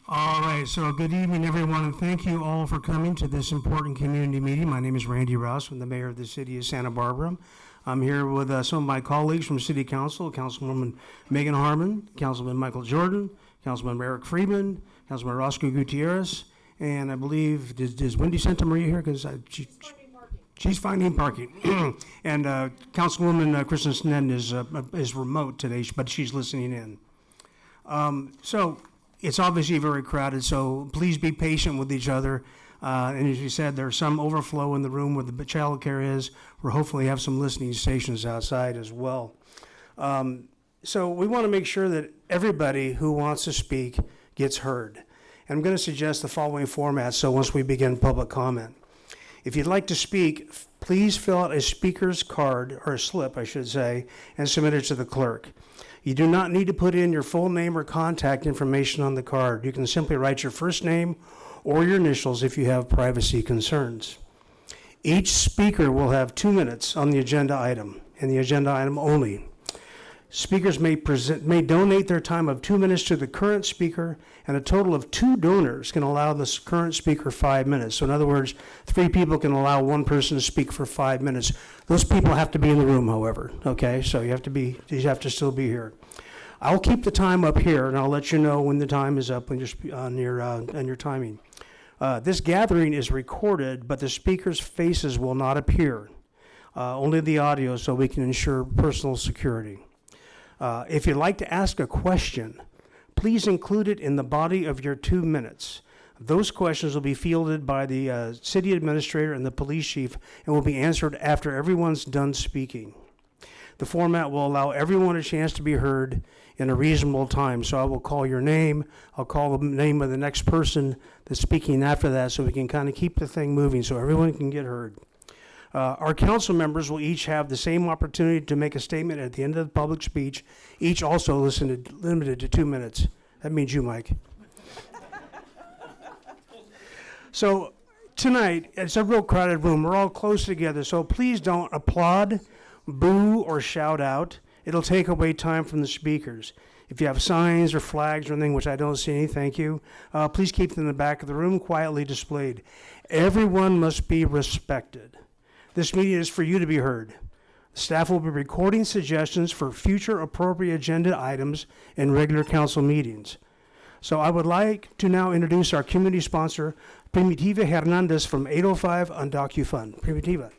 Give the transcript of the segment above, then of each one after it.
All right, so good evening, everyone, and thank you all for coming to this important community meeting. My name is Randy Rouse. I'm the mayor of the city of Santa Barbara. I'm here with some of my colleagues from City Council, Councilwoman Megan Harmon, Councilman Michael Jordan, Councilman Eric Friedman, Councilman Roscoe Gutierrez, and I believe, is Wendy Santa Maria here? Because she's finding parking. And Councilwoman Kristen Sneddon is remote today, but she's listening in. So it's obviously very crowded, so please be patient with each other. And as you said, there's some overflow in the room where the child care is. We'll hopefully have some listening stations outside as well. So we want to make sure that everybody who wants to speak gets heard. And I'm going to suggest the following format, so once we begin public comment. If you'd like to speak, please fill out a speaker's card, or a slip, I should say, and submit it to the clerk. You do not need to put in your full name or contact information on the card. You can simply write your first name or your initials if you have privacy concerns. Each speaker will have 2 minutes on the agenda item, and the agenda item only. Speakers may donate their time of 2 minutes to the current speaker, and a total of 2 donors can allow the current speaker 5 minutes. So in other words, 3 people can allow 1 person to speak for 5 minutes. Those people have to be in the room, however, okay? So you have to still be here. I'll keep the time up here, and I'll let you know when the time is up on your timing. This gathering is recorded, but the speakers' faces will not appear, only the audio, so we can ensure personal security. If you'd like to ask a question, please include it in the body of your 2 minutes. Those questions will be fielded by the city administrator and the police chief and will be answered after everyone's done speaking. The format will allow everyone a chance to be heard in a reasonable time. So I will call your name, I'll call the name of the next person that's speaking after that, so we can kind of keep the thing moving so everyone can get heard. Our council members will each have the same opportunity to make a statement at the end of the public speech, each also limited to 2 minutes. That means you, Mike. So tonight, it's a real crowded room. We're all close together, so please don't applaud, boo, or shout out. It'll take away time from the speakers. If you have signs or flags or anything, which I don't see any, thank you, please keep them in the back of the room quietly displayed. Everyone must be respected. This meeting is for you to be heard. Staff will be recording suggestions for future appropriate agenda items in regular council meetings. So I would like to now introduce our community sponsor, Primitiva Hernandez from 805 UndocuFund. Primitiva.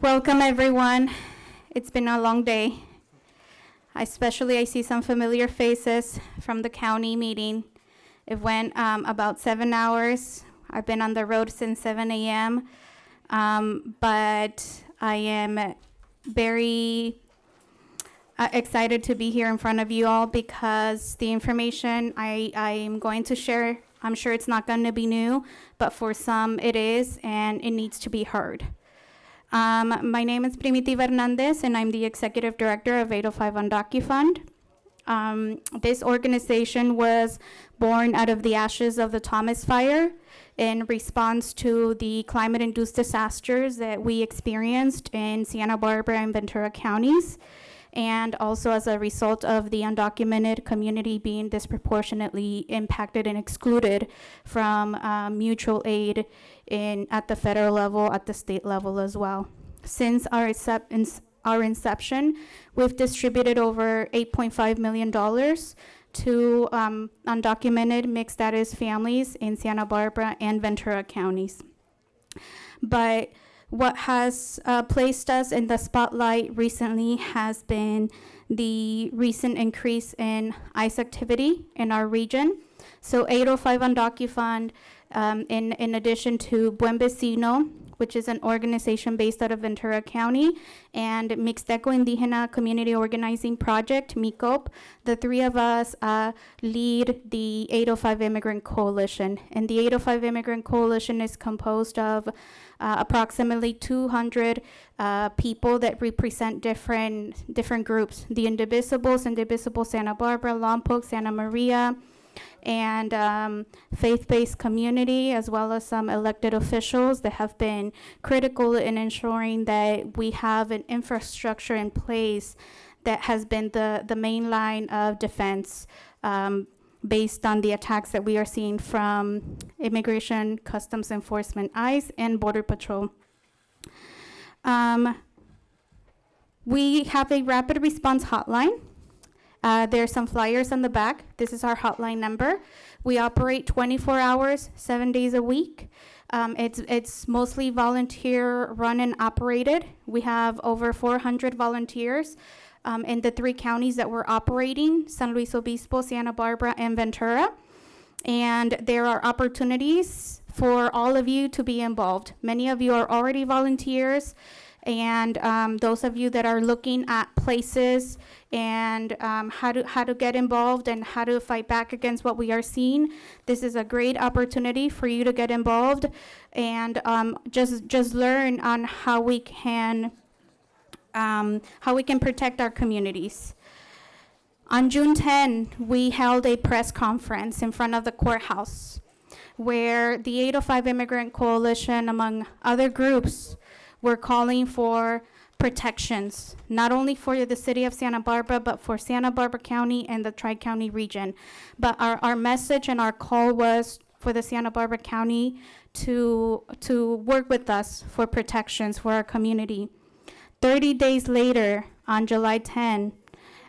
Welcome, everyone. It's been a long day. I see some familiar faces from the county meeting. It went about 7 hours. I've been on the road since 7 a.m., but I am very excited to be here in front of you all because the information I'm going to share, I'm sure it's not going to be new, but for some it is, and it needs to be heard. My name is Primitiva Hernandez, and I'm the executive director of 805 UndocuFund. This organization was born out of the ashes of the Thomas Fire in response to the climate-induced disasters that we experienced in Santa Barbara and Ventura counties, and also as a result of the undocumented community being disproportionately impacted and excluded from mutual aid at the federal level, at the state level as well. Since our inception, we've distributed over $8.5 million to undocumented mixed status families in Santa Barbara and Ventura counties. But what has placed us in the spotlight recently has been the recent increase in ICE activity in our region. So 805 UndocuFund, in addition to Buen Vecino, which is an organization based out of Ventura County, and Mixteco Indígena Community Organizing Project, MICOP, the 3 of us lead the 805 Immigrant Coalition. And the 805 Immigrant Coalition is composed of approximately 200 people that represent different groups: the Indivisibles, Indivisible Santa Barbara, Lompoc, Santa Maria, and faith-based community, as well as some elected officials that have been critical in ensuring that we have an infrastructure in place that has been the main line of defense based on the attacks that we are seeing from Immigration, Customs Enforcement, ICE, and Border Patrol. We have a rapid response hotline. There's some flyers on the back. This is our hotline number. We operate 24 hours, 7 days a week. It's mostly volunteer run and operated. We have over 400 volunteers in the 3 counties that we're operating: San Luis Obispo, Santa Barbara, and Ventura. And there are opportunities for all of you to be involved. Many of you are already volunteers, and those of you that are looking at places and how to get involved and how to fight back against what we are seeing, this is a great opportunity for you to get involved and just learn on how we can protect our communities. On June 10, we held a press conference in front of the courthouse where the 805 Immigrant Coalition, among other groups, were calling for protections, not only for the city of Santa Barbara, but for Santa Barbara County and the Tri-County region. But our message and our call was for the Santa Barbara County to work with us for protections for our community. 30 days later, on July 10,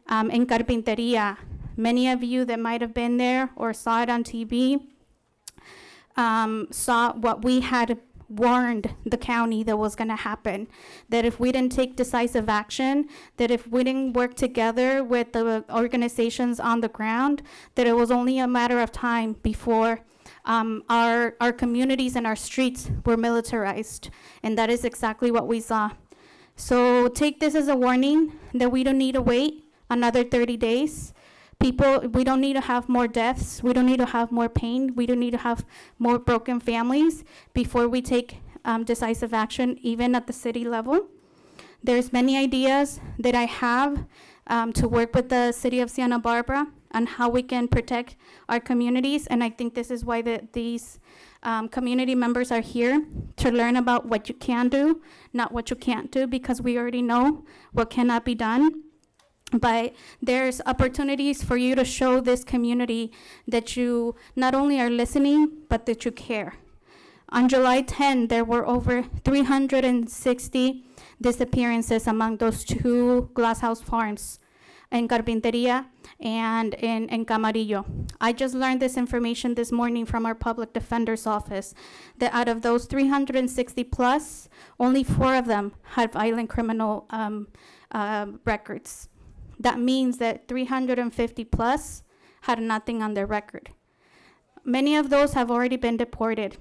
in Carpinteria, many of you that might have been there or saw it on TV saw what we had warned the county that was going to happen, that if we didn't take decisive action, that if we didn't work together with the organizations on the ground, that it was only a matter of time before our communities and our streets were militarized. And that is exactly what we saw. So take this as a warning that we don't need to wait another 30 days. People, we don't need to have more deaths. We don't need to have more pain. We don't need to have more broken families before we take decisive action, even at the city level. There's many ideas that I have to work with the city of Santa Barbara on how we can protect our communities. And I think this is why these community members are here, to learn about what you can do, not what you can't do, because we already know what cannot be done. But there's opportunities for you to show this community that you not only are listening, but that you care. On July 10, there were over 360 disappearances among those 2 glasshouse farms in Carpinteria and in Camarillo. I just learned this information this morning from our public defender's office, that out of those 360 plus, only 4 of them had violent criminal records. That means that 350 plus had nothing on their record. Many of those have already been deported.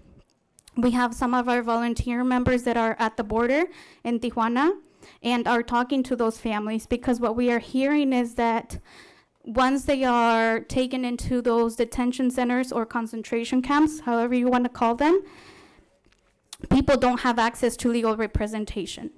We have some of our volunteer members that are at the border in Tijuana and are talking to those families, because what we are hearing is that once they are taken into those detention centers or concentration camps, however you want to call them, people don't have access to legal representation.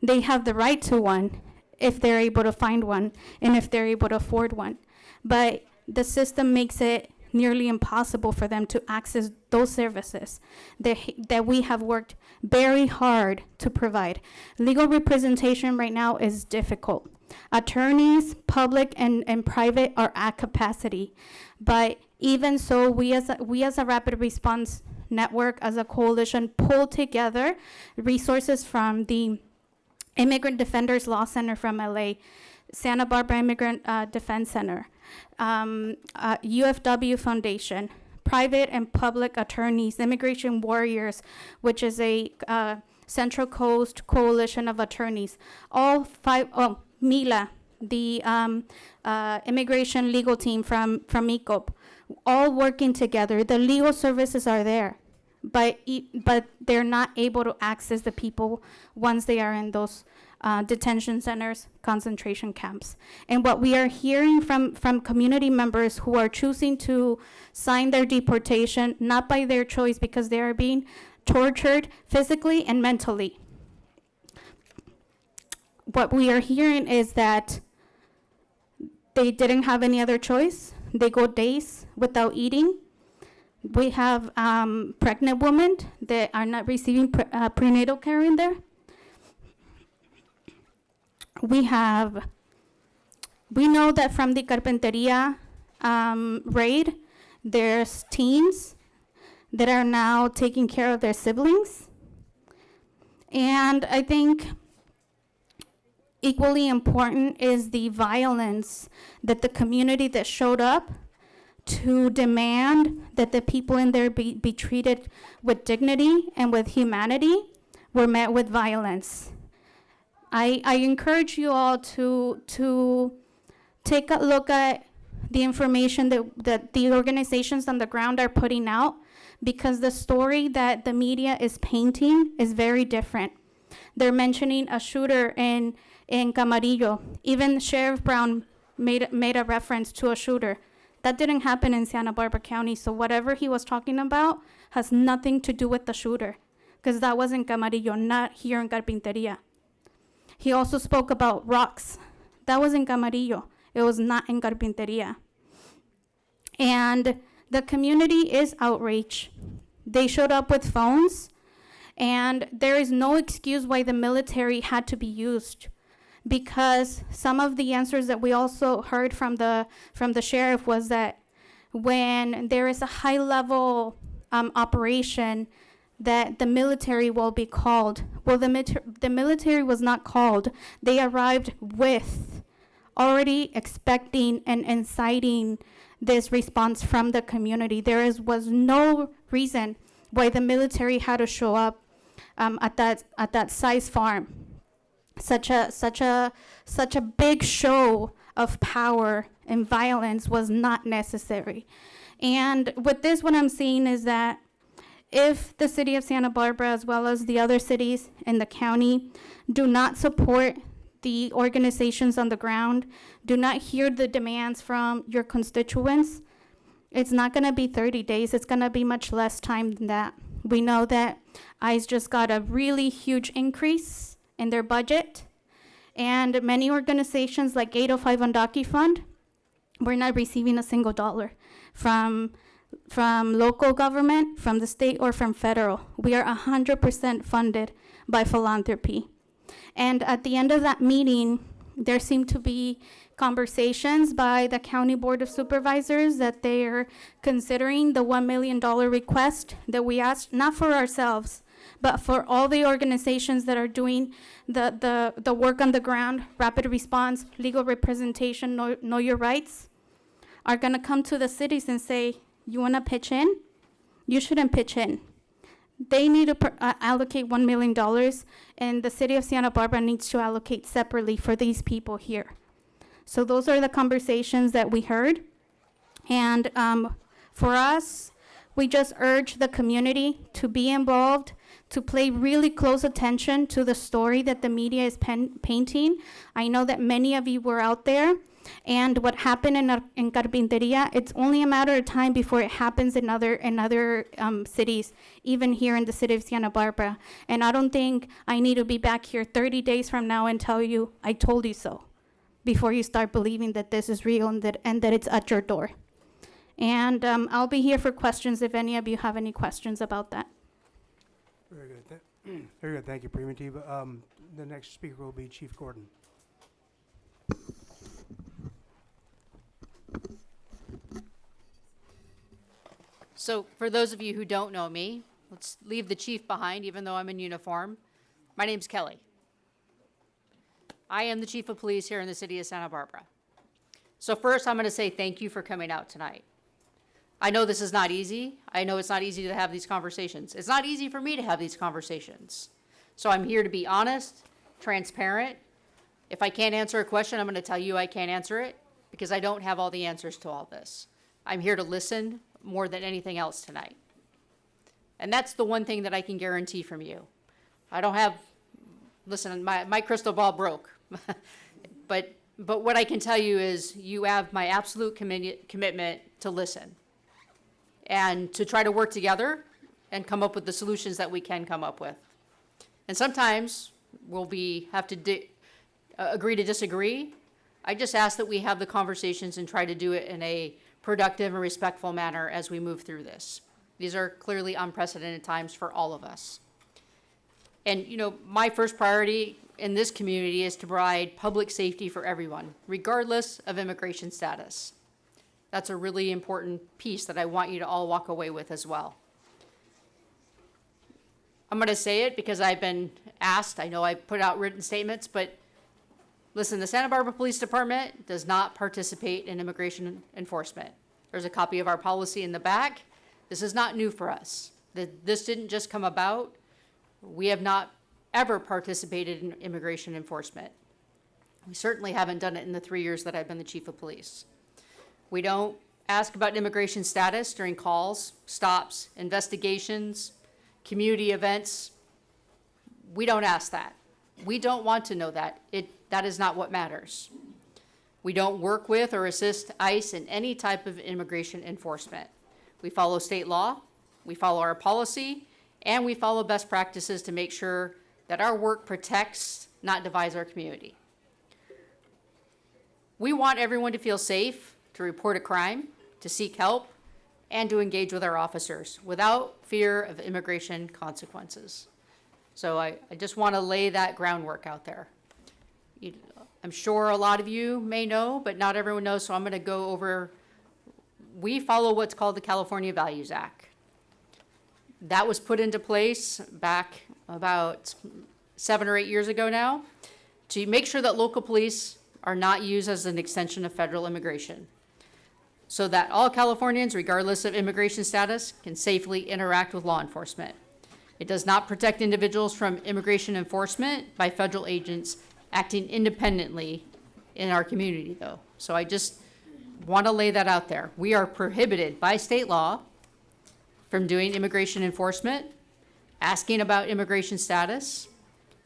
They have the right to one if they're able to find one and if they're able to afford one. But the system makes it nearly impossible for them to access those services that we have worked very hard to provide. Legal representation right now is difficult. Attorneys, public and private, are at capacity. But even so, we as a rapid response network, as a coalition, pull together resources from the Immigrant Defenders Law Center from LA, Santa Barbara Immigrant Defense Center, UFW Foundation, private and public attorneys, Immigration Warriors, which is a Central Coast coalition of attorneys, all 5, Mila, the immigration legal team from ECOP, all working together. The legal services are there, but they're not able to access the people once they are in those detention centers, concentration camps. And what we are hearing from community members who are choosing to sign their deportation, not by their choice, because they are being tortured physically and mentally. What we are hearing is that they didn't have any other choice. they go days without eating. We have pregnant women that are not receiving prenatal care in there. We know that from the Carpinteria raid, there's teens that are now taking care of their siblings. And I think equally important is the violence that the community that showed up to demand that the people in there be treated with dignity and with humanity were met with violence. I encourage you all to take a look at the information that the organizations on the ground are putting out, because the story that the media is painting is very different. They're mentioning a shooter in Camarillo. Even Sheriff Brown made a reference to a shooter. That didn't happen in Santa Barbara County, so whatever he was talking about has nothing to do with the shooter, because that was in Camarillo, not here in Carpinteria. He also spoke about rocks. That was in Camarillo. It was not in Carpinteria. And the community is outraged. They showed up with phones, and there is no excuse why the military had to be used, because some of the answers that we also heard from the sheriff was that when there is a high-level operation, that the military will be called. Well, the military was not called. They arrived with already expecting and inciting this response from the community. Was no reason why the military had to show up at that size farm. Such a big show of power and violence was not necessary. And with this, what I'm seeing is that if the city of Santa Barbara, as well as the other cities in the county, do not support the organizations on the ground, do not hear the demands from your constituents, it's not going to be 30 days. It's going to be much less time than that. We know that ICE just got a really huge increase in their budget, and many organizations like 805 Andaki Fund, we're not receiving a single dollar from local government, from the state, or from federal. We are 100% funded by philanthropy. And at the end of that meeting, there seemed to be conversations by the County Board of Supervisors that they're considering the $1 million request that we asked, not for ourselves, but for all the organizations that are doing the work on the ground, rapid response, legal representation, know your rights, are gonna come to the cities and say, you wanna pitch in? You shouldn't pitch in. They need to allocate $1 million, and the city of Santa Barbara needs to allocate separately for these people here. So those are the conversations that we heard. And for us, we just urge the community to be involved, to pay really close attention to the story that the media is painting. I know that many of you were out there, and what happened in Carpinteria, it's only a matter of time before it happens in other cities, even here in the city of Santa Barbara. And I don't think I need to be back here 30 days from now and tell you, I told you so, before you start believing that this is real and that it's at your door. And I'll be here for questions if any of you have any questions about that. Very good. Very good. Thank you, Primitiva. The next speaker will be Chief Gordon. So for those of you who don't know me, let's leave the chief behind, even though I'm in uniform. My name's Kelly. I am the chief of police here in the city of Santa Barbara. So first, I'm going to say thank you for coming out tonight. I know this is not easy. I know it's not easy to have these conversations. It's not easy for me to have these conversations. So I'm here to be honest, transparent. If I can't answer a question, I'm going to tell you I can't answer it, because I don't have all the answers to all this. I'm here to listen more than anything else tonight. And that's the one thing that I can guarantee from you. I don't have, listen, my crystal ball broke. but what I can tell you is you have my absolute commitment to listen and to try to work together and come up with the solutions that we can come up with. And sometimes we'll have to agree to disagree, I just ask that we have the conversations and try to do it in a productive and respectful manner as we move through this. These are clearly unprecedented times for all of us. And, you know, my first priority in this community is to provide public safety for everyone, regardless of immigration status. That's a really important piece that I want you to all walk away with as well. I'm going to say it because I've been asked. I know I've put out written statements, but listen, the Santa Barbara Police Department does not participate in immigration enforcement. There's a copy of our policy in the back. This is not new for us. This didn't just come about. We have not ever participated in immigration enforcement. We certainly haven't done it in the 3 years that I've been the chief of police. We don't ask about immigration status during calls, stops, investigations, community events. We don't ask that. We don't want to know that. That is not what matters. We don't work with or assist ICE in any type of immigration enforcement. We follow state law, we follow our policy, and we follow best practices to make sure that our work protects, not divides our community. We want everyone to feel safe, to report a crime, to seek help, and to engage with our officers without fear of immigration consequences. So I just want to lay that groundwork out there. I'm sure a lot of you may know, but not everyone knows, so I'm going to go over. We follow what's called the California Values Act. That was put into place back about 7 or 8 years ago now to make sure that local police are not used as an extension of federal immigration, so that all Californians, regardless of immigration status, can safely interact with law enforcement. It does not protect individuals from immigration enforcement by federal agents acting independently in our community, though. So I just want to lay that out there. We are prohibited by state law from doing immigration enforcement, asking about immigration status,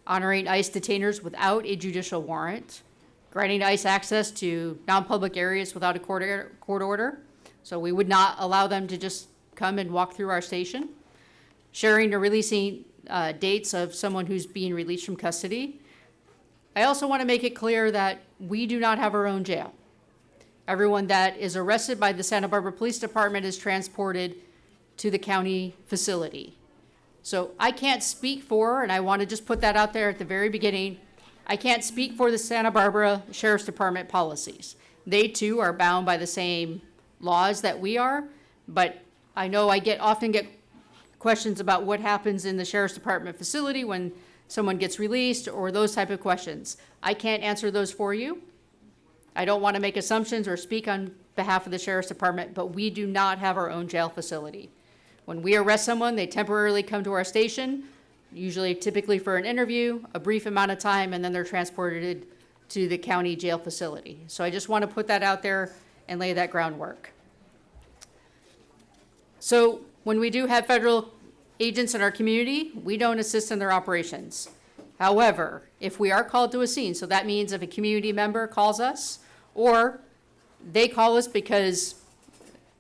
honoring ICE detainers without a judicial warrant, granting ICE access to non-public areas without a court order. So we would not allow them to just come and walk through our station, sharing or releasing dates of someone who's being released from custody. I also want to make it clear that we do not have our own jail. Everyone that is arrested by the Santa Barbara Police Department is transported to the county facility. So I can't speak for, and I want to just put that out there at the very beginning, I can't speak for the Santa Barbara Sheriff's Department policies. They too are bound by the same laws that we are, but I know I often get questions about what happens in the Sheriff's Department facility when someone gets released or those type of questions. I can't answer those for you. I don't want to make assumptions or speak on behalf of the Sheriff's Department, but we do not have our own jail facility. When we arrest someone, they temporarily come to our station, typically for an interview, a brief amount of time, and then they're transported to the county jail facility. So I just want to put that out there and lay that groundwork. So when we do have federal agents in our community, we don't assist in their operations. However, if we are called to a scene, so that means if a community member calls us or they call us because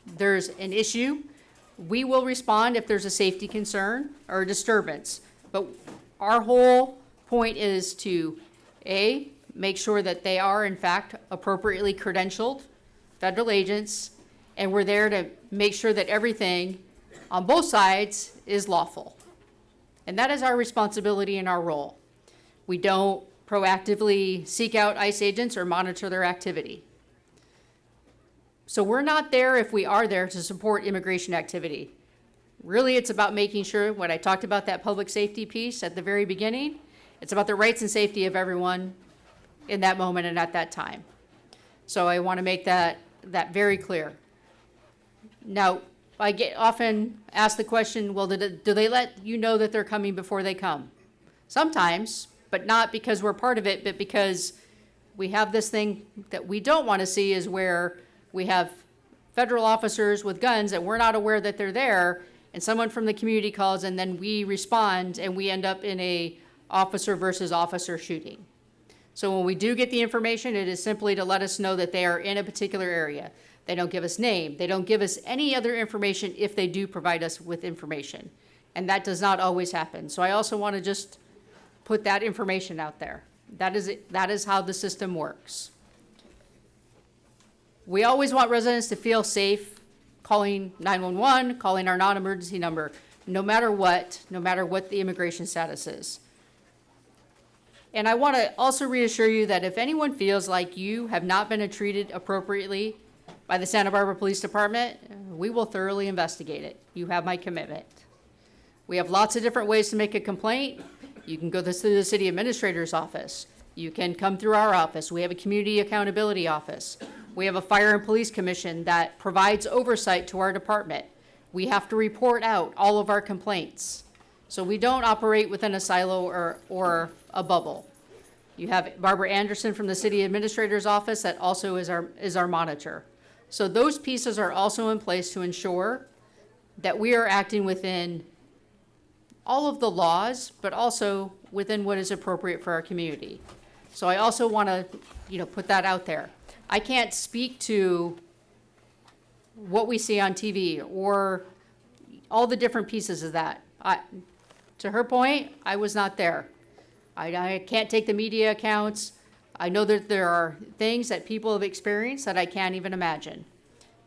there's an issue, we will respond if there's a safety concern or a disturbance. But our whole point is to, A, make sure that they are in fact appropriately credentialed federal agents, and we're there to make sure that everything on both sides is lawful. And that is our responsibility and our role. We don't proactively seek out ICE agents or monitor their activity. So we're not there, if we are there, to support immigration activity. Really, it's about making sure, what I talked about, that public safety piece at the very beginning, it's about the rights and safety of everyone in that moment and at that time. So I want to make that very clear. Now, I get often asked the question, well, do they let you know that they're coming before they come? Sometimes, but not because we're part of it, but because we have this thing that we don't want to see, is where we have federal officers with guns and we're not aware that they're there, and someone from the community calls and then we respond and we end up in a officer versus officer shooting. So when we do get the information, it is simply to let us know that they are in a particular area. They don't give us name. They don't give us any other information if they do provide us with information. And that does not always happen. So I also want to just put that information out there. That is how the system works. We always want residents to feel safe calling 911, calling our non-emergency number, no matter what the immigration status is. And I want to also reassure you that if anyone feels like you have not been treated appropriately by the Santa Barbara Police Department, we will thoroughly investigate it. You have my commitment. We have lots of different ways to make a complaint. You can go through the city administrator's office. You can come through our office. We have a community accountability office. We have a fire and police commission that provides oversight to our department. We have to report out all of our complaints. So we don't operate within a silo or a bubble. You have Barbara Anderson from the city administrator's office that also is our monitor. So those pieces are also in place to ensure that we are acting within all of the laws, but also within what is appropriate for our community. So I also want to, put that out there. I can't speak to what we see on TV or all the different pieces of that. To her point, I was not there. I can't take the media accounts. I know that there are things that people have experienced that I can't even imagine.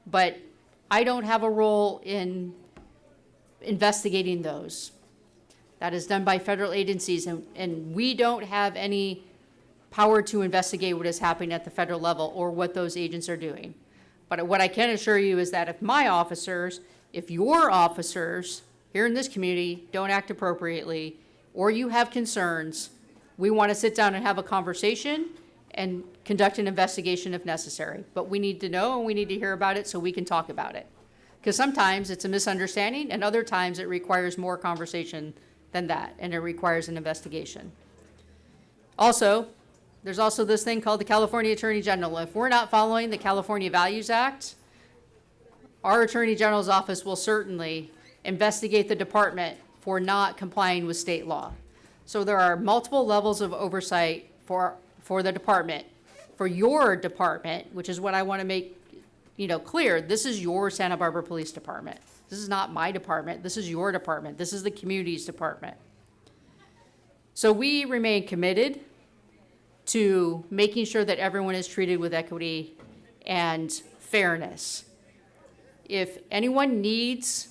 But I don't have a role in investigating those. That is done by federal agencies, and we don't have any power to investigate what is happening at the federal level or what those agents are doing. But what I can assure you is that if your officers here in this community don't act appropriately, or you have concerns, we want to sit down and have a conversation and conduct an investigation if necessary. But we need to know and we need to hear about it so we can talk about it. Because sometimes it's a misunderstanding and other times it requires more conversation than that, and it requires an investigation. Also, there's also this thing called the California Attorney General. If we're not following the California Values Act, our Attorney General's office will certainly investigate the department for not complying with state law. So there are multiple levels of oversight for the department. For your department, which is what I want to make clear, this is your Santa Barbara Police Department. This is not my department. This is your department. This is the community's department. So we remain committed to making sure that everyone is treated with equity and fairness. If anyone needs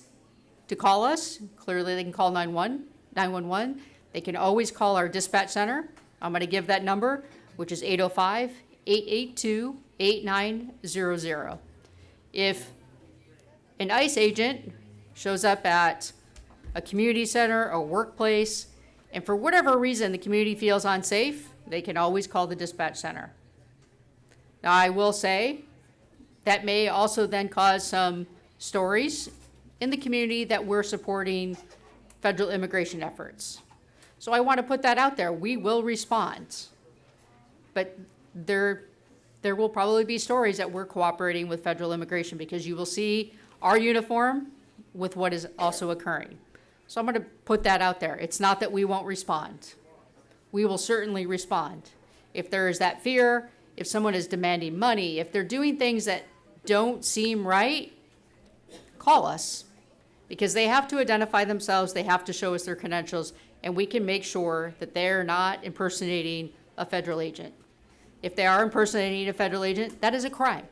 to call us, clearly they can call 911. They can always call our dispatch center. I'm going to give that number, which is 805-882-8900. If an ICE agent shows up at a community center, a workplace, and for whatever reason the community feels unsafe, they can always call the dispatch center. Now, I will say that may also then cause some stories in the community that we're supporting federal immigration efforts. So I want to put that out there. We will respond. But there will probably be stories that we're cooperating with federal immigration because you will see our uniform with what is also occurring. So I'm going to put that out there. It's not that we won't respond. We will certainly respond. If there is that fear, if someone is demanding money, if they're doing things that don't seem right, call us. Because they have to identify themselves, they have to show us their credentials, and we can make sure that they're not impersonating a federal agent. If they are impersonating a federal agent, that is a crime.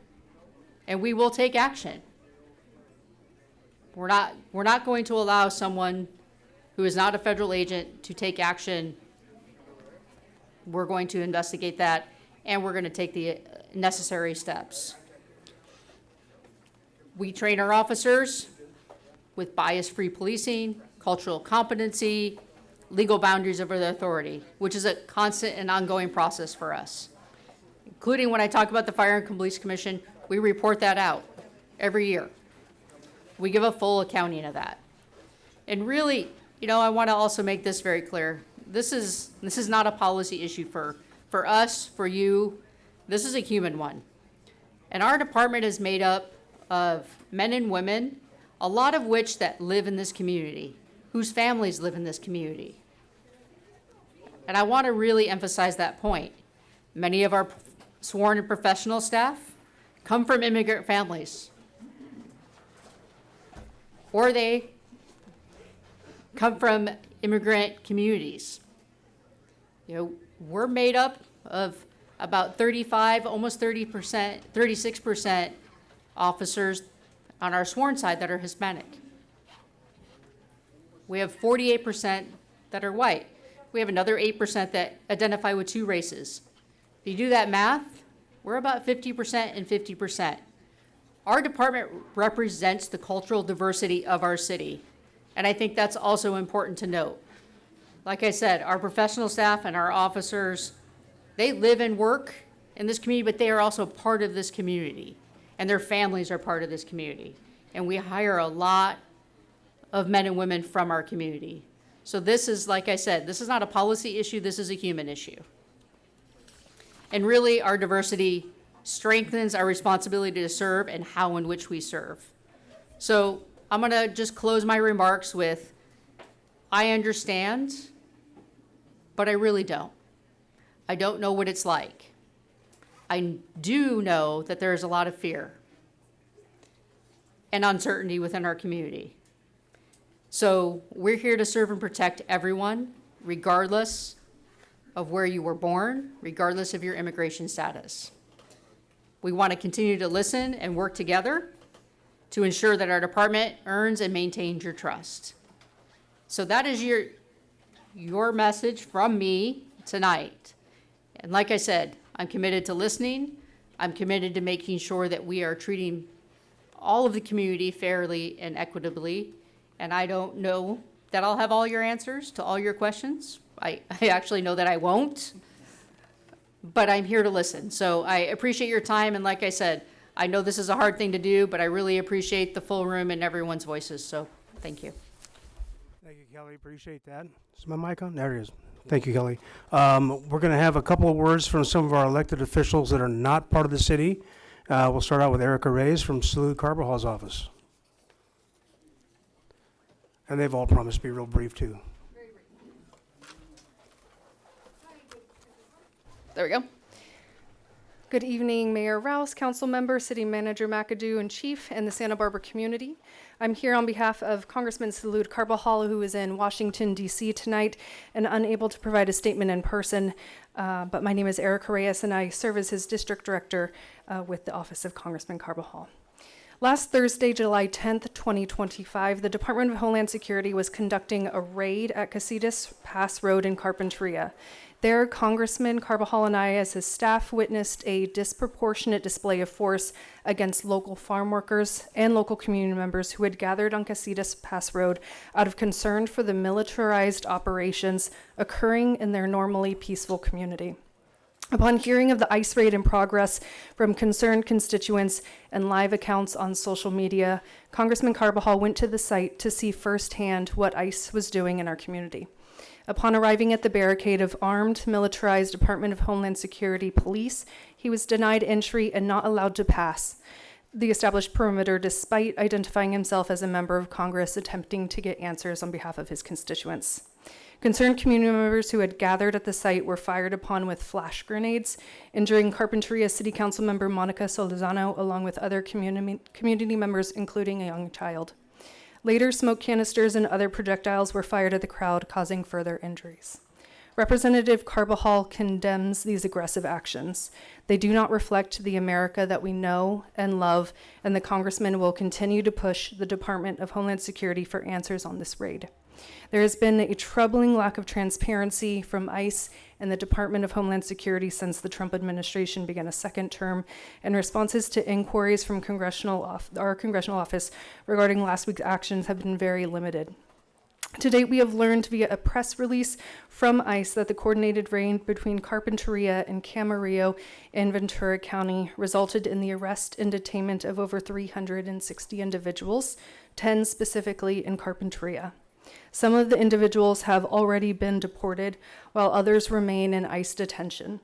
And we will take action. We're not going to allow someone who is not a federal agent to take action. We're going to investigate that, and we're going to take the necessary steps. We train our officers with bias-free policing, cultural competency, legal boundaries over the authority, which is a constant and ongoing process for us. Including when I talk about the Fire and Police Commission, we report that out every year. We give a full accounting of that. And really, I want to also make this very clear. This is not a policy issue for us, for you. This is a human one. And our department is made up of men and women, a lot of which that live in this community, whose families live in this community. And I want to really emphasize that point. Many of our sworn and professional staff come from immigrant families, or they come from immigrant communities. We're made up of about 35, almost 30%, 36% officers on our sworn side that are Hispanic. We have 48% that are white. We have another 8% that identify with two races. If you do that math, we're about 50% and 50%. Our department represents the cultural diversity of our city, and I think that's also important to note. Like I said, our professional staff and our officers, they live and work in this community, but they are also part of this community, and their families are part of this community. And we hire a lot of men and women from our community. So this is, like I said, this is not a policy issue, this is a human issue. And really, our diversity strengthens our responsibility to serve and how in which we serve. So I'm gonna just close my remarks with, I understand, but I really don't. I don't know what it's like. I do know that there is a lot of fear and uncertainty within our community. So we're here to serve and protect everyone, regardless of where you were born, regardless of your immigration status. We want to continue to listen and work together to ensure that our department earns and maintains your trust. So that is your message from me tonight. And like I said, I'm committed to listening. I'm committed to making sure that we are treating all of the community fairly and equitably. And I don't know that I'll have all your answers to all your questions. I actually know that I won't, but I'm here to listen. So I appreciate your time, and like I said, I know this is a hard thing to do, but I really appreciate the full room and everyone's voices, so thank you. Thank you, Kelly. Appreciate that. Is my mic on? There it is. Thank you, Kelly. We're going to have a couple of words from some of our elected officials that are not part of the city. We'll start out with Erica Reyes from Salud Carbajal's office. And they've all promised to be real brief, too. There we go. Good evening, Mayor Rouse, Council Member, City Manager McAdoo, and Chief, and the Santa Barbara community. I'm here on behalf of Congressman Salud Carbajal, who is in Washington, D.C. tonight and unable to provide a statement in person. But my name is Erica Reyes, and I serve as his district director with the Office of Congressman Carbajal. Last Thursday, July 10th, 2025, the Department of Homeland Security was conducting a raid at Casitas Pass Road in Carpinteria. There, Congressman Carbajal and I, as his staff, witnessed a disproportionate display of force against local farm workers and local community members who had gathered on Casitas Pass Road out of concern for the militarized operations occurring in their normally peaceful community. Upon hearing of the ICE raid in progress from concerned constituents and live accounts on social media, Congressman Carbajal went to the site to see firsthand what ICE was doing in our community. Upon arriving at the barricade of armed, militarized Department of Homeland Security police, he was denied entry and not allowed to pass the established perimeter despite identifying himself as a member of Congress attempting to get answers on behalf of his constituents. Concerned community members who had gathered at the site were fired upon with flash grenades, injuring Carpinteria City Council member Monica Solizano along with other community members, including a young child. Later, smoke canisters and other projectiles were fired at the crowd, causing further injuries. Representative Carbajal condemns these aggressive actions. They do not reflect the America that we know and love, and the Congressman will continue to push the Department of Homeland Security for answers on this raid. There has been a troubling lack of transparency from ICE and the Department of Homeland Security since the Trump administration began a second term, and responses to inquiries from our congressional office regarding last week's actions have been very limited. To date, we have learned via a press release from ICE that the coordinated raid between Carpinteria and Camarillo in Ventura County resulted in the arrest and detainment of over 360 individuals, 10 specifically in Carpinteria. Some of the individuals have already been deported, while others remain in ICE detention.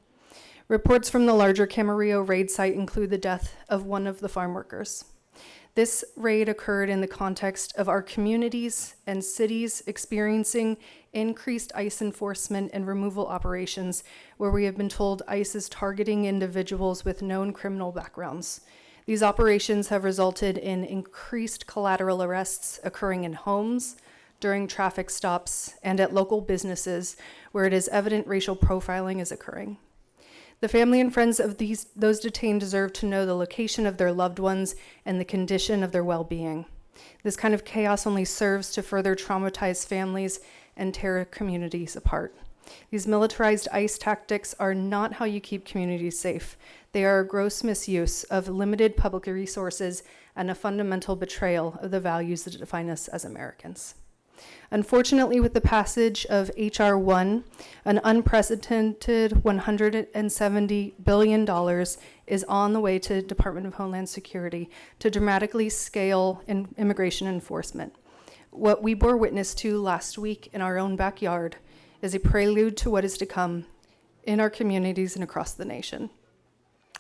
Reports from the larger Camarillo raid site include the death of one of the farm workers. This raid occurred in the context of our communities and cities experiencing increased ICE enforcement and removal operations, where we have been told ICE is targeting individuals with known criminal backgrounds. These operations have resulted in increased collateral arrests occurring in homes, during traffic stops, and at local businesses where it is evident racial profiling is occurring. The family and friends of those detained deserve to know the location of their loved ones and the condition of their well-being. This kind of chaos only serves to further traumatize families and tear communities apart. These militarized ICE tactics are not how you keep communities safe. They are a gross misuse of limited public resources and a fundamental betrayal of the values that define us as Americans. Unfortunately, with the passage of H.R. 1, an unprecedented $170 billion is on the way to Department of Homeland Security to dramatically scale immigration enforcement. What we bore witness to last week in our own backyard is a prelude to what is to come in our communities and across the nation.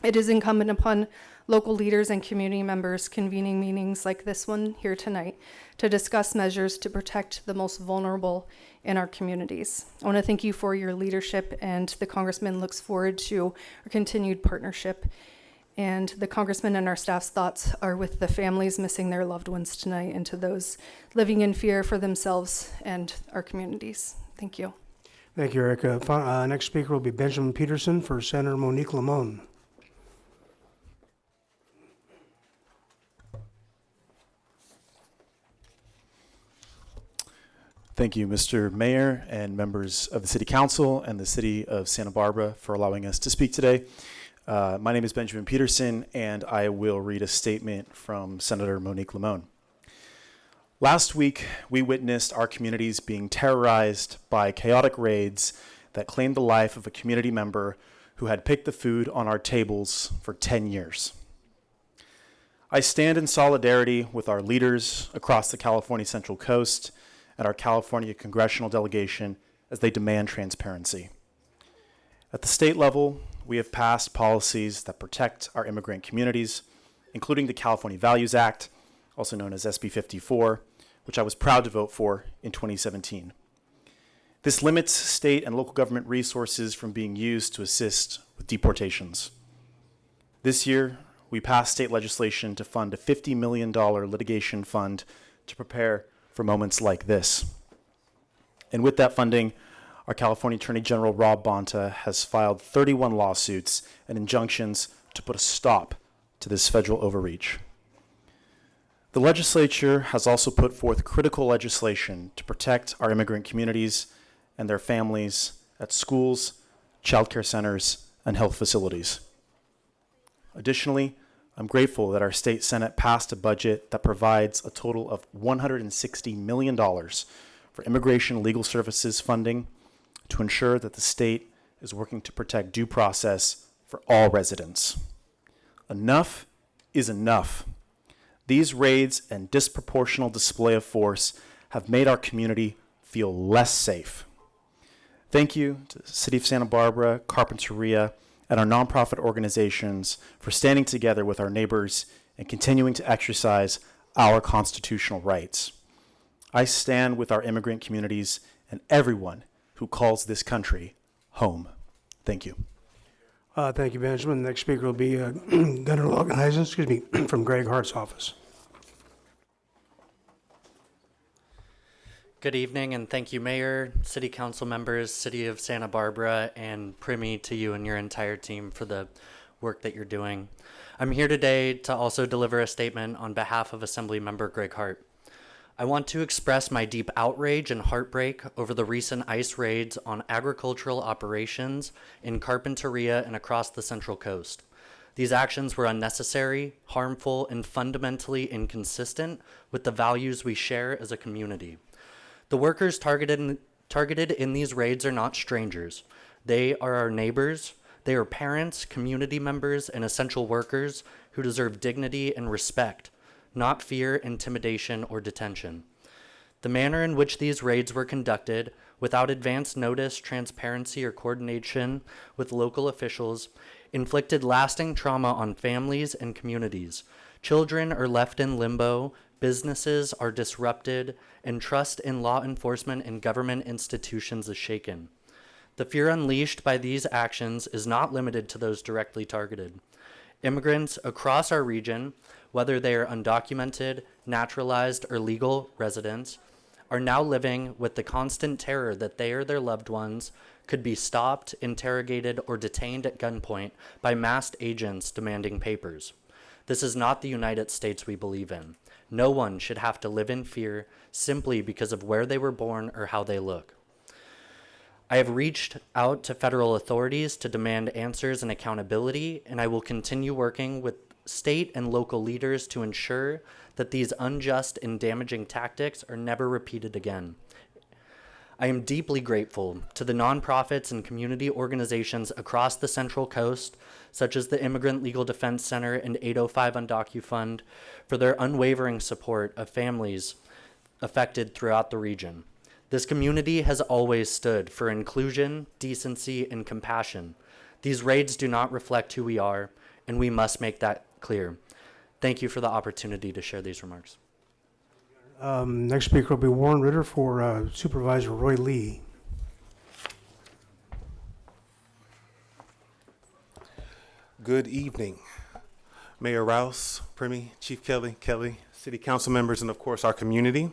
It is incumbent upon local leaders and community members convening meetings like this one here tonight to discuss measures to protect the most vulnerable in our communities. I want to thank you for your leadership, and the Congressman looks forward to our continued partnership. And the Congressman and our staff's thoughts are with the families missing their loved ones tonight and to those living in fear for themselves and our communities. Thank you. Thank you, Erica. Next speaker will be Benjamin Peterson for Senator Monique Limon. Thank you, Mr. Mayor and members of the City Council and the City of Santa Barbara for allowing us to speak today. My name is Benjamin Peterson, and I will read a statement from Senator Monique Limon. Last week, we witnessed our communities being terrorized by chaotic raids that claimed the life of a community member who had picked the food on our tables for 10 years. I stand in solidarity with our leaders across the California Central Coast and our California congressional delegation as they demand transparency. At the state level, we have passed policies that protect our immigrant communities, including the California Values Act, also known as SB 54, which I was proud to vote for in 2017. This limits state and local government resources from being used to assist with deportations. This year, we passed state legislation to fund a $50 million litigation fund to prepare for moments like this. And with that funding, our California Attorney General Rob Bonta has filed 31 lawsuits and injunctions to put a stop to this federal overreach. The legislature has also put forth critical legislation to protect our immigrant communities and their families at schools, childcare centers, and health facilities. Additionally, I'm grateful that our state Senate passed a budget that provides a total of $160 million for immigration legal services funding to ensure that the state is working to protect due process for all residents. Enough is enough. These raids and disproportional display of force have made our community feel less safe. Thank you to the City of Santa Barbara, Carpinteria, and our nonprofit organizations for standing together with our neighbors and continuing to exercise our constitutional rights. I stand with our immigrant communities and everyone who calls this country home. Thank you. Thank you, Benjamin. The next speaker will be Gunnar Logenheisen, from Greg Hart's office. Good evening, and thank you, Mayor, City Council members, City of Santa Barbara, and Primi, to you and your entire team for the work that you're doing. I'm here today to also deliver a statement on behalf of Assemblymember Greg Hart. I want to express my deep outrage and heartbreak over the recent ICE raids on agricultural operations in Carpinteria and across the Central Coast. These actions were unnecessary, harmful, and fundamentally inconsistent with the values we share as a community. The workers targeted in these raids are not strangers. They are our neighbors. They are parents, community members, and essential workers who deserve dignity and respect, not fear, intimidation, or detention. The manner in which these raids were conducted, without advance notice, transparency, or coordination with local officials, inflicted lasting trauma on families and communities. Children are left in limbo, businesses are disrupted, and trust in law enforcement and government institutions is shaken. The fear unleashed by these actions is not limited to those directly targeted. Immigrants across our region, whether they are undocumented, naturalized, or legal residents, are now living with the constant terror that they or their loved ones could be stopped, interrogated, or detained at gunpoint by masked agents demanding papers. This is not the United States we believe in. No one should have to live in fear simply because of where they were born or how they look. I have reached out to federal authorities to demand answers and accountability, and I will continue working with state and local leaders to ensure that these unjust and damaging tactics are never repeated again. I am deeply grateful to the nonprofits and community organizations across the Central Coast, such as the Immigrant Legal Defense Center and 805 UndocuFund, for their unwavering support of families affected throughout the region. This community has always stood for inclusion, decency, and compassion. These raids do not reflect who we are, and we must make that clear. Thank you for the opportunity to share these remarks. Next speaker will be Warren Ritter for Supervisor Roy Lee. Good evening, Mayor Rouse, Primy, Chief Kelly, City Council members, and of course our community.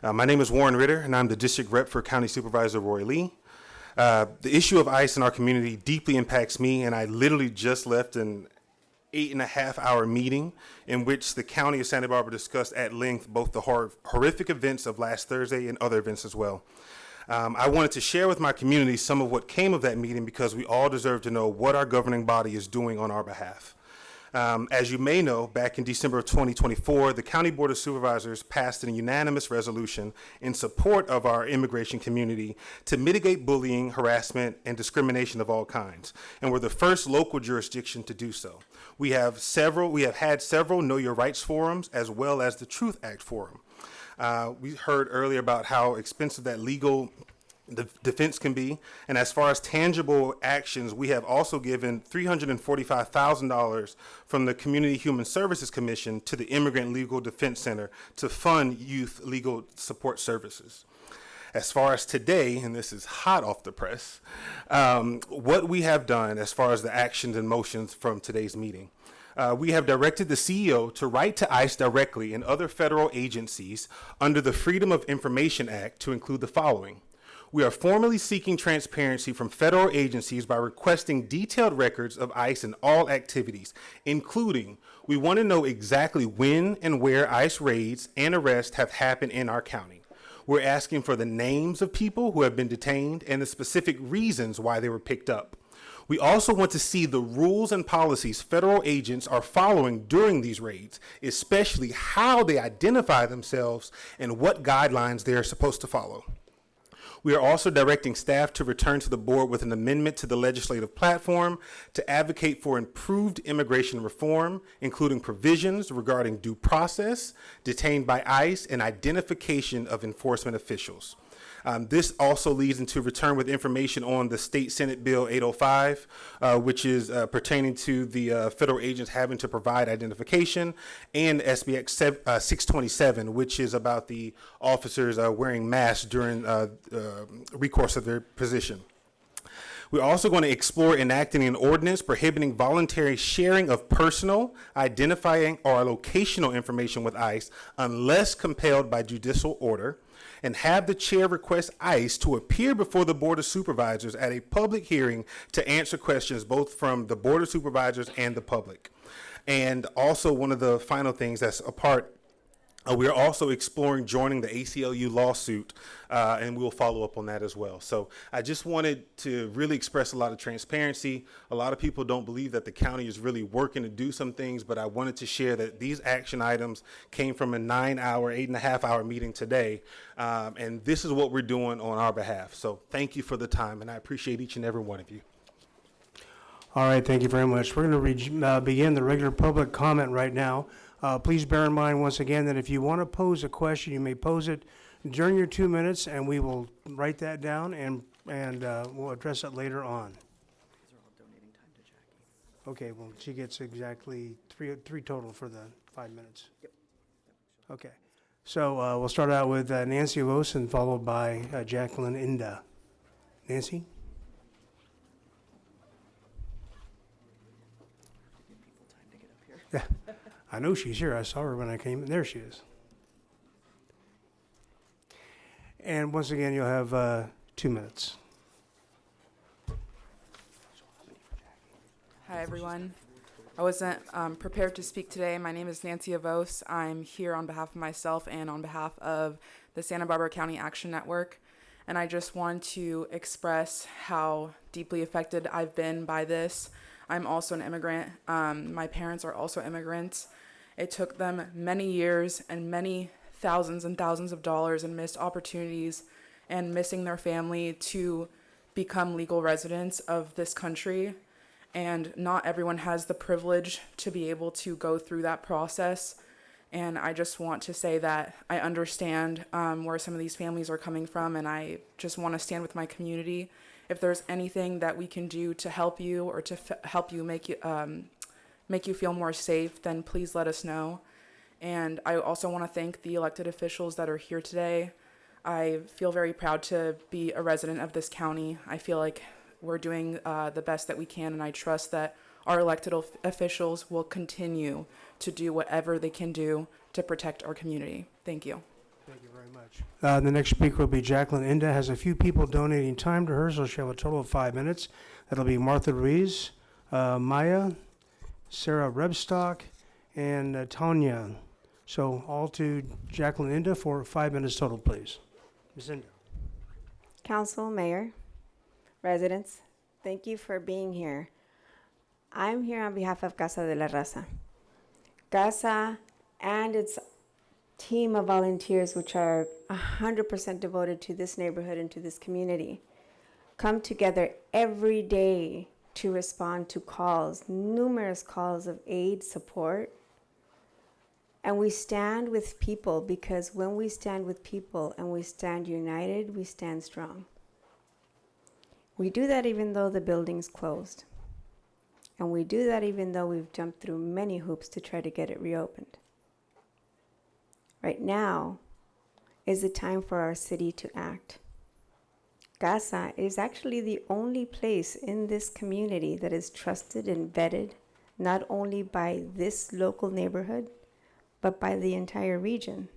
My name is Warren Ritter, and I'm the District Rep for County Supervisor Roy Lee. The issue of ICE in our community deeply impacts me, and I literally just left an 8.5-hour meeting in which the County of Santa Barbara discussed at length both the horrific events of last Thursday and other events as well. I wanted to share with my community some of what came of that meeting because we all deserve to know what our governing body is doing on our behalf. As you may know, back in December of 2024, the County Board of Supervisors passed a unanimous resolution in support of our immigration community to mitigate bullying, harassment, and discrimination of all kinds, and we're the first local jurisdiction to do so. We have had several Know Your Rights forums as well as the Truth Act forum. We heard earlier about how expensive that legal defense can be. And as far as tangible actions, we have also given $345,000 from the Community Human Services Commission to the Immigrant Legal Defense Center to fund youth legal support services. As far as today, and this is hot off the press, what we have done as far as the actions and motions from today's meeting. We have directed the CEO to write to ICE directly and other federal agencies under the Freedom of Information Act to include the following. We are formally seeking transparency from federal agencies by requesting detailed records of ICE and all activities, including we want to know exactly when and where ICE raids and arrests have happened in our county. We're asking for the names of people who have been detained and the specific reasons why they were picked up. We also want to see the rules and policies federal agents are following during these raids, especially how they identify themselves and what guidelines they are supposed to follow. We are also directing staff to return to the board with an amendment to the legislative platform to advocate for improved immigration reform, including provisions regarding due process, detained by ICE, and identification of enforcement officials. This also leads into return with information on the State Senate Bill 805, which is pertaining to the federal agents having to provide identification, and SBX 627, which is about the officers wearing masks during recourse of their position. We're also going to explore enacting an ordinance prohibiting voluntary sharing of personal, identifying, or locational information with ICE unless compelled by judicial order, and have the chair request ICE to appear before the Board of Supervisors at a public hearing to answer questions both from the Board of Supervisors and the public. And also one of the final things that's a part, we are also exploring joining the ACLU lawsuit, and we'll follow up on that as well. So I just wanted to really express a lot of transparency. A lot of people don't believe that the county is really working to do some things, but I wanted to share that these action items came from a 8.5-hour meeting today, and this is what we're doing on our behalf. So thank you for the time, and I appreciate each and every one of you. All right, thank you very much. We're going to begin the regular public comment right now. Please bear in mind once again that if you want to pose a question, you may pose it during your 2 minutes, and we will write that down and we'll address it later on. Okay, well, she gets exactly three total for the 5 minutes. Yep. Okay, so we'll start out with Nancy Vosen, followed by Jacqueline Inda. Nancy? Yeah. I know she's here. I saw her when I came. There she is. And once again, you'll have 2 minutes. Hi, everyone. I wasn't prepared to speak today. My name is Nancy Avos. I'm here on behalf of myself and on behalf of the Santa Barbara County Action Network. And I just want to express how deeply affected I've been by this. I'm also an immigrant. My parents are also immigrants. It took them many years and many thousands and thousands of dollars and missed opportunities and missing their family to become legal residents of this country. And not everyone has the privilege to be able to go through that process. And I just want to say that I understand where some of these families are coming from, and I just want to stand with my community. If there's anything that we can do to help you or to help you make you feel more safe, then please let us know. And I also want to thank the elected officials that are here today. I feel very proud to be a resident of this county. I feel like we're doing the best that we can, and I trust that our elected officials will continue to do whatever they can do to protect our community. Thank you. Thank you very much. The next speaker will be Jacqueline Inda. Has a few people donating time to her, so she'll have a total of 5 minutes. That'll be Martha Ruiz, Maya, Sarah Rebstock, and Tanya. So all to Jacqueline Inda for 5 minutes total, please. Ms. Inda. Council, Mayor, residents, thank you for being here. I'm here on behalf of Casa de la Raza. Casa and its team of volunteers, which are 100% devoted to this neighborhood and to this community, come together every day to respond to calls, numerous calls of aid, support. And we stand with people, because when we stand with people and we stand united, we stand strong. We do that even though the building's closed. And we do that even though we've jumped through many hoops to try to get it reopened. Right now is the time for our city to act. Casa is actually the only place in this community that is trusted and vetted, not only by this local neighborhood, but by the entire region.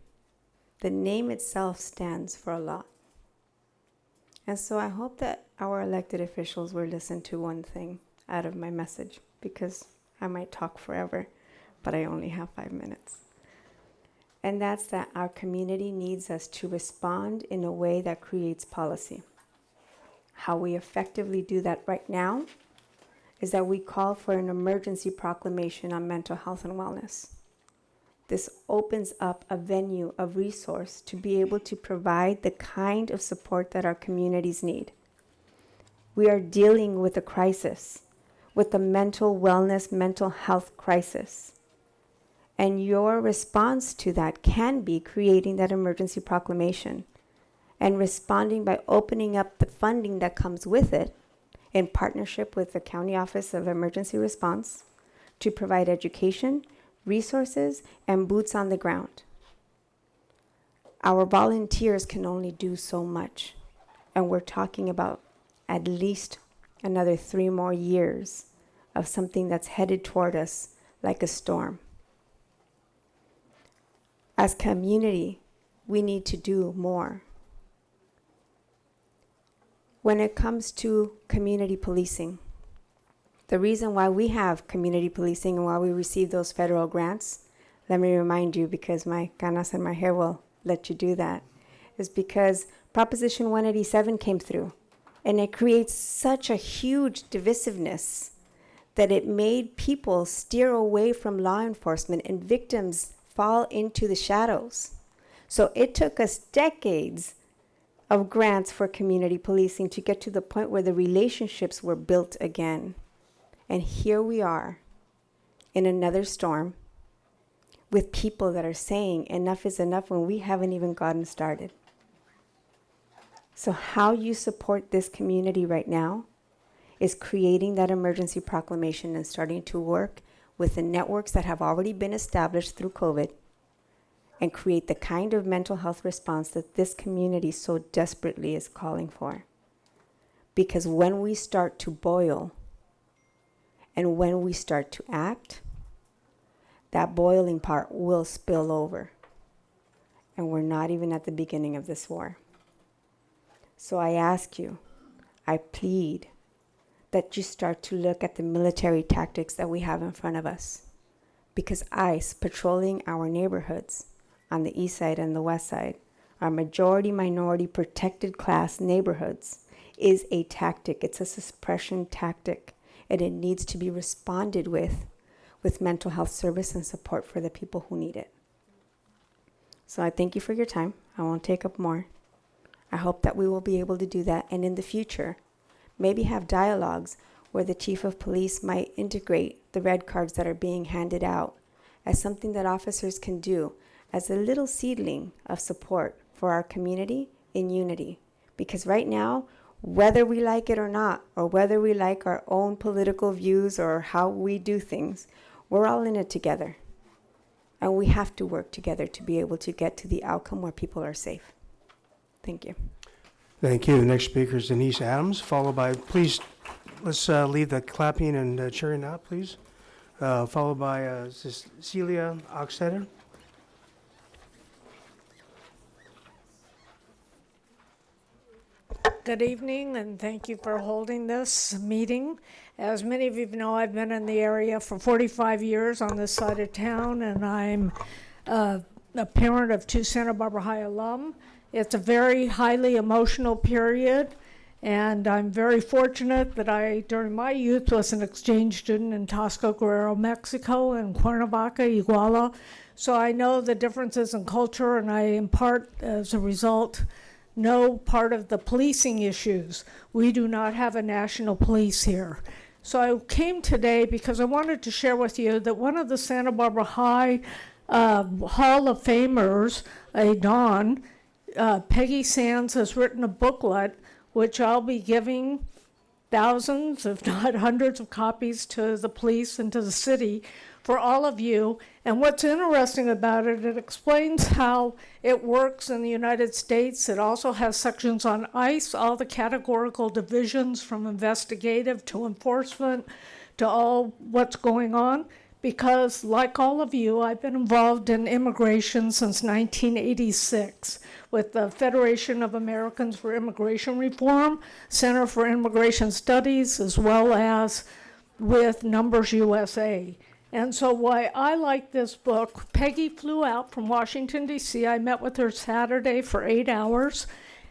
The name itself stands for a lot. And so I hope that our elected officials will listen to one thing out of my message, because I might talk forever, but I only have 5 minutes. And that's that our community needs us to respond in a way that creates policy. How we effectively do that right now is that we call for an emergency proclamation on mental health and wellness. This opens up a venue of resource to be able to provide the kind of support that our communities need. We are dealing with a crisis, with the mental wellness, mental health crisis. And your response to that can be creating that emergency proclamation and responding by opening up the funding that comes with it in partnership with the County Office of Emergency Response to provide education, resources, and boots on the ground. Our volunteers can only do so much, and we're talking about at least another 3 more years of something that's headed toward us like a storm. As community, we need to do more. When it comes to community policing, the reason why we have community policing and why we receive those federal grants, let me remind you, because my canas and my hair will let you do that, is because Proposition 187 came through, and it creates such a huge divisiveness that it made people steer away from law enforcement and victims fall into the shadows. So it took us decades of grants for community policing to get to the point where the relationships were built again. And here we are in another storm with people that are saying enough is enough when we haven't even gotten started. So how you support this community right now is creating that emergency proclamation and starting to work with the networks that have already been established through COVID and create the kind of mental health response that this community so desperately is calling for. Because when we start to boil, and when we start to act, that boiling part will spill over. And we're not even at the beginning of this war. So I ask you, I plead that you start to look at the military tactics that we have in front of us. Because ICE patrolling our neighborhoods on the east side and the west side, our majority minority protected class neighborhoods, is a tactic. It's a suppression tactic, and it needs to be responded with mental health service and support for the people who need it. So I thank you for your time. I won't take up more. I hope that we will be able to do that, and in the future, maybe have dialogues where the chief of police might integrate the red cards that are being handed out as something that officers can do as a little seedling of support for our community in unity. Because right now, whether we like it or not, or whether we like our own political views or how we do things, we're all in it together. And we have to work together to be able to get to the outcome where people are safe. Thank you. Thank you. The next speaker is Denise Adams, followed by, please, let's leave the clapping and cheering out, please. Followed by Cecilia Oxtetter. Good evening, and thank you for holding this meeting. As many of you know, I've been in the area for 45 years on this side of town, and I'm a parent of 2 Santa Barbara High alum. It's a very highly emotional period, and I'm very fortunate that I, during my youth, was an exchange student in Tasco, Guerrero, Mexico, and Cuernavaca, Iguala. So I know the differences in culture, and I, in part, as a result, know part of the policing issues. We do not have a national police here. So I came today because I wanted to share with you that one of the Santa Barbara High Hall of Famers, a Don, Peggy Sands, has written a booklet which I'll be giving thousands, if not hundreds of copies to the police and to the city for all of you. And what's interesting about it, it explains how it works in the United States. It also has sections on ICE, all the categorical divisions from investigative to enforcement to all what's going on. Because like all of you, I've been involved in immigration since 1986 with the Federation of Americans for Immigration Reform, Center for Immigration Studies, as well as with Numbers USA. And so why I like this book, Peggy flew out from Washington, D.C. I met with her Saturday for 8 hours,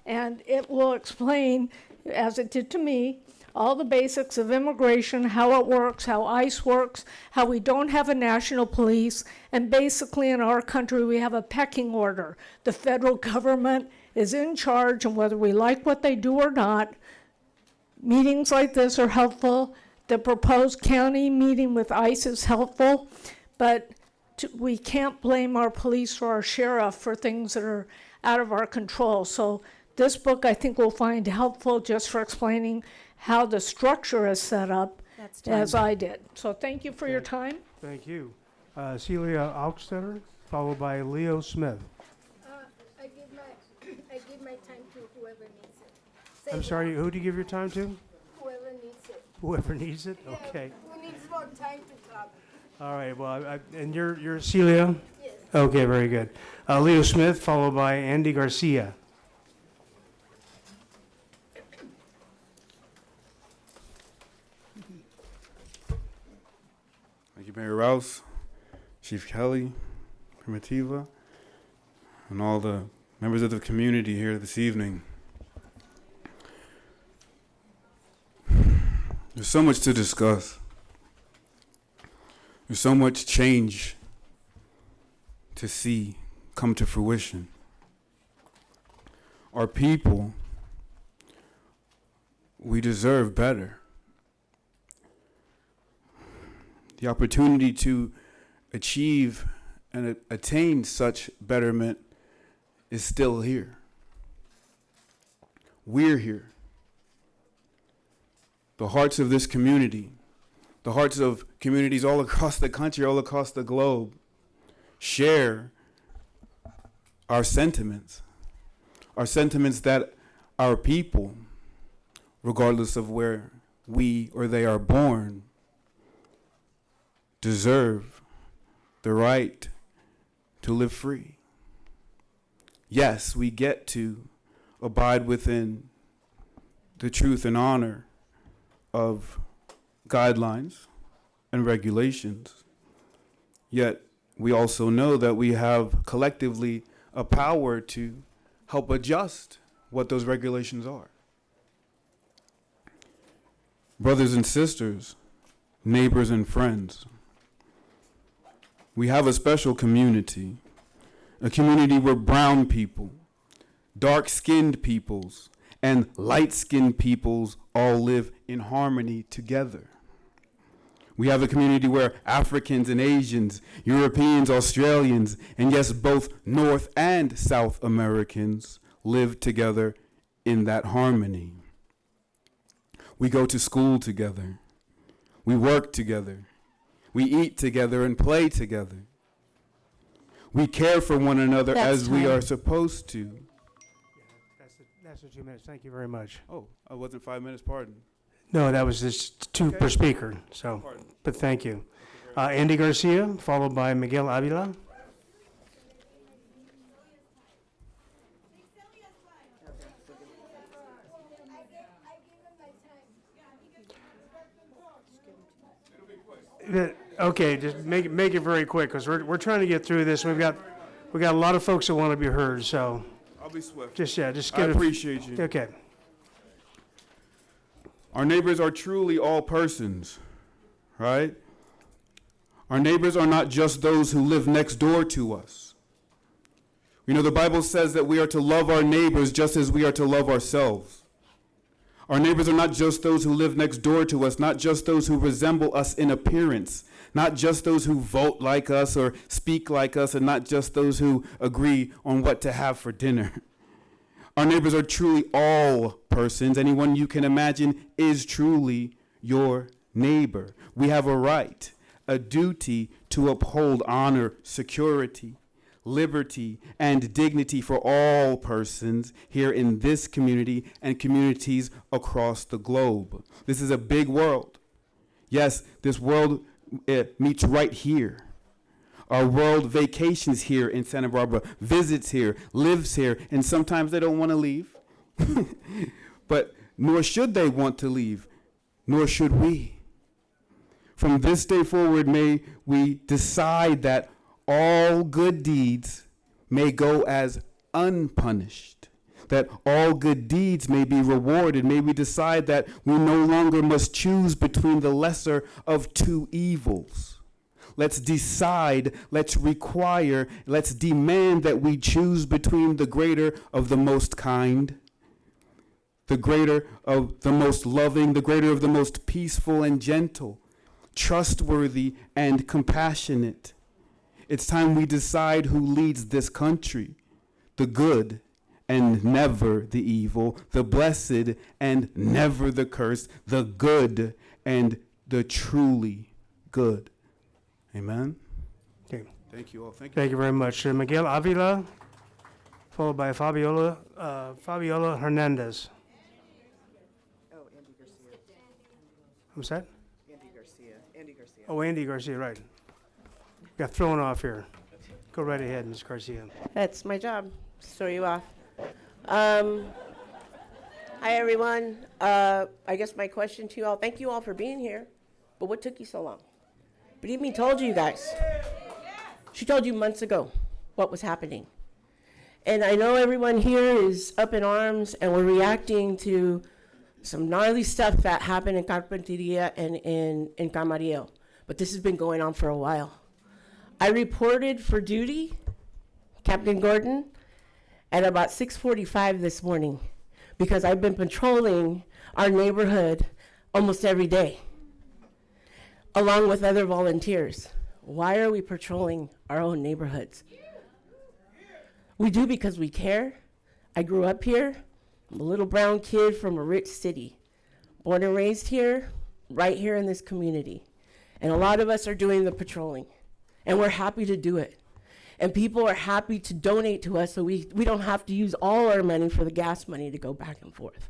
and it will explain, as it did to me, all the basics of immigration, how it works, how ICE works, how we don't have a national police, and basically in our country we have a pecking order. The federal government is in charge, and whether we like what they do or not, meetings like this are helpful. The proposed county meeting with ICE is helpful, but we can't blame our police or our sheriff for things that are out of our control. So this book I think we'll find helpful just for explaining how the structure is set up, as I did. So thank you for your time. Thank you. Celia Oxtetter, followed by Leo Smith. I give my time to whoever needs it. I'm sorry, who do you give your time to? Whoever needs it. Whoever needs it? Yeah, Okay. who needs more time to talk? All right, well, and you're Celia? Yes. Okay, very good. Leo Smith, followed by Andy Garcia. Thank you, Mayor Rouse, Chief Kelly, Primitiva, and all the members of the community here this evening. There's so much to discuss. There's so much change to see come to fruition. Our people, we deserve better. The opportunity to achieve and attain such betterment is still here. We're here. The hearts of this community, the hearts of communities all across the country, all across the globe, share our sentiments that our people, regardless of where we or they are born, deserve the right to live free. Yes, we get to abide within the truth and honor of guidelines and regulations. Yet we also know that we have collectively a power to help adjust what those regulations are. Brothers and sisters, neighbors and friends, we have a special community, a community where brown people, dark-skinned peoples, and light-skinned peoples all live in harmony together. We have a community where Africans and Asians, Europeans, Australians, and yes, both North and South Americans live together in that harmony. We go to school together. We work together. We eat together and play together. We care for one another as we are supposed to. That's the 2 minutes. Thank you very much. Oh, I wasn't 5 minutes, pardon. No, that was just two per speaker, so, Pardon. but thank you. Andy Garcia, followed by Miguel Avila. Okay, just make it very quick, because we're trying to get through this. We got a lot of folks that want to be heard, so I'll be swift. just I get it. appreciate you. Okay. Our neighbors are truly all persons, right? Our neighbors are not just those who live next door to us. You know, the Bible says that we are to love our neighbors just as we are to love ourselves. Our neighbors are not just those who live next door to us, not just those who resemble us in appearance, not just those who vote like us or speak like us, and not just those who agree on what to have for dinner. Our neighbors are truly all persons. Anyone you can imagine is truly your neighbor. We have a right, a duty to uphold honor, security, liberty, and dignity for all persons here in this community and communities across the globe. This is a big world. Yes, this world meets right here. Our world vacations here in Santa Barbara, visits here, lives here, and sometimes they don't want to leave. But nor should they want to leave, nor should we. From this day forward, may we decide that all good deeds may go as unpunished, that all good deeds may be rewarded. May we decide that we no longer must choose between the lesser of two evils. Let's decide, let's require, let's demand that we choose between the greater of the most kind, the greater of the most loving, the greater of the most peaceful and gentle, trustworthy and compassionate. It's time we decide who leads this country, the good and never the evil, the blessed and never the cursed, the good and the truly good. Amen. Okay. Thank you all. Thank you. Thank you very much. Miguel Avila, followed by Fabiola Hernandez. Oh, Andy Garcia. What's that? Andy Garcia. Andy Garcia. Oh, Andy Garcia, right. Got thrown off here. Go right ahead, Ms. Garcia. That's my job. Throw you off. Hi, everyone. I guess my question to you all, thank you all for being here, but what took you so long? Brittany told you guys. She told you months ago what was happening. And I know everyone here is up in arms and we're reacting to some gnarly stuff that happened in Carpinteria and in Camarillo. But this has been going on for a while. I reported for duty, Captain Gordon, at about 6:45 this morning because I've been patrolling our neighborhood almost every day, along with other volunteers. Why are we patrolling our own neighborhoods? We do because we care. I grew up here. I'm a little brown kid from a rich city, born and raised here, right here in this community. And a lot of us are doing the patrolling, and we're happy to do it. And people are happy to donate to us so we don't have to use all our money for the gas money to go back and forth.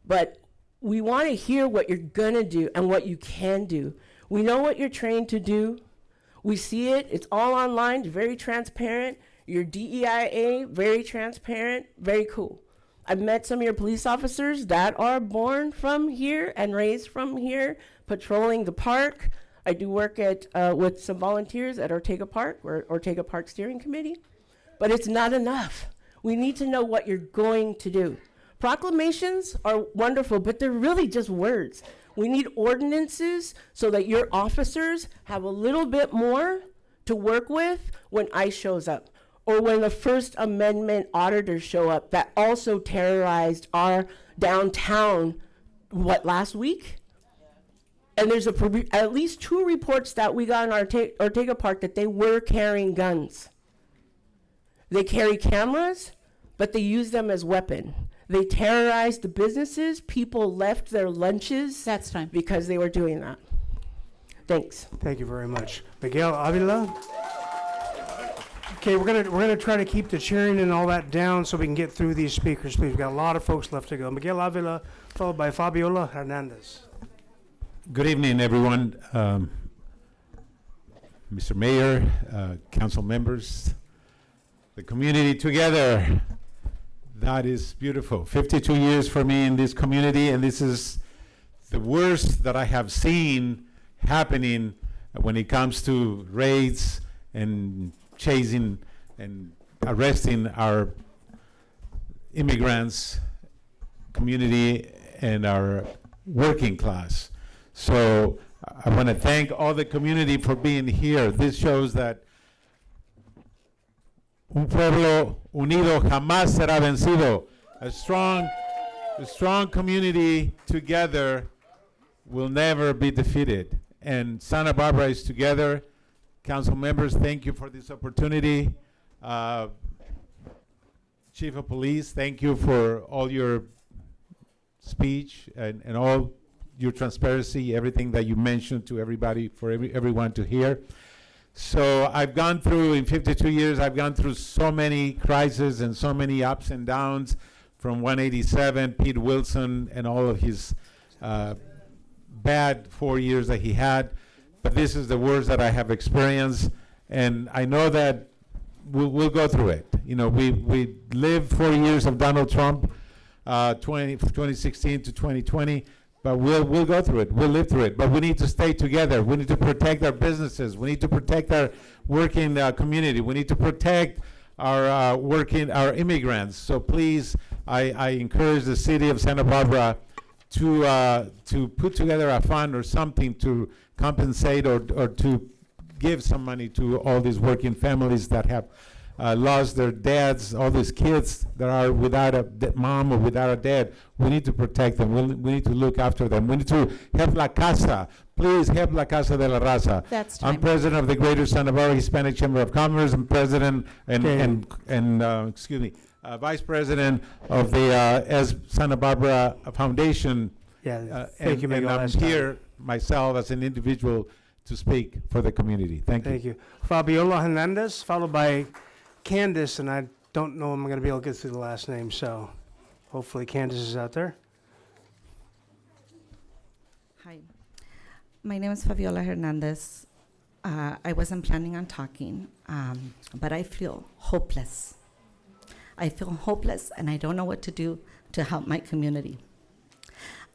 But we want to hear what you're going to do and what you can do. We know what you're trained to do. We see it. It's all online, very transparent. Your DEIA, very transparent, very cool. I've met some of your police officers that are born from here and raised from here, patrolling the park. I do work at with some volunteers at Ortega Park, or Ortega Park Steering Committee. But it's not enough. We need to know what you're going to do. Proclamations are wonderful, but they're really just words. We need ordinances so that your officers have a little bit more to work with when ICE shows up, or when the First Amendment auditors show up that also terrorized our downtown, last week? And there's at least 2 reports that we got in Ortega Park that they were carrying guns. They carry cameras, but they use them as weapon. They terrorized the businesses. People left their lunches. That's time. Because they were doing that. Thanks. Thank you very much. Miguel Avila? Okay, we're gonna try to keep the cheering and all that down so we can get through these speakers, please. We've got a lot of folks left to go. Miguel Avila, followed by Fabiola Hernandez. Good evening, everyone. Mr. Mayor, council members, the community together. That is beautiful. 52 years for me in this community, and this is the worst that I have seen happening when it comes to raids and chasing and arresting our immigrants, community, and our working class. So I want to thank all the community for being here. This shows that un pueblo unido jamás será vencido. A strong community together will never be defeated. And Santa Barbara is together. Council members, thank you for this opportunity. Chief of Police, thank you for all your speech and all your transparency, everything that you mentioned to everybody, for everyone to hear. So I've gone through, in 52 years, I've gone through so many crises and so many ups and downs, from 187, Pete Wilson, and all of his bad 4 years that he had. But this is the worst that I have experienced, and I know that we'll go through it. You know, we lived 4 years of Donald Trump, 2016 to 2020. But we'll go through it. We'll live through it. But we need to stay together. We need to protect our businesses. We need to protect our working community. We need to protect our our immigrants. So please, I encourage the city of Santa Barbara to put together a fund or something to compensate or to give some money to all these working families that have lost their dads, all these kids that are without a mom or without a dad. We need to protect them. We need to look after them. We need to help La Casa. Please help La Casa de la Raza. That's time. I'm president of the Greater Santa Barbara Hispanic Chamber of Commerce. I'm president vice president of the Santa Barbara Foundation. Yeah, thank you, and Miguel. I'm here myself as an individual to speak for the community. Thank you. Thank you. Fabiola Hernandez, followed by Candace, and I don't know if I'm going to be able to get through the last name, so hopefully Candace is out there. Hi, my name is Fabiola Hernandez. I wasn't planning on talking, but I feel hopeless. I feel hopeless, and I don't know what to do to help my community.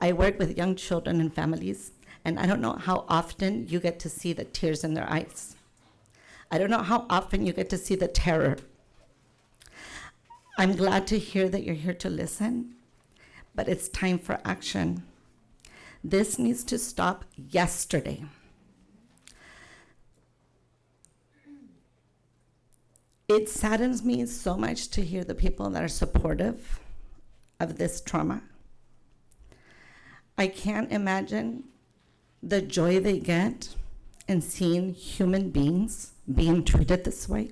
I work with young children and families, and I don't know how often you get to see the tears in their eyes. I don't know how often you get to see the terror. I'm glad to hear that you're here to listen, but it's time for action. This needs to stop yesterday. It saddens me so much to hear the people that are supportive of this trauma. I can't imagine the joy they get in seeing human beings being treated this way.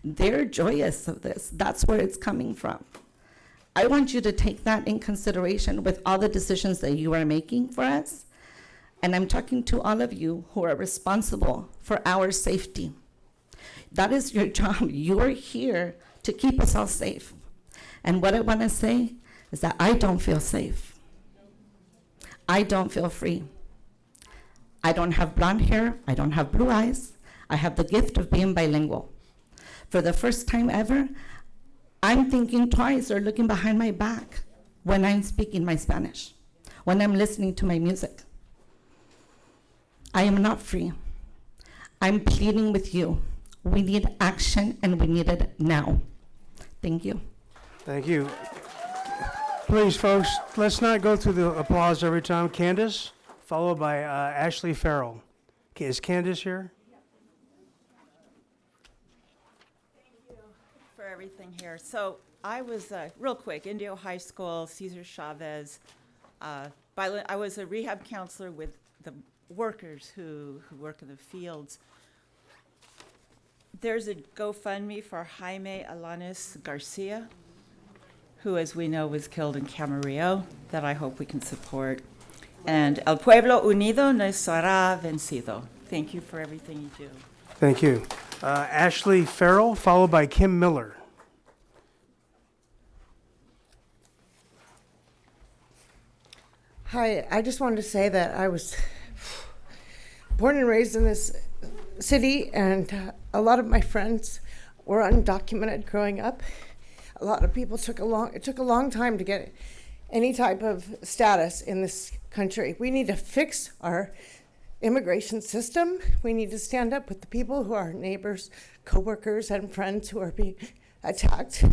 They're joyous of this. That's where it's coming from. I want you to take that in consideration with all the decisions that you are making for us. And I'm talking to all of you who are responsible for our safety. That is your job. You are here to keep us all safe. And what I want to say is that I don't feel safe. I don't feel free. I don't have blonde hair. I don't have blue eyes. I have the gift of being bilingual. For the first time ever, I'm thinking twice or looking behind my back when I'm speaking my Spanish, when I'm listening to my music. I am not free. I'm pleading with you. We need action, and we need it now. Thank you. Thank you. Please, folks, let's not go through the applause every time. Candace, followed by Ashley Farrell. Okay, is Candace here? For everything here. So I was, real quick, Indio High School, Cesar Chavez. I was a rehab counselor with the workers who work in the fields. There's a GoFundMe for Jaime Alanis Garcia, who, as we know, was killed in Camarillo, that I hope we can support. And El Pueblo Unido no estará vencido. Thank you for everything you do. Thank you. Ashley Farrell, followed by Kim Miller. Hi, I just wanted to say that I was born and raised in this city, and a lot of my friends were undocumented growing up. A lot of people it took a long time to get any type of status in this country. We need to fix our immigration system. We need to stand up with the people who are our neighbors, coworkers, and friends who are being attacked.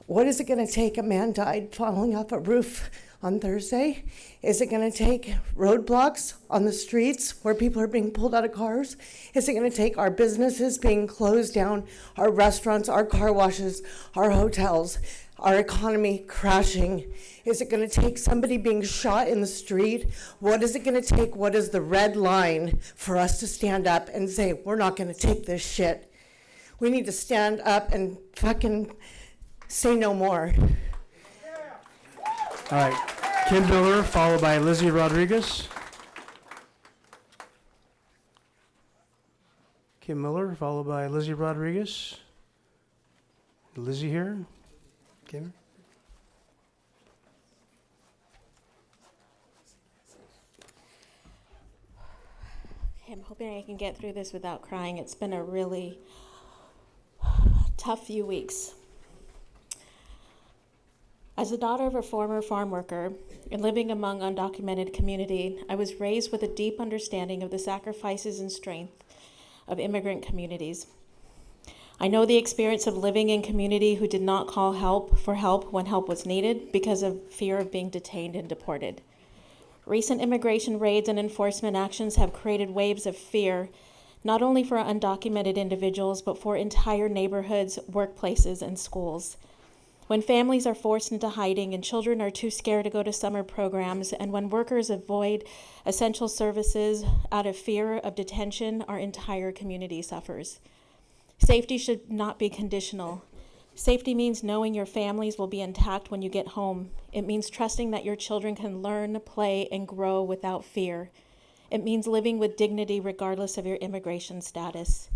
What is it going to take? A man died falling off a roof on Thursday. Is it going to take roadblocks on the streets where people are being pulled out of cars? Is it going to take our businesses being closed down, our restaurants, our car washes, our hotels, our economy crashing? Is it going to take somebody being shot in the street? What is it going to take? What is the red line for us to stand up and say, we're not going to take this shit? We need to stand up and fucking say no more. All right. Kim Miller, followed by Lizzie Rodriguez. Kim Miller, followed by Lizzie Rodriguez. Lizzie here? Kim? I'm hoping I can get through this without crying. It's been a really tough few weeks. As the daughter of a former farm worker and living among undocumented community, I was raised with a deep understanding of the sacrifices and strength of immigrant communities. I know the experience of living in community who did not call for help when help was needed because of fear of being detained and deported. Recent immigration raids and enforcement actions have created waves of fear, not only for undocumented individuals, but for entire neighborhoods, workplaces, and schools. When families are forced into hiding and children are too scared to go to summer programs, and when workers avoid essential services out of fear of detention, our entire community suffers. Safety should not be conditional. Safety means knowing your families will be intact when you get home. It means trusting that your children can learn, play, and grow without fear. It means living with dignity regardless of your immigration status.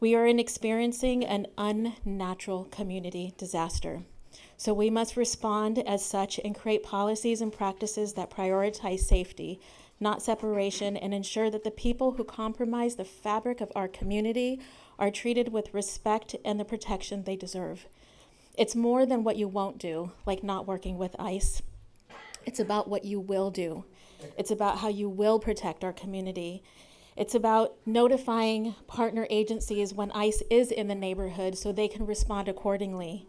We are experiencing an unnatural community disaster. So we must respond as such and create policies and practices that prioritize safety, not separation, and ensure that the people who compromise the fabric of our community are treated with respect and the protection they deserve. It's more than what you won't do, like not working with ICE. It's about what you will do. It's about how you will protect our community. It's about notifying partner agencies when ICE is in the neighborhood so they can respond accordingly.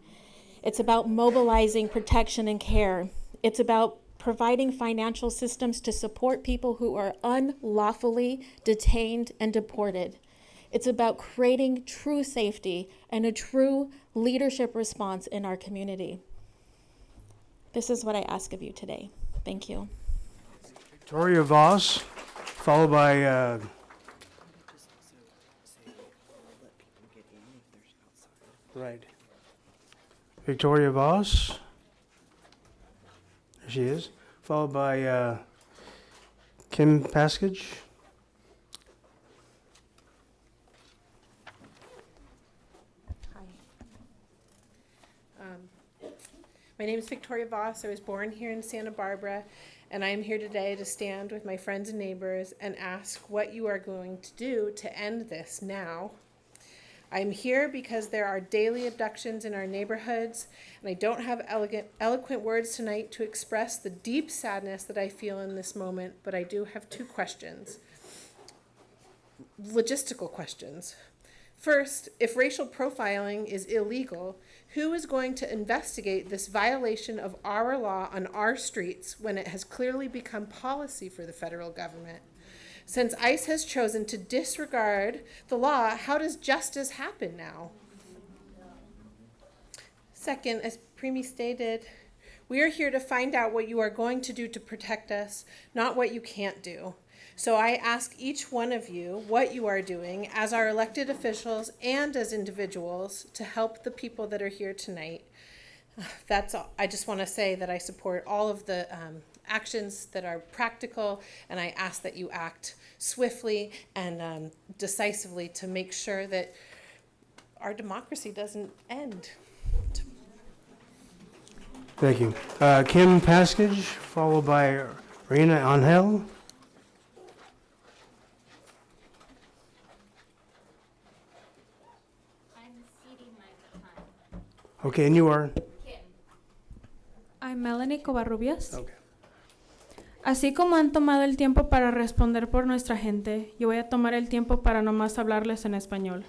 It's about mobilizing protection and care. It's about providing financial systems to support people who are unlawfully detained and deported. It's about creating true safety and a true leadership response in our community. This is what I ask of you today. Thank you. Victoria Voss, followed by right. Victoria Voss. There she is. Followed by Kim Paskage. My name is Victoria Voss. I was born here in Santa Barbara, and I am here today to stand with my friends and neighbors and ask what you are going to do to end this now. I'm here because there are daily abductions in our neighborhoods, and I don't have eloquent words tonight to express the deep sadness that I feel in this moment, but I do have two questions. Logistical questions. First, if racial profiling is illegal, who is going to investigate this violation of our law on our streets when it has clearly become policy for the federal government? Since ICE has chosen to disregard the law, how does justice happen now? Second, as Primi stated, we are here to find out what you are going to do to protect us, not what you can't do. So I ask each one of you what you are doing as our elected officials and as individuals to help the people that are here tonight. That's all. I just want to say that I support all of the actions that are practical, and I ask that you act swiftly and decisively to make sure that our democracy doesn't end. Thank you. Kim Paskage, followed by Reina Angel. Okay, and you are? I'm Melanie Covarrubias. Okay. Así como han tomado el tiempo para responder por nuestra gente, yo voy a tomar el tiempo para nomás hablarles en español.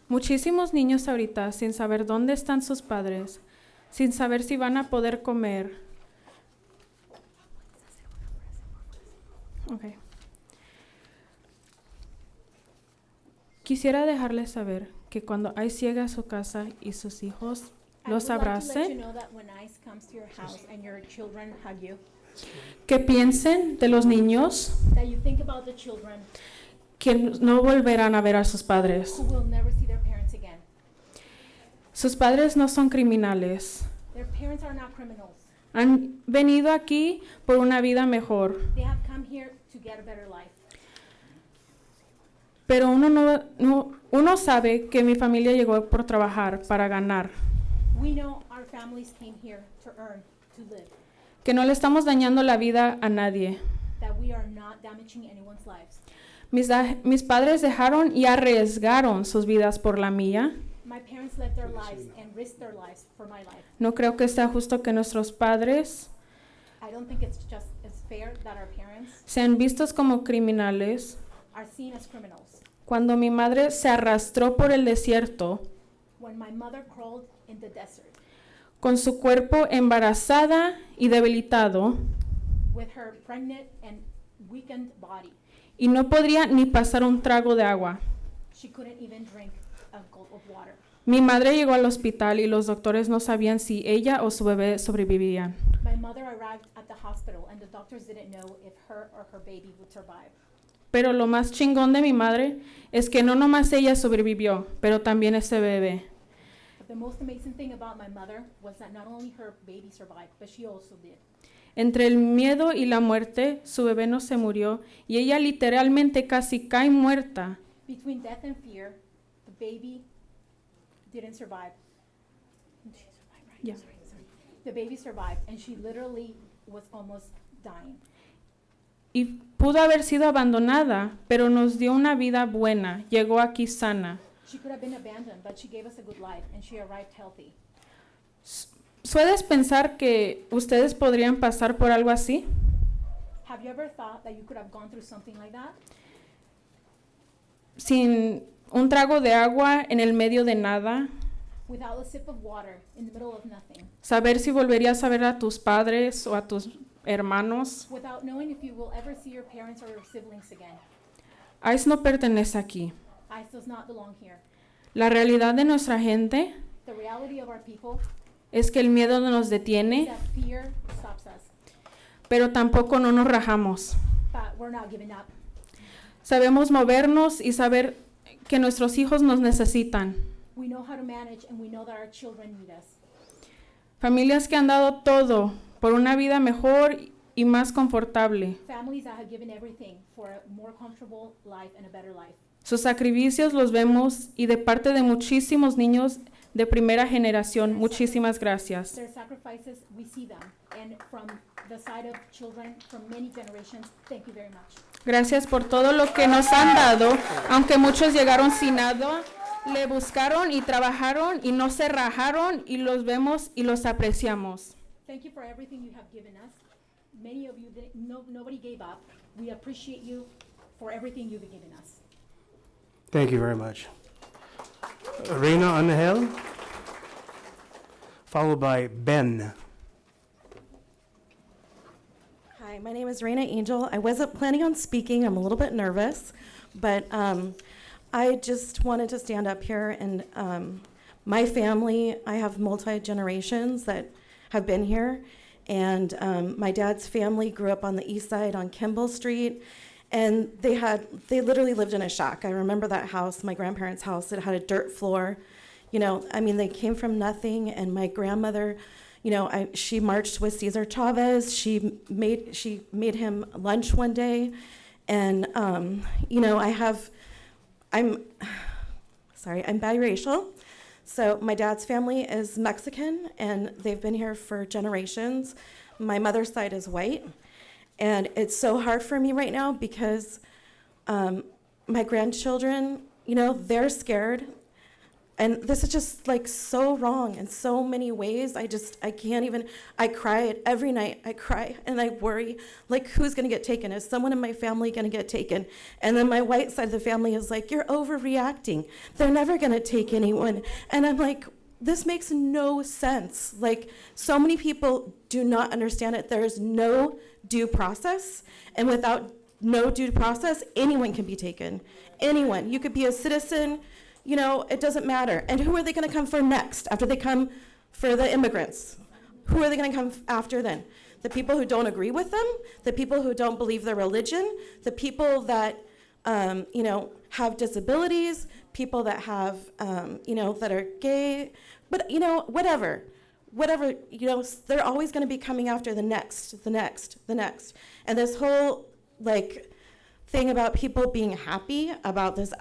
Muchísimos niños ahorita sin saber dónde están sus padres, sin saber si van a poder comer. Okay. Quisiera dejarles saber que cuando ICE llega a su casa y sus hijos los abracen, que piensen de los niños que no volverán a ver a sus padres. Sus padres no son criminales. Han venido aquí por una vida mejor. Pero uno sabe que mi familia llegó por trabajar, para ganar. Que no le estamos dañando la vida a nadie. Mis padres dejaron y arriesgaron sus vidas por la mía. No creo que sea justo que nuestros padres sean vistos como criminales. Cuando mi madre se arrastró por el desierto, con su cuerpo embarazada y debilitado, y no podría ni pasar un trago de agua. Mi madre llegó al hospital y los doctores no sabían si ella o su bebé sobrevivirían. Pero lo más chingón de mi madre es que no nomás ella sobrevivió, pero también ese bebé. Entre el miedo y la muerte, su bebé no se murió y ella literalmente casi cae muerta. Yeah. The baby survived, and she literally was almost dying. Y pudo haber sido abandonada, pero nos dio una vida buena. Llegó aquí sana. She could have been abandoned, but she gave us a good life, and she arrived healthy. ¿Puedes pensar que ustedes podrían pasar por algo así? Have you ever thought that you could have gone through something like that? Sin un trago de agua en el medio de nada. Without a sip of water in the middle of nothing. Saber si volverías a ver a tus padres o a tus hermanos. Without knowing if you will ever see your parents or your siblings again. ICE no pertenece aquí. ICE does not belong here. La realidad de nuestra gente The reality of our people es que el miedo nos detiene, is that fear stops us, pero tampoco no nos rajamos. but we're not giving up. Sabemos movernos y saber que nuestros hijos nos necesitan. We know how to manage, and we know that our children need us. Familias que han dado todo por una vida mejor y más confortable. Families that have given everything for a more comfortable life and a better life. Sus sacrificios los vemos y de parte de muchísimos niños de primera generación, muchísimas gracias. Their sacrifices, we see them, and from the side of children from many generations, thank you very much. Gracias por todo lo que nos han dado, aunque muchos llegaron sin nada. le buscaron y trabajaron y no se rajaron y los vemos y los apreciamos. Thank you for everything you have given us. Many of you, nobody gave up. We appreciate you for everything you've given us. Thank you very much. Reina Angel, followed by Ben. Hi, my name is Reina Angel. I wasn't planning on speaking. I'm a little bit nervous, but I just wanted to stand up here and my family, I have multi-generations that have been here, and my dad's family grew up on the east side on Kimball Street, and they literally lived in a shack. I remember that house, my grandparents' house. It had a dirt floor. You know, I mean, they came from nothing, and my grandmother, you know, she marched with Cesar Chavez. She made him lunch one day, and you know, I'm biracial. So my dad's family is Mexican, and they've been here for generations. My mother's side is white, and it's so hard for me right now because my grandchildren, you know, they're scared. And this is just like so wrong in so many ways. I can't even, I cry every night. I cry and I worry, like, who's gonna get taken? Is someone in my family gonna get taken? And then my white side of the family is like, you're overreacting. They're never gonna take anyone. And I'm like, this makes no sense. Like, so many people do not understand it. There is no due process. And without no due process, anyone can be taken. Anyone. You could be a citizen. You know, it doesn't matter. And who are they going to come for next after they come for the immigrants? Who are they going to come after then? The people who don't agree with them? The people who don't believe their religion? The people that, you know, have disabilities? People that have, you know, that are gay? But, you know, whatever, you know, they're always going to be coming after the next. And this whole, like, thing about people being happy about this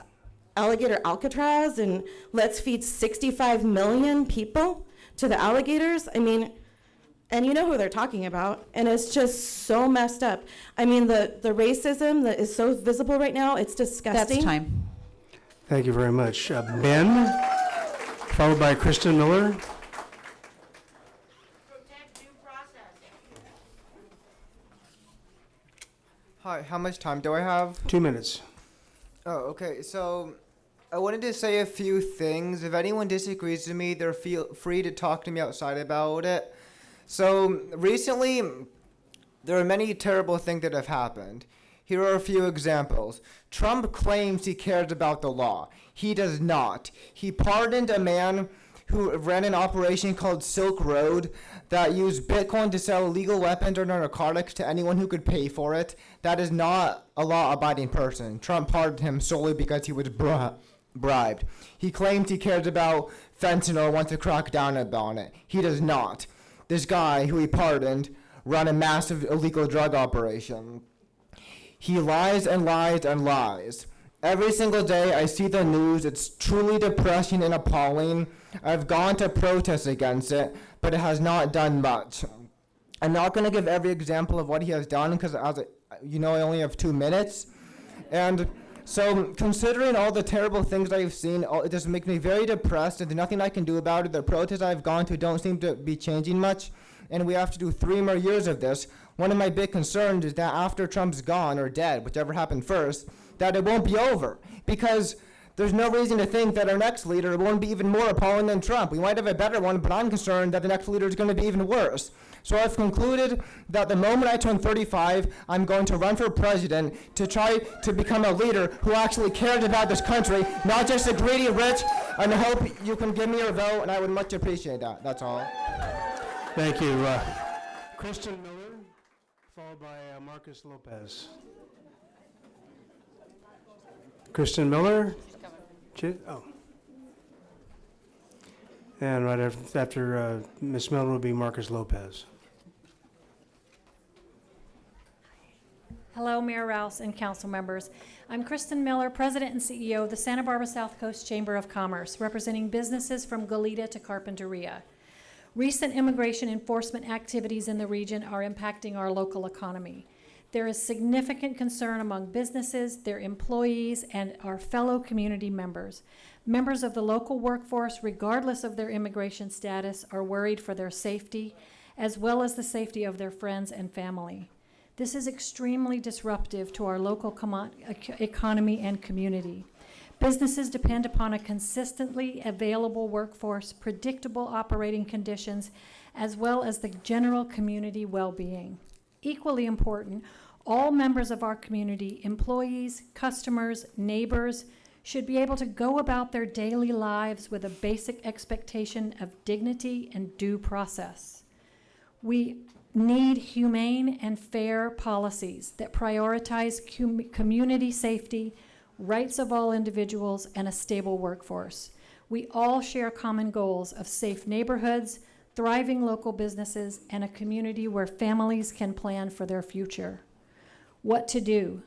alligator Alcatraz and let's feed 65 million people to the alligators. I mean, and you know who they're talking about, and it's just so messed up. I mean, the racism that is so visible right now, it's disgusting. That's time. Thank you very much. Ben, followed by Kristen Miller. Hi, how much time do I have? 2 minutes. Oh, okay. So I wanted to say a few things. If anyone disagrees with me, they're free to talk to me outside about it. So recently, there are many terrible things that have happened. Here are a few examples. Trump claims he cares about the law. He does not. He pardoned a man who ran an operation called Silk Road that used Bitcoin to sell illegal weapons or narcotics to anyone who could pay for it. That is not a law-abiding person. Trump pardoned him solely because he was bribed. He claims he cares about fentanyl, wants to crack down on it. He does not. This guy, who he pardoned, ran a massive illegal drug operation. He lies and lies and lies. Every single day I see the news. It's truly depressing and appalling. I've gone to protest against it, but it has not done much. I'm not going to give every example of what he has done because, you know, I only have 2 minutes. And so considering all the terrible things I've seen, it just makes me very depressed, and there's nothing I can do about it. The protests I've gone to don't seem to be changing much, and we have to do 3 more years of this. One of my big concerns is that after Trump's gone or dead, whichever happened first, that it won't be over, because there's no reason to think that our next leader won't be even more appalling than Trump. We might have a better one, but I'm concerned that the next leader is going to be even worse. So I've concluded that the moment I turn 35, I'm going to run for president to try to become a leader who actually cares about this country, not just the greedy rich, and I hope you can give me your vote, and I would much appreciate that. That's all. Thank you. Kristen Miller, followed by Marcus Lopez. Kristen Miller. Oh. And right after Ms. Miller will be Marcus Lopez. Hello, Mayor Rouse and council members. I'm Kristen Miller, President and CEO of the Santa Barbara South Coast Chamber of Commerce, representing businesses from Goleta to Carpinteria. Recent immigration enforcement activities in the region are impacting our local economy. There is significant concern among businesses, their employees, and our fellow community members. Members of the local workforce, regardless of their immigration status, are worried for their safety, as well as the safety of their friends and family. This is extremely disruptive to our local economy and community. Businesses depend upon a consistently available workforce, predictable operating conditions, as well as the general community well-being. Equally important, all members of our community, employees, customers, neighbors, should be able to go about their daily lives with a basic expectation of dignity and due process. We need humane and fair policies that prioritize community safety, rights of all individuals, and a stable workforce. We all share common goals of safe neighborhoods, thriving local businesses, and a community where families can plan for their future. What to do?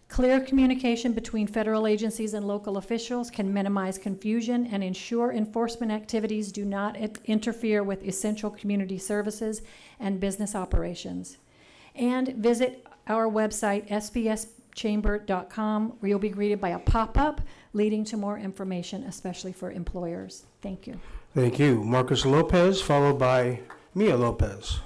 Clear communication between federal agencies and local officials can minimize confusion and ensure enforcement activities do not interfere with essential community services and business operations. And visit our website, sbschamber.com, where you'll be greeted by a pop-up leading to more information, especially for employers. Thank you. Thank you. Marcus Lopez, followed by Mia Lopez.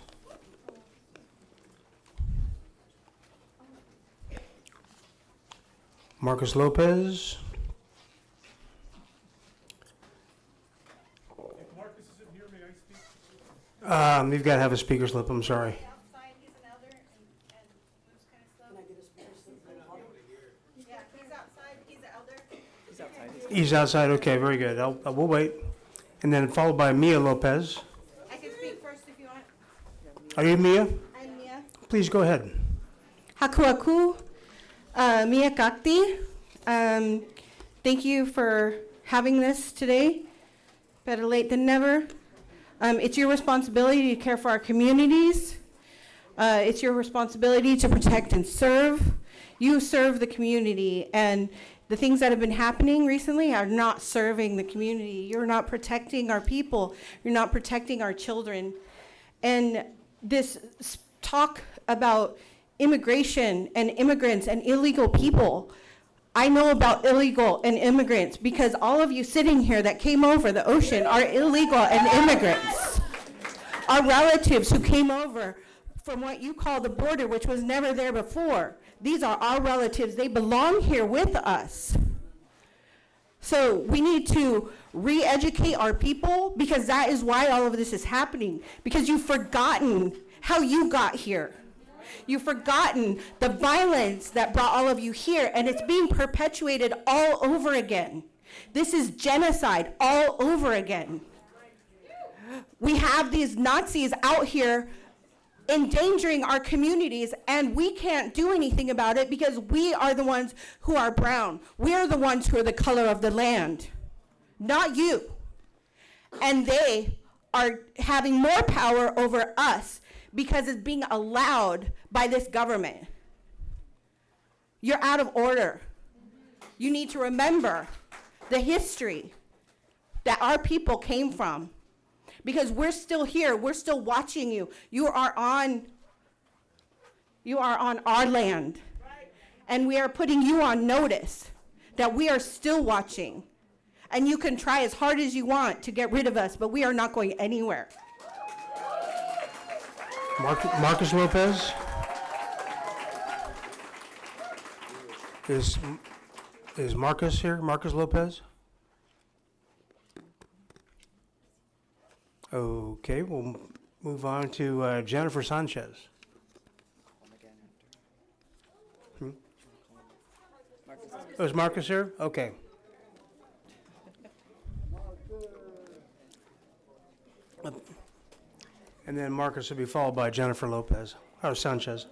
Marcus Lopez. You've got to have a speaker slip, I'm sorry. He's outside, okay, very good. We'll wait. And then followed by Mia Lopez. I can speak first if you want. Are you Mia? I'm Mia. Please go ahead. Haku Aku, Mia Kakti. Thank you for having this today. Better late than never. It's your responsibility to care for our communities. It's your responsibility to protect and serve. You serve the community, and the things that have been happening recently are not serving the community. You're not protecting our people. You're not protecting our children. And this talk about immigration and immigrants and illegal people, I know about illegal and immigrants because all of you sitting here that came over the ocean are illegal and immigrants. Our relatives who came over from what you call the border, which was never there before. These are our relatives. They belong here with us. So we need to re-educate our people because that is why all of this is happening. Because you've forgotten how you got here. You've forgotten the violence that brought all of you here, and it's being perpetuated all over again. This is genocide all over again. We have these Nazis out here endangering our communities, and we can't do anything about it because we are the ones who are brown. We are the ones who are the color of the land, not you. And they are having more power over us because it's being allowed by this government. You're out of order. You need to remember the history that our people came from. Because we're still here, we're still watching you. You are on our land. And we are putting you on notice that we are still watching. And you can try as hard as you want to get rid of us, but we are not going anywhere. Marcus Lopez. Is Marcus here? Marcus Lopez? Okay, we'll move on to Jennifer Sanchez. Oh, is Marcus here? Okay. And then Marcus will be followed by Jennifer Lopez, or Sanchez.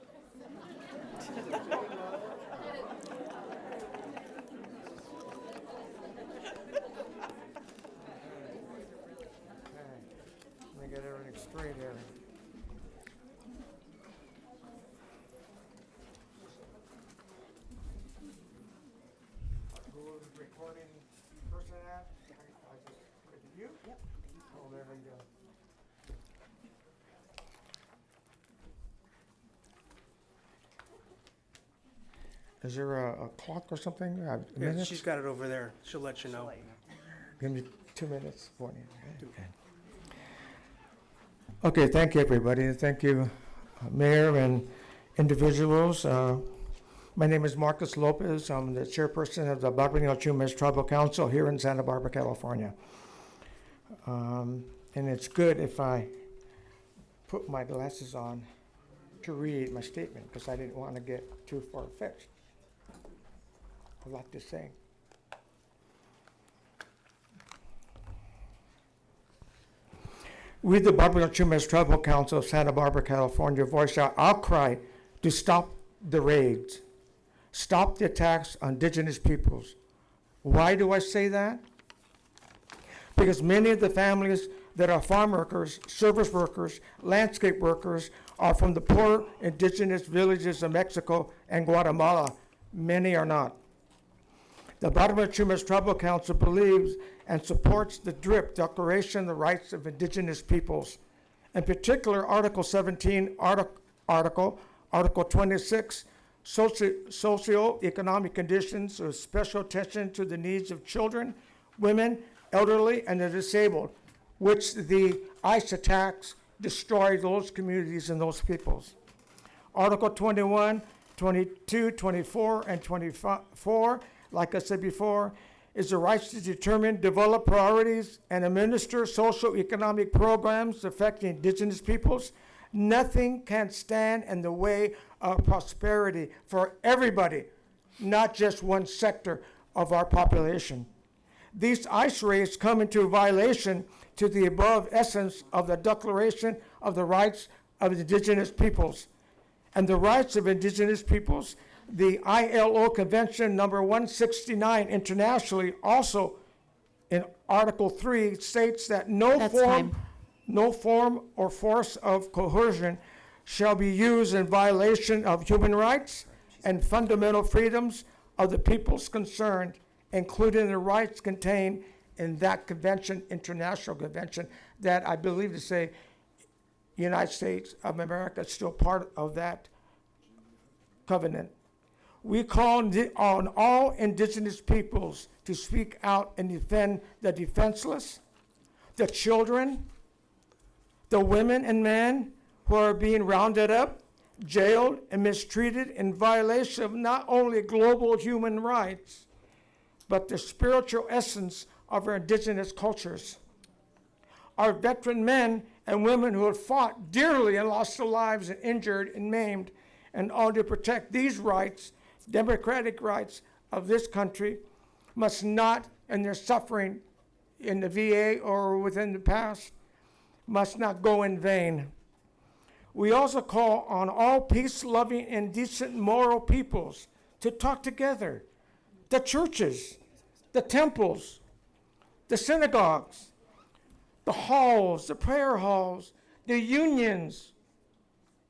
Let me get everything straight here. Who was the recording person at? I just, you? Yep. Oh, there we go. Is there a clock or something? Yeah, she's got it over there. She'll let you know. Give me 2 minutes. Okay, thank you, everybody. And thank you, Mayor and individuals. My name is Marcus Lopez. I'm the chairperson of the Barbara Chumash Tribal Council here in Santa Barbara, California. And it's good if I put my glasses on to read my statement because I didn't want to get too far-fetched. A lot to say. We, the Barbara Chumash Tribal Council of Santa Barbara, California, voice our outcry to stop the raids, stop the attacks on indigenous peoples. Why do I say that? Because many of the families that are farm workers, service workers, landscape workers are from the poor indigenous villages of Mexico and Guatemala. Many are not. The Barbara Chumash Tribal Council believes and supports the DRIP, Declaration of the Rights of Indigenous Peoples. In particular, Article 17, Article 26, socio-economic conditions of special attention to the needs of children, women, elderly, and the disabled, which the ICE attacks destroy those communities and those peoples. Article 21, 22, 24, and 24, like I said before, is the rights to determine, develop priorities, and administer socio-economic programs affecting indigenous peoples. Nothing can stand in the way of prosperity for everybody, not just one sector of our population. These ICE raids come into violation to the above essence of the Declaration of the Rights of Indigenous Peoples. And the rights of indigenous peoples, the ILO Convention number 169 internationally, also in Article 3 states that no form or force of coercion shall be used in violation of human rights and fundamental freedoms of the peoples concerned, including the rights contained in that convention, international convention, that I believe to say United States of America is still part of that covenant. We call on all indigenous peoples to speak out and defend the defenseless, the children, the women and men who are being rounded up, jailed, and mistreated in violation of not only global human rights, but the spiritual essence of our indigenous cultures. Our veteran men and women who have fought dearly and lost their lives and injured and maimed, and all to protect these rights, democratic rights of this country, must not, and their suffering in the VA or within the past, must not go in vain. We also call on all peace-loving and decent moral peoples to talk together. The churches, the temples, the synagogues, the halls, the prayer halls, the unions,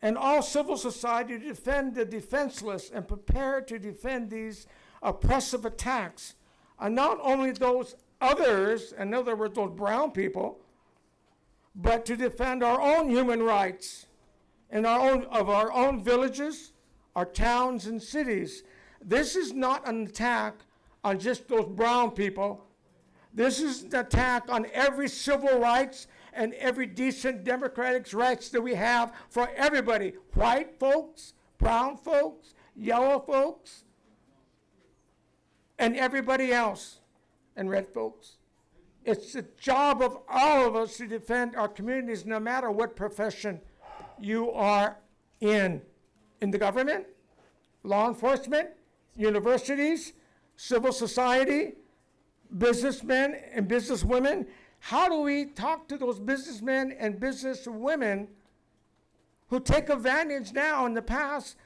and all civil society to defend the defenseless and prepare to defend these oppressive attacks on not only those others, in other words, those brown people, but to defend our own human rights in our own villages, our towns and cities. This is not an attack on just those brown people. This is an attack on every civil rights and every decent democratic rights that we have for everybody. White folks, brown folks, yellow folks, and everybody else, and red folks. It's the job of all of us to defend our communities no matter what profession you are in the government, law enforcement, universities, civil society, businessmen and businesswomen. How do we talk to those businessmen and businesswomen who take advantage now in the past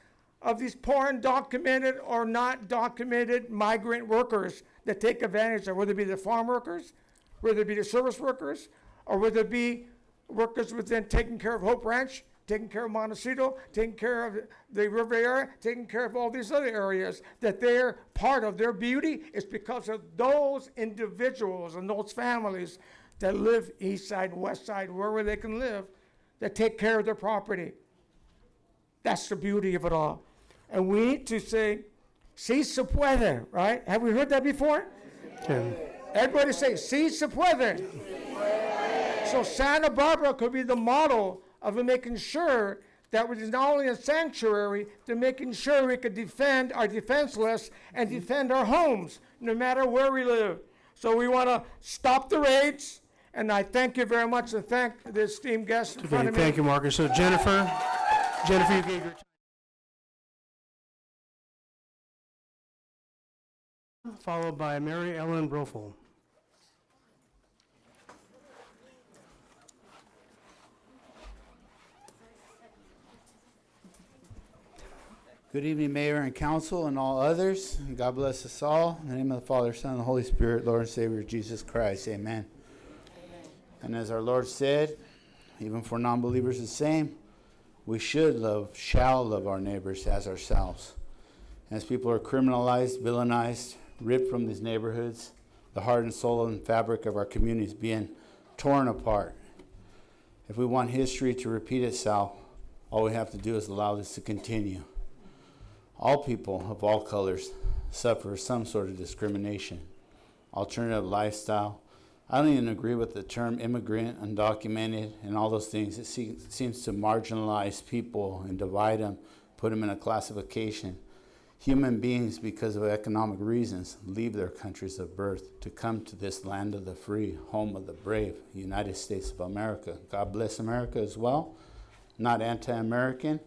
of these poor undocumented or not documented migrant workers that take advantage of, whether it be the farm workers, whether it be the service workers, or whether it be workers within taking care of Hope Ranch, taking care of Montecito, taking care of the Riviera, taking care of all these other areas, that they're part of their beauty is because of those individuals and those families that live east side, west side, wherever they can live, that take care of their property. That's the beauty of it all. And we need to say, si se puede, right? Have we heard that before? Everybody say, sí se puede. So Santa Barbara could be the model of making sure that it is not only a sanctuary, to making sure we could defend our defenseless and defend our homes, no matter where we live. So we want to stop the raids, and I thank you very much, and thank the esteemed guests in front Okay, of me. thank you, Marcus. So Jennifer, you gave your time. Followed by Mary Ellen Brofel. Good evening, Mayor and Council and all others. God bless us all. In the name of the Father, Son, and the Holy Spirit, Lord and Savior Jesus Christ. Amen. And as our Lord said, even for non-believers the same, we shall love our neighbors as ourselves. As people are criminalized, villainized, ripped from these neighborhoods, the heart and soul and fabric of our communities being torn apart. If we want history to repeat itself, all we have to do is allow this to continue. All people of all colors suffer some sort of discrimination, alternative lifestyle. I don't even agree with the term immigrant, undocumented, and all those things. It seems to marginalize people and divide them, put them in a classification. Human beings, because of economic reasons, leave their countries of birth to come to this land of the free, home of the brave, United States of America. God bless America as well. Not anti-American.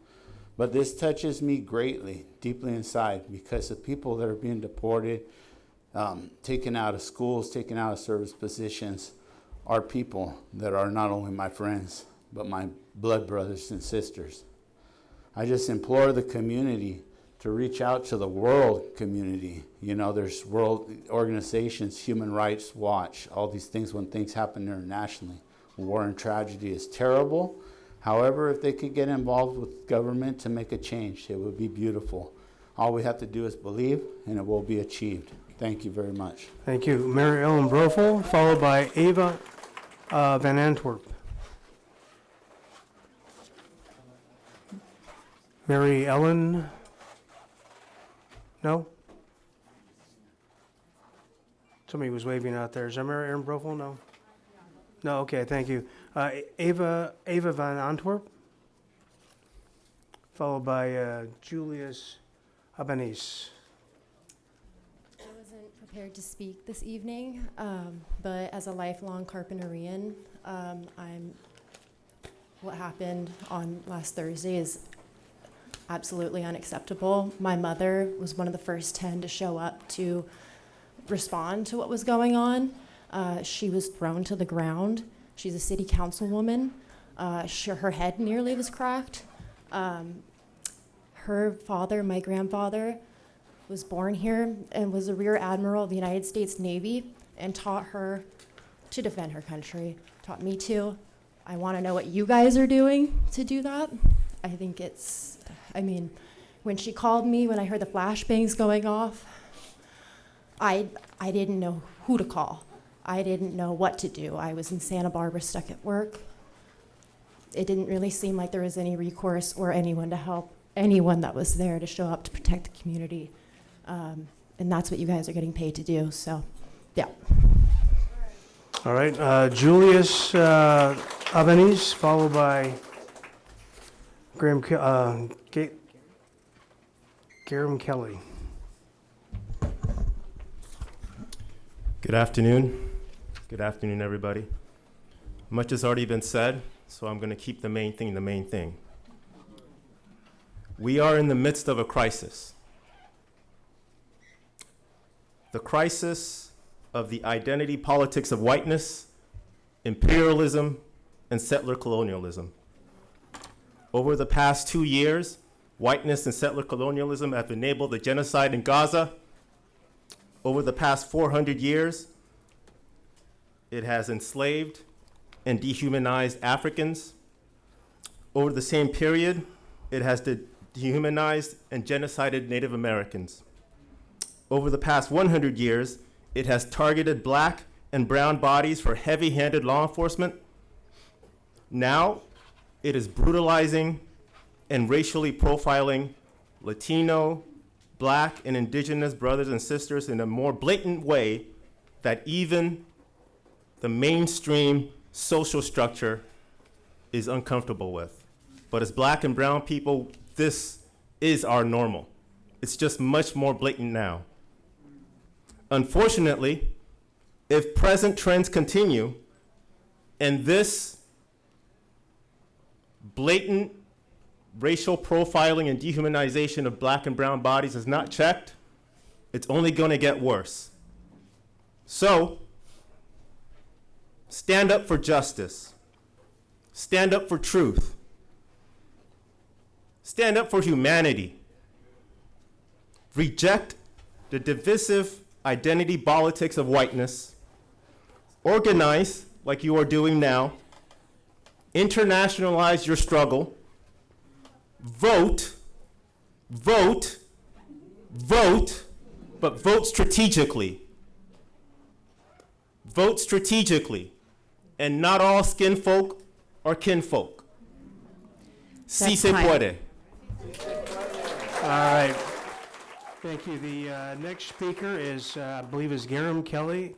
But this touches me greatly, deeply inside, because the people that are being deported, taken out of schools, taken out of service positions, are people that are not only my friends, but my blood brothers and sisters. I just implore the community to reach out to the world community. You know, there's world organizations, Human Rights Watch, all these things when things happen internationally. War and tragedy is terrible. However, if they could get involved with government to make a change, it would be beautiful. All we have to do is believe, and it will be achieved. Thank you very much. Thank you. Mary Ellen Brofel, followed by Ava Van Antwerp. Mary Ellen? No? Somebody was waving out there. Is that Mary Ellen Brofel? No? No, okay, thank you. Ava Van Antwerp, followed by Julius Albanese. I wasn't prepared to speak this evening, but as a lifelong Carpentarian, what happened on last Thursday is absolutely unacceptable. My mother was one of the first 10 to show up to respond to what was going on. She was thrown to the ground. She's a city councilwoman. Her head nearly was cracked. Her father, my grandfather, was born here and was a Rear Admiral of the United States Navy and taught her to defend her country, taught me to. I want to know what you guys are doing to do that. I think when she called me, when I heard the flashbangs going off, I didn't know who to call. I didn't know what to do. I was in Santa Barbara stuck at work. It didn't really seem like there was any recourse or anyone to help, anyone that was there to show up to protect the community. And that's what you guys are getting paid to do, so, yeah. All right, Julius Albanese, followed by Graham Kelly. Good afternoon. Good afternoon, everybody. Much has already been said, so I'm going to keep the main thing the main thing. We are in the midst of a crisis. The crisis of the identity politics of whiteness, imperialism, and settler colonialism. Over the past 2 years, whiteness and settler colonialism have enabled the genocide in Gaza. Over the past 400 years, it has enslaved and dehumanized Africans. Over the same period, it has dehumanized and genocided Native Americans. Over the past 100 years, it has targeted black and brown bodies for heavy-handed law enforcement. Now, it is brutalizing and racially profiling Latino, black, and indigenous brothers and sisters in a more blatant way that even the mainstream social structure is uncomfortable with. But as black and brown people, this is our normal. It's just much more blatant now. Unfortunately, if present trends continue and this blatant racial profiling and dehumanization of black and brown bodies is not checked, it's only going to get worse. So, stand up for justice. Stand up for truth. Stand up for humanity. Reject the divisive identity politics of whiteness. Organize, like you are doing now. Internationalize your struggle. Vote, vote, vote, but vote strategically. Vote strategically. And not all skin folk are kinfolk. Si se puede. All right. Thank you. The next speaker is, I believe, is Garam Kelly.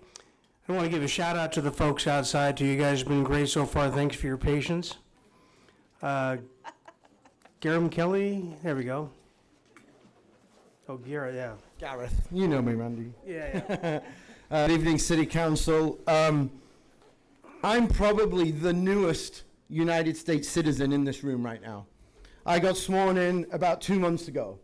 I want to give a shout out to the folks outside. To you guys, have been great so far. Thanks for your patience. Garam Kelly, there we go. Oh, Garrett, yeah. Gareth, you know me, Randy. Yeah. Good evening, City Council. I'm probably the newest United States citizen in this room right now. I got sworn in about 2 months ago.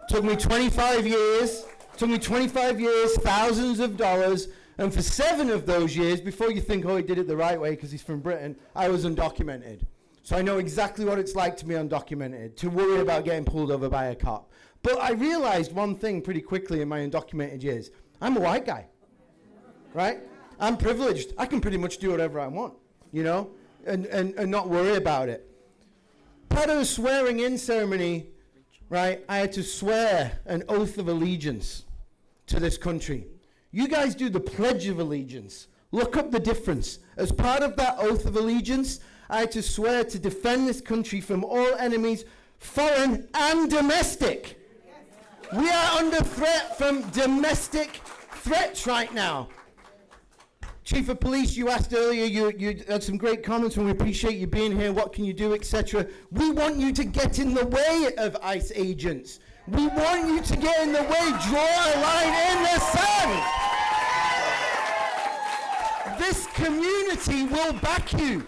Took me 25 years, thousands of dollars, and for 7 of those years, before you think, oh, he did it the right way because he's from Britain, I was undocumented. So I know exactly what it's like to be undocumented, to worry about getting pulled over by a cop. But I realized one thing pretty quickly in my undocumented years. I'm a white guy, right? I'm privileged. I can pretty much do whatever I want, you know, and not worry about it. Part of the swearing in ceremony, right, I had to swear an oath of allegiance to this country. You guys do the Pledge of Allegiance. Look up the difference. As part of that oath of allegiance, I had to swear to defend this country from all enemies, foreign and domestic. We are under threat from domestic threats right now. Chief of Police, you asked earlier, you had some great comments, and we appreciate you being here. What can you do, etc. We want you to get in the way of ICE agents. We want you to get in the way, draw a line in the sand. This community will back you.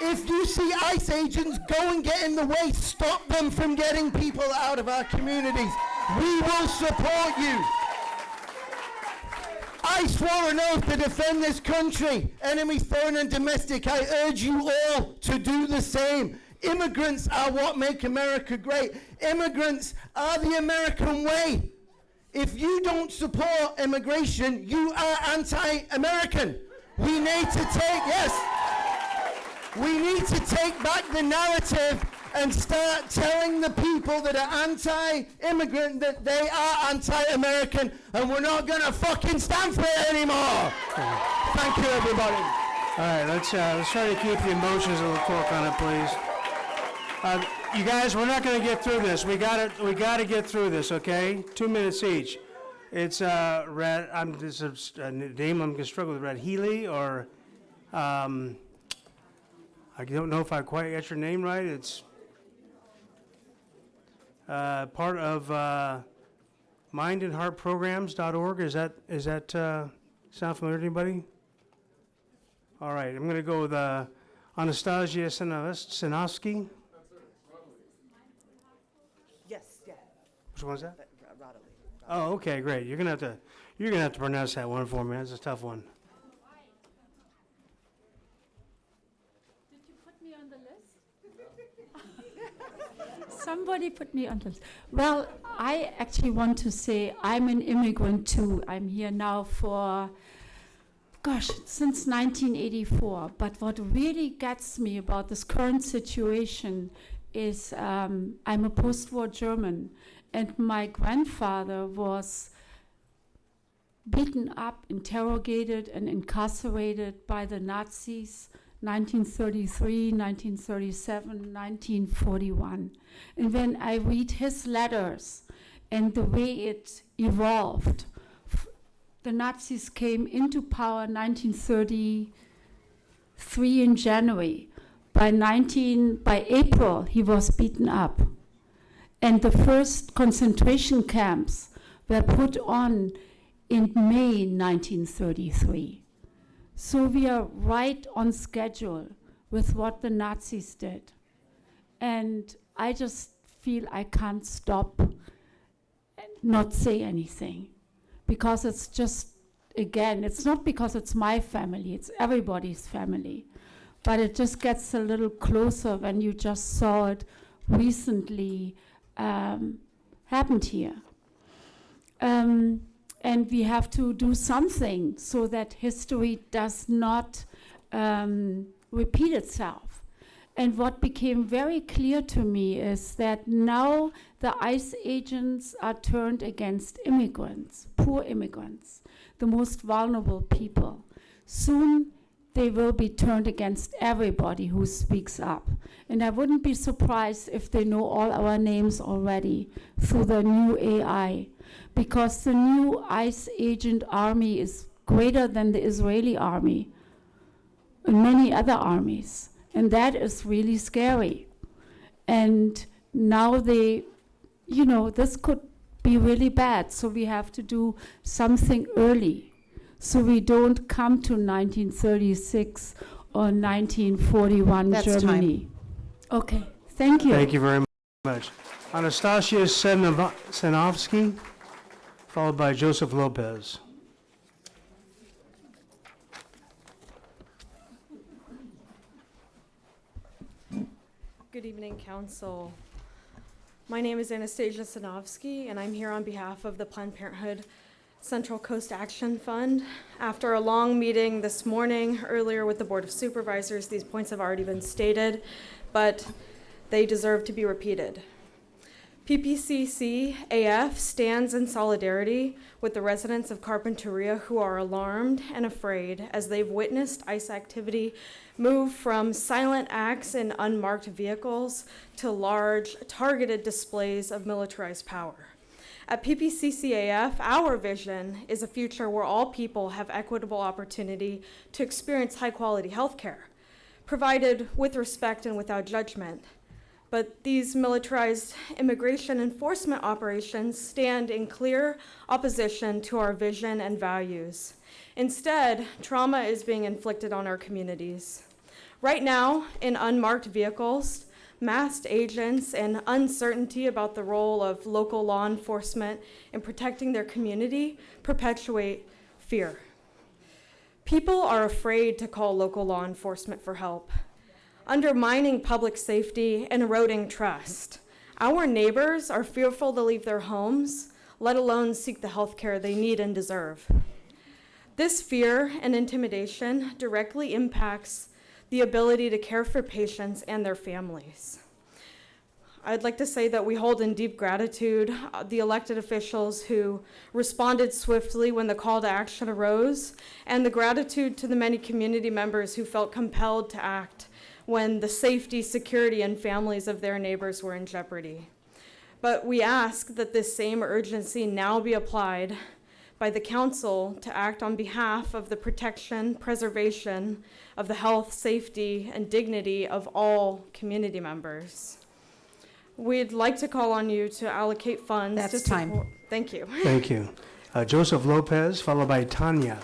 If you see ICE agents go and get in the way, stop them from getting people out of our communities. We will support you. I swore an oath to defend this country, enemies foreign and domestic. I urge you all to do the same. Immigrants are what make America great. Immigrants are the American way. If you don't support immigration, you are anti-American. We need to take back the narrative and start telling the people that are anti-immigrant that they are anti-American, and we're not gonna fucking stand for it anymore. Thank you, everybody. All right, let's try to keep the emotions a little cork on it, please. You guys, we're not going to get through this. We got to get through this, okay? 2 minutes each. It's Red. This is a name I'm going to struggle with. Red Healy, or I don't know if I quite got your name right. It's part of mindandheartprograms.org. Is that sound familiar to anybody? All right, I'm going to go with Anastasia Sinovsky. Yes, yeah. Which one's that? Oh, okay, great. You're gonna have to pronounce that one for me. That's a tough one. Did you put me on the list? Somebody put me on the list. Well, I actually want to say I'm an immigrant too. I'm here now for, since 1984. But what really gets me about this current situation is I'm a post-war German, and my grandfather was beaten up, interrogated, and incarcerated by the Nazis 1933, 1937, 1941. And when I read his letters and the way it evolved, the Nazis came into power 1933 in January. By April, he was beaten up. And the first concentration camps were put on in May 1933. So we are right on schedule with what the Nazis did. And I just feel I can't stop and not say anything. Because it's just, again, it's not because it's my family, it's everybody's family. But it just gets a little closer when you just saw it recently happened here. And we have to do something so that history does not repeat itself. And what became very clear to me is that now the ICE agents are turned against immigrants, poor immigrants, the most vulnerable people. Soon they will be turned against everybody who speaks up. And I wouldn't be surprised if they know all our names already through the new AI, because the new ICE agent army is greater than the Israeli army and many other armies. And that is really scary. And now this could be really bad. So we have to do something early, so we don't come to 1936 or 1941 That's Germany. time. Okay, thank you. Thank you very much. Anastasia Senovsky, followed by Joseph Lopez. Good evening, Council. My name is Anastasia Sanovsky, and I'm here on behalf of the Planned Parenthood Central Coast Action Fund. After a long meeting this morning, earlier with the Board of Supervisors, these points have already been stated, but they deserve to be repeated. PPCC AF stands in solidarity with the residents of Carpinteria who are alarmed and afraid as they've witnessed ICE activity move from silent acts in unmarked vehicles to large targeted displays of militarized power. At PPCCAF, our vision is a future where all people have equitable opportunity to experience high-quality health care, provided with respect and without judgment. But these militarized immigration enforcement operations stand in clear opposition to our vision and values. Instead, trauma is being inflicted on our communities. Right now, in unmarked vehicles, masked agents and uncertainty about the role of local law enforcement in protecting their community perpetuate fear. People are afraid to call local law enforcement for help, undermining public safety and eroding trust. Our neighbors are fearful to leave their homes, let alone seek the health care they need and deserve. This fear and intimidation directly impacts the ability to care for patients and their families. I'd like to say that we hold in deep gratitude the elected officials who responded swiftly when the call to action arose, and the gratitude to the many community members who felt compelled to act when the safety, security, and families of their neighbors were in jeopardy. But we ask that this same urgency now be applied by the Council to act on behalf of the protection, preservation of the health, safety, and dignity of all community members. We'd like to call on you to allocate funds. That's to support. time. Thank you. Thank you. Joseph Lopez, followed by Tanya.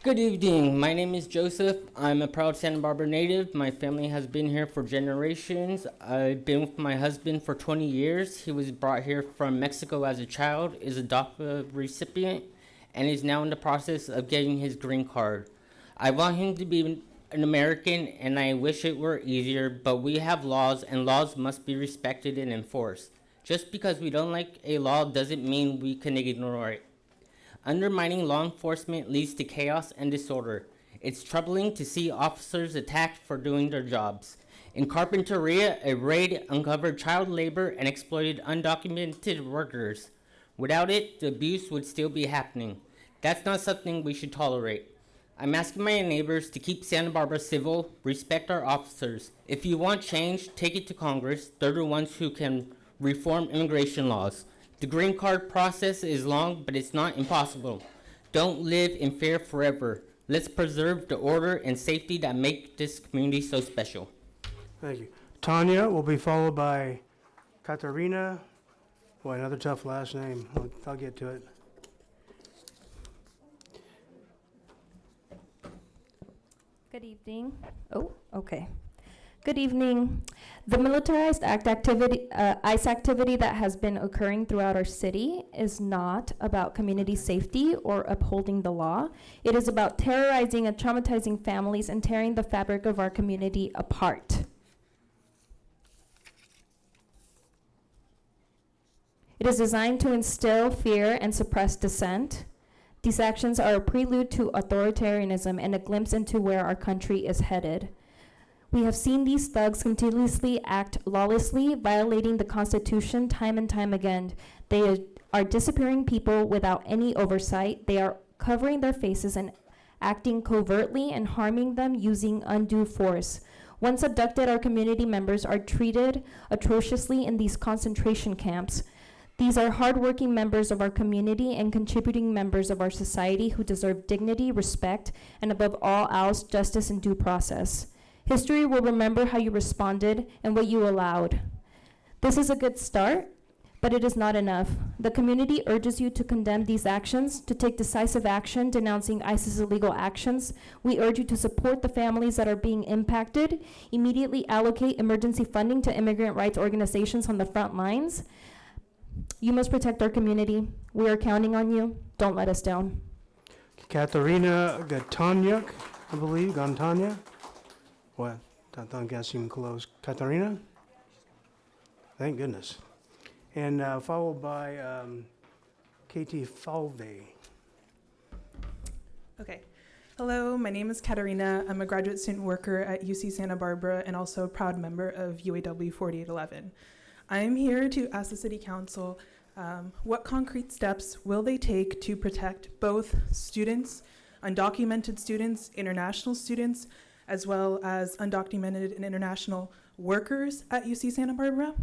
Good evening. My name is Joseph. I'm a proud Santa Barbara native. My family has been here for generations. I've been with my husband for 20 years. He was brought here from Mexico as a child, is a DACA recipient, and is now in the process of getting his green card. I want him to be an American, and I wish it were easier, but we have laws, and laws must be respected and enforced. Just because we don't like a law doesn't mean we can ignore it. Undermining law enforcement leads to chaos and disorder. It's troubling to see officers attacked for doing their jobs. In Carpinteria, a raid uncovered child labor and exploited undocumented workers. Without it, the abuse would still be happening. That's not something we should tolerate. I'm asking my neighbors to keep Santa Barbara civil, respect our officers. If you want change, take it to Congress. They're the ones who can reform immigration laws. The green card process is long, but it's not impossible. Don't live in fear forever. Let's preserve the order and safety that make this community so special. Thank you. Tanya will be followed by Katarina. Boy, another tough last name. I'll get to it. Good evening. Oh, okay. Good evening. The militarized ICE activity that has been occurring throughout our city is not about community safety or upholding the law. It is about terrorizing and traumatizing families and tearing the fabric of our community apart. It is designed to instill fear and suppress dissent. These actions are a prelude to authoritarianism and a glimpse into where our country is headed. We have seen these thugs continuously act lawlessly, violating the Constitution time and time again. They are disappearing people without any oversight. They are covering their faces and acting covertly and harming them using undue force. Once abducted, our community members are treated atrociously in these concentration camps. These are hardworking members of our community and contributing members of our society who deserve dignity, respect, and above all else, justice and due process. History will remember how you responded and what you allowed. This is a good start, but it is not enough. The community urges you to condemn these actions, to take decisive action denouncing ICE's illegal actions. We urge you to support the families that are being impacted, immediately allocate emergency funding to immigrant rights organizations on the front lines. You must protect our community. We are counting on you. Don't let us down. Katarina Gatanyuk, I believe, Gantanya. What? I'm guessing close. Katarina? Thank goodness. And followed by Katie Falve. Okay. Hello, my name is Katarina. I'm a graduate student worker at UC Santa Barbara and also a proud member of UAW 4811. I am here to ask the City Council what concrete steps will they take to protect both students, undocumented students, international students, as well as undocumented and international workers at UC Santa Barbara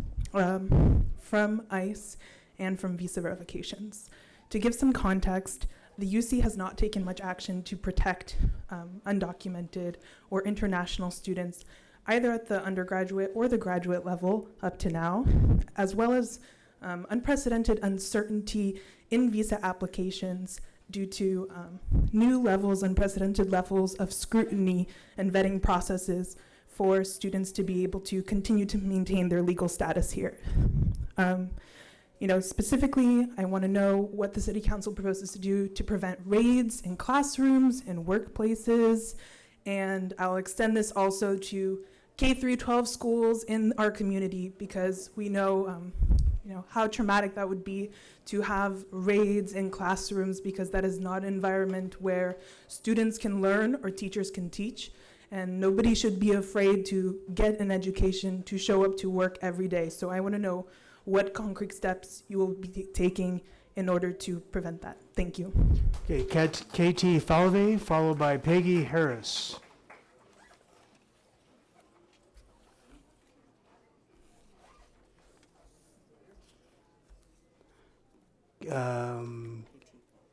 from ICE and from visa verifications. To give some context, the UC has not taken much action to protect undocumented or international students, either at the undergraduate or the graduate level up to now, as well as unprecedented uncertainty in visa applications due to new levels, unprecedented levels of scrutiny and vetting processes for students to be able to continue to maintain their legal status here. Specifically, I want to know what the City Council proposes to do to prevent raids in classrooms and workplaces, and I'll extend this also to K-12 schools in our community, because we know how traumatic that would be to have raids in classrooms, because that is not an environment where students can learn or teachers can teach. And nobody should be afraid to get an education, to show up to work every day. So I want to know what concrete steps you will be taking in order to prevent that. Thank you. Okay, Katie Falve, followed by Peggy Harris.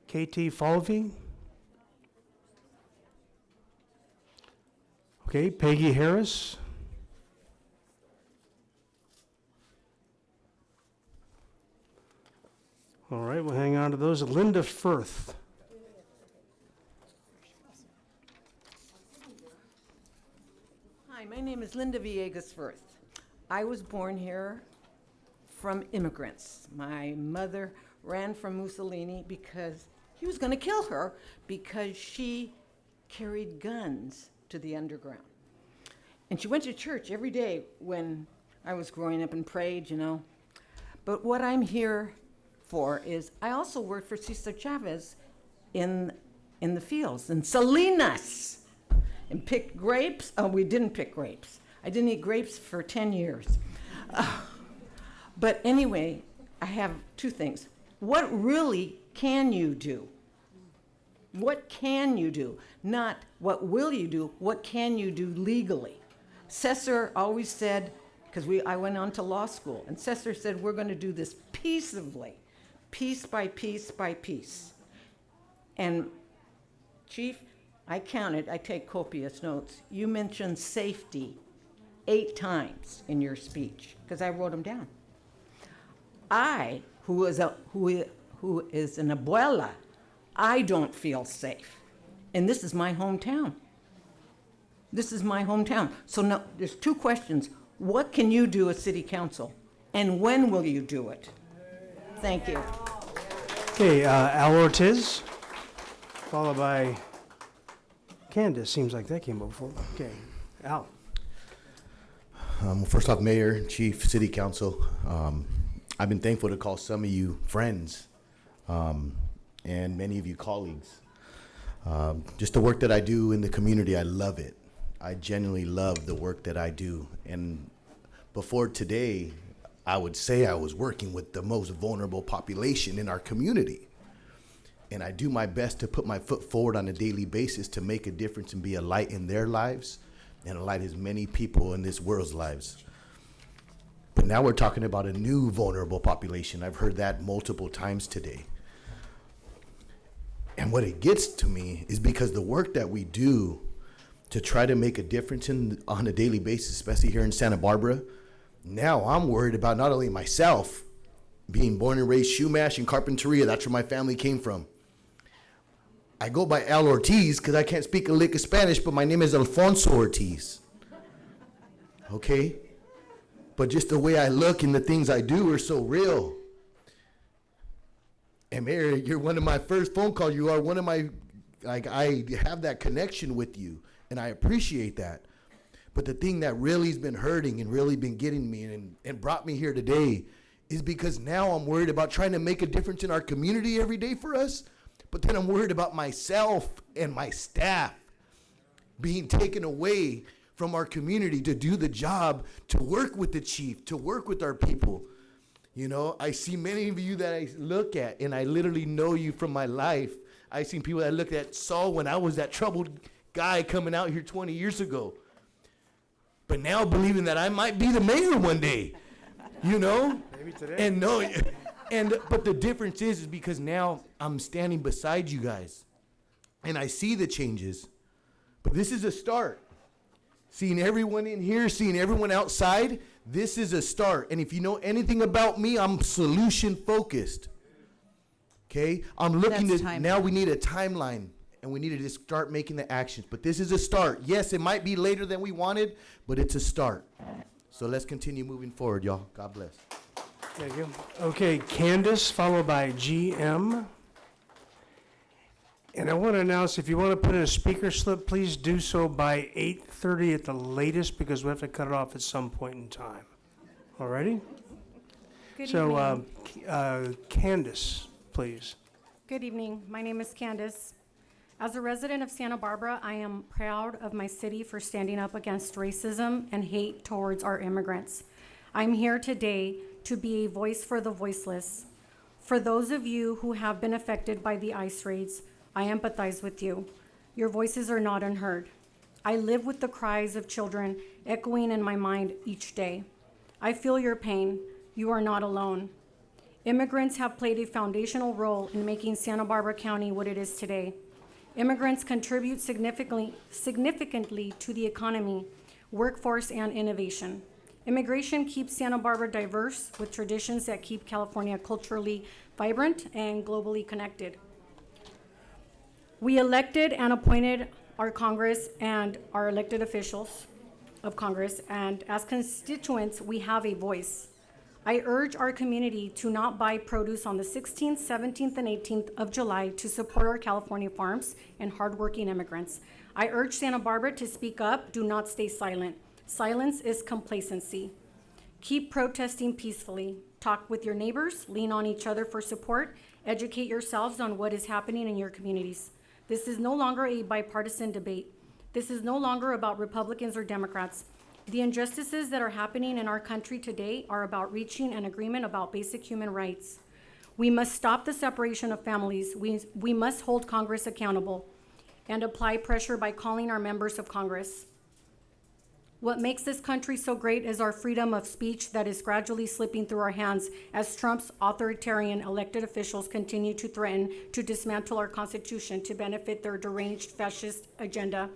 KT Falvey. Okay, Peggy Harris. All right, we'll hang on to those. Linda Firth. Hi, my name is Linda Villegas Firth. I was born here from immigrants. My mother ran from Mussolini because he was going to kill her because she carried guns to the underground. And she went to church every day when I was growing up and prayed, But what I'm here for is I also worked for Cesar Chavez in the fields, in Salinas, and picked grapes. Oh, we didn't pick grapes. I didn't eat grapes for 10 years. But anyway, I have two things. What really can you do What can you do? Not what will you do, what can you do legally? Cesar always said, because I went on to law school, and Cesar said, we're going to do this peaceably, piece by piece by piece. And Chief, I counted, I take copious notes. You mentioned safety 8 times in your speech, because I wrote them down. I, who is an abuela, I don't feel safe. And this is my hometown. This is my hometown. So now, there's 2 questions. What can you do as city council? And when will you do it? Thank you. Okay, Al Ortiz, followed by Candace. Seems like that came up before. Okay, Al. First off, Mayor, Chief, City Council, I've been thankful to call some of you friends and many of you colleagues. Just the work that I do in the community, I love it. I genuinely love the work that I do. And before today, I would say I was working with the most vulnerable population in our community. And I do my best to put my foot forward on a daily basis to make a difference and be a light in their lives and a light as many people in this world's lives. But now we're talking about a new vulnerable population. I've heard that multiple times today. And what it gets to me is because the work that we do to try to make a difference on a daily basis, especially here in Santa Barbara, now I'm worried about not only myself, being born and raised Shumash and Carpinteria, that's where my family came from. I go by Al Ortiz because I can't speak a lick of Spanish, but my name is Alfonso Ortiz. Okay? But just the way I look and the things I do are so real. And Mayor, you're one of my first phone calls. You are one of my, I have that connection with you, and I appreciate that. But the thing that really has been hurting and really been getting me and brought me here today is because now I'm worried about trying to make a difference in our community every day for us, but then I'm worried about myself and my staff being taken away from our community to do the job, to work with the chief, to work with our people. You know, I see many of you that I look at, and I literally know you from my life. I've seen people that I looked at, saw when I was that troubled guy coming out here 20 years ago. But now believing that I might be the mayor one day, you know? Maybe today. And no, but the difference is because now I'm standing beside you guys, and I see the changes. But this is a start. Seeing everyone in here, seeing everyone outside, this is a start. And if you know anything about me, I'm solution focused. Okay? I'm looking to, now we need a timeline, and we need to just start making the actions. But this is a start. Yes, it might be later than we wanted, but it's a start. So let's continue moving forward, y'all. God bless. Thank you. Okay, Candace, followed by GM. And I want to announce, if you want to put in a speaker slip, please do so by 8:30 at the latest, because we have to cut it off at some point in time. All righty? Good So, evening. Candace, please. Good evening. My name is Candace. As a resident of Santa Barbara, I am proud of my city for standing up against racism and hate towards our immigrants. I'm here today to be a voice for the voiceless. For those of you who have been affected by the ICE raids, I empathize with you. Your voices are not unheard. I live with the cries of children echoing in my mind each day. I feel your pain. You are not alone. Immigrants have played a foundational role in making Santa Barbara County what it is today. Immigrants contribute significantly to the economy, workforce, and innovation. Immigration keeps Santa Barbara diverse with traditions that keep California culturally vibrant and globally connected. We elected and appointed our Congress and our elected officials of Congress, and as constituents, we have a voice. I urge our community to not buy produce on the 16th, 17th, and 18th of July to support our California farms and hardworking immigrants. I urge Santa Barbara to speak up, do not stay silent. Silence is complacency. Keep protesting peacefully. Talk with your neighbors, lean on each other for support, educate yourselves on what is happening in your communities. This is no longer a bipartisan debate. This is no longer about Republicans or Democrats. The injustices that are happening in our country today are about reaching an agreement about basic human rights. We must stop the separation of families. We must hold Congress accountable and apply pressure by calling our members of Congress. What makes this country so great is our freedom of speech that is gradually slipping through our hands as Trump's authoritarian elected officials continue to threaten to dismantle our Constitution to benefit their deranged fascist agenda.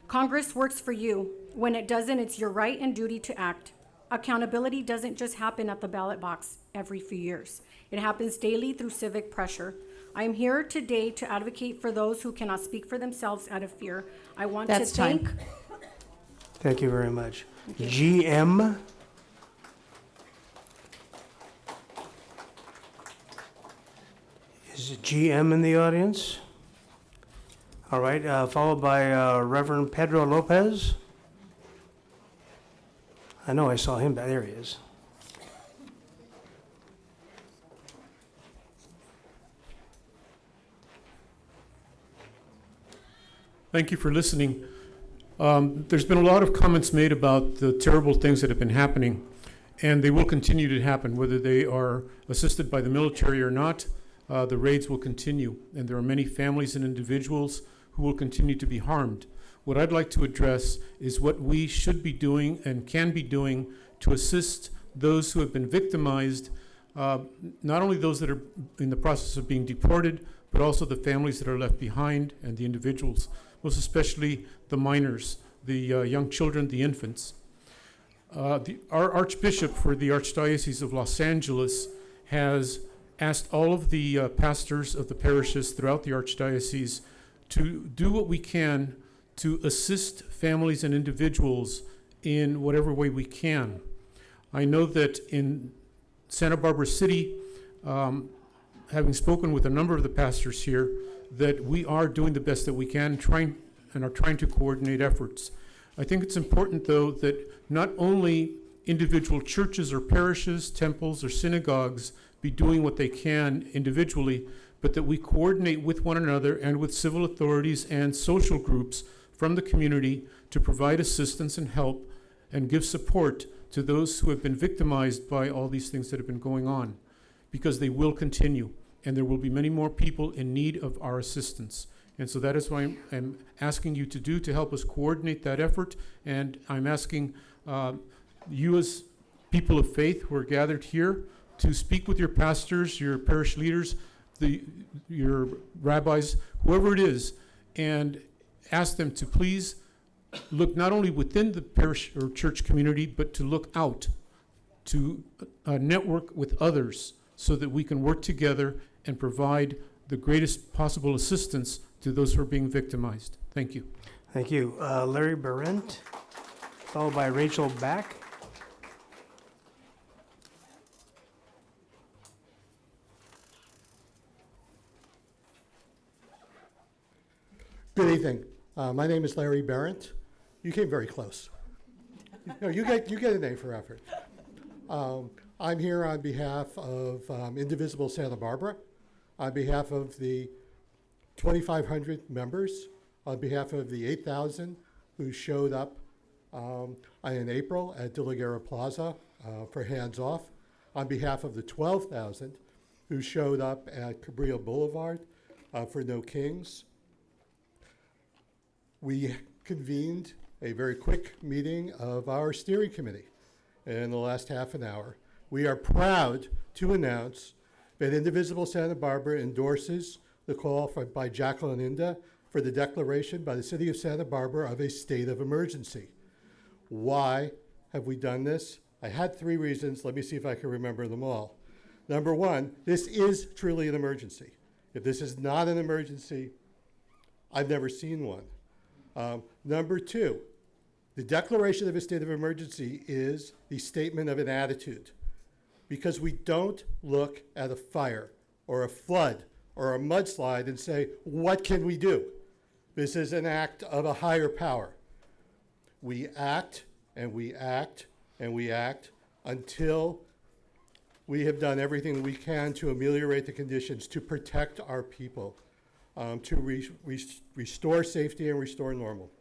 Congress works for you. When it doesn't, it's your right and duty to act. Accountability doesn't just happen at the ballot box every few years. It happens daily through civic pressure. I am here today to advocate for those who cannot speak for themselves out of fear. I want That's to thank... time. Thank you very much. GM. Is it GM in the audience? All right, followed by Reverend Pedro Lopez. I know I saw him, but there he is. Thank you for listening. There's been a lot of comments made about the terrible things that have been happening, and they will continue to happen, whether they are assisted by the military or not. The raids will continue, and there are many families and individuals who will continue to be harmed. What I'd like to address is what we should be doing and can be doing to assist those who have been victimized, not only those that are in the process of being deported, but also the families that are left behind and the individuals, most especially the minors, the young children, the infants. Our Archbishop for the Archdiocese of Los Angeles has asked all of the pastors of the parishes throughout the Archdiocese to do what we can to assist families and individuals in whatever way we can. I know that in Santa Barbara City, having spoken with a number of the pastors here, that we are doing the best that we can, are trying to coordinate efforts. I think it's important, though, that not only individual churches or parishes, temples or synagogues be doing what they can individually, but that we coordinate with one another and with civil authorities and social groups from the community to provide assistance and help and give support to those who have been victimized by all these things that have been going on, because they will continue, and there will be many more people in need of our assistance. And so that is what I'm asking you to do to help us coordinate that effort, and I'm asking you as people of faith who are gathered here to speak with your pastors, your parish leaders, your rabbis, whoever it is, and ask them to please look not only within the parish or church community, but to look out, to network with others so that we can work together and provide the greatest possible assistance to those who are being victimized. Thank you. Thank you. Larry Berendt, followed by Rachel Back. Good evening. My name is Larry Berendt. You came very close. No, you get a name for effort. I'm here on behalf of Indivisible Santa Barbara, on behalf of the 2,500 members, on behalf of the 8,000 who showed up in April at De La Guerra Plaza for Hands Off, on behalf of the 12,000 who showed up at Cabrillo Boulevard for No Kings. We convened a very quick meeting of our steering committee in the last half an hour. We are proud to announce that Indivisible Santa Barbara endorses the call by Jacqueline Inda for the declaration by the City of Santa Barbara of a state of emergency. Why have we done this? I had 3 reasons. Let me see if I can remember them all. Number 1, this is truly an emergency. If this is not an emergency, I've never seen one. Number 2, the declaration of a state of emergency is the statement of an attitude, because we don't look at a fire or a flood or a mudslide and say, what can we do? This is an act of a higher power. We act and we act and we act until we have done everything we can to ameliorate the conditions, to protect our people, to restore safety and restore normal.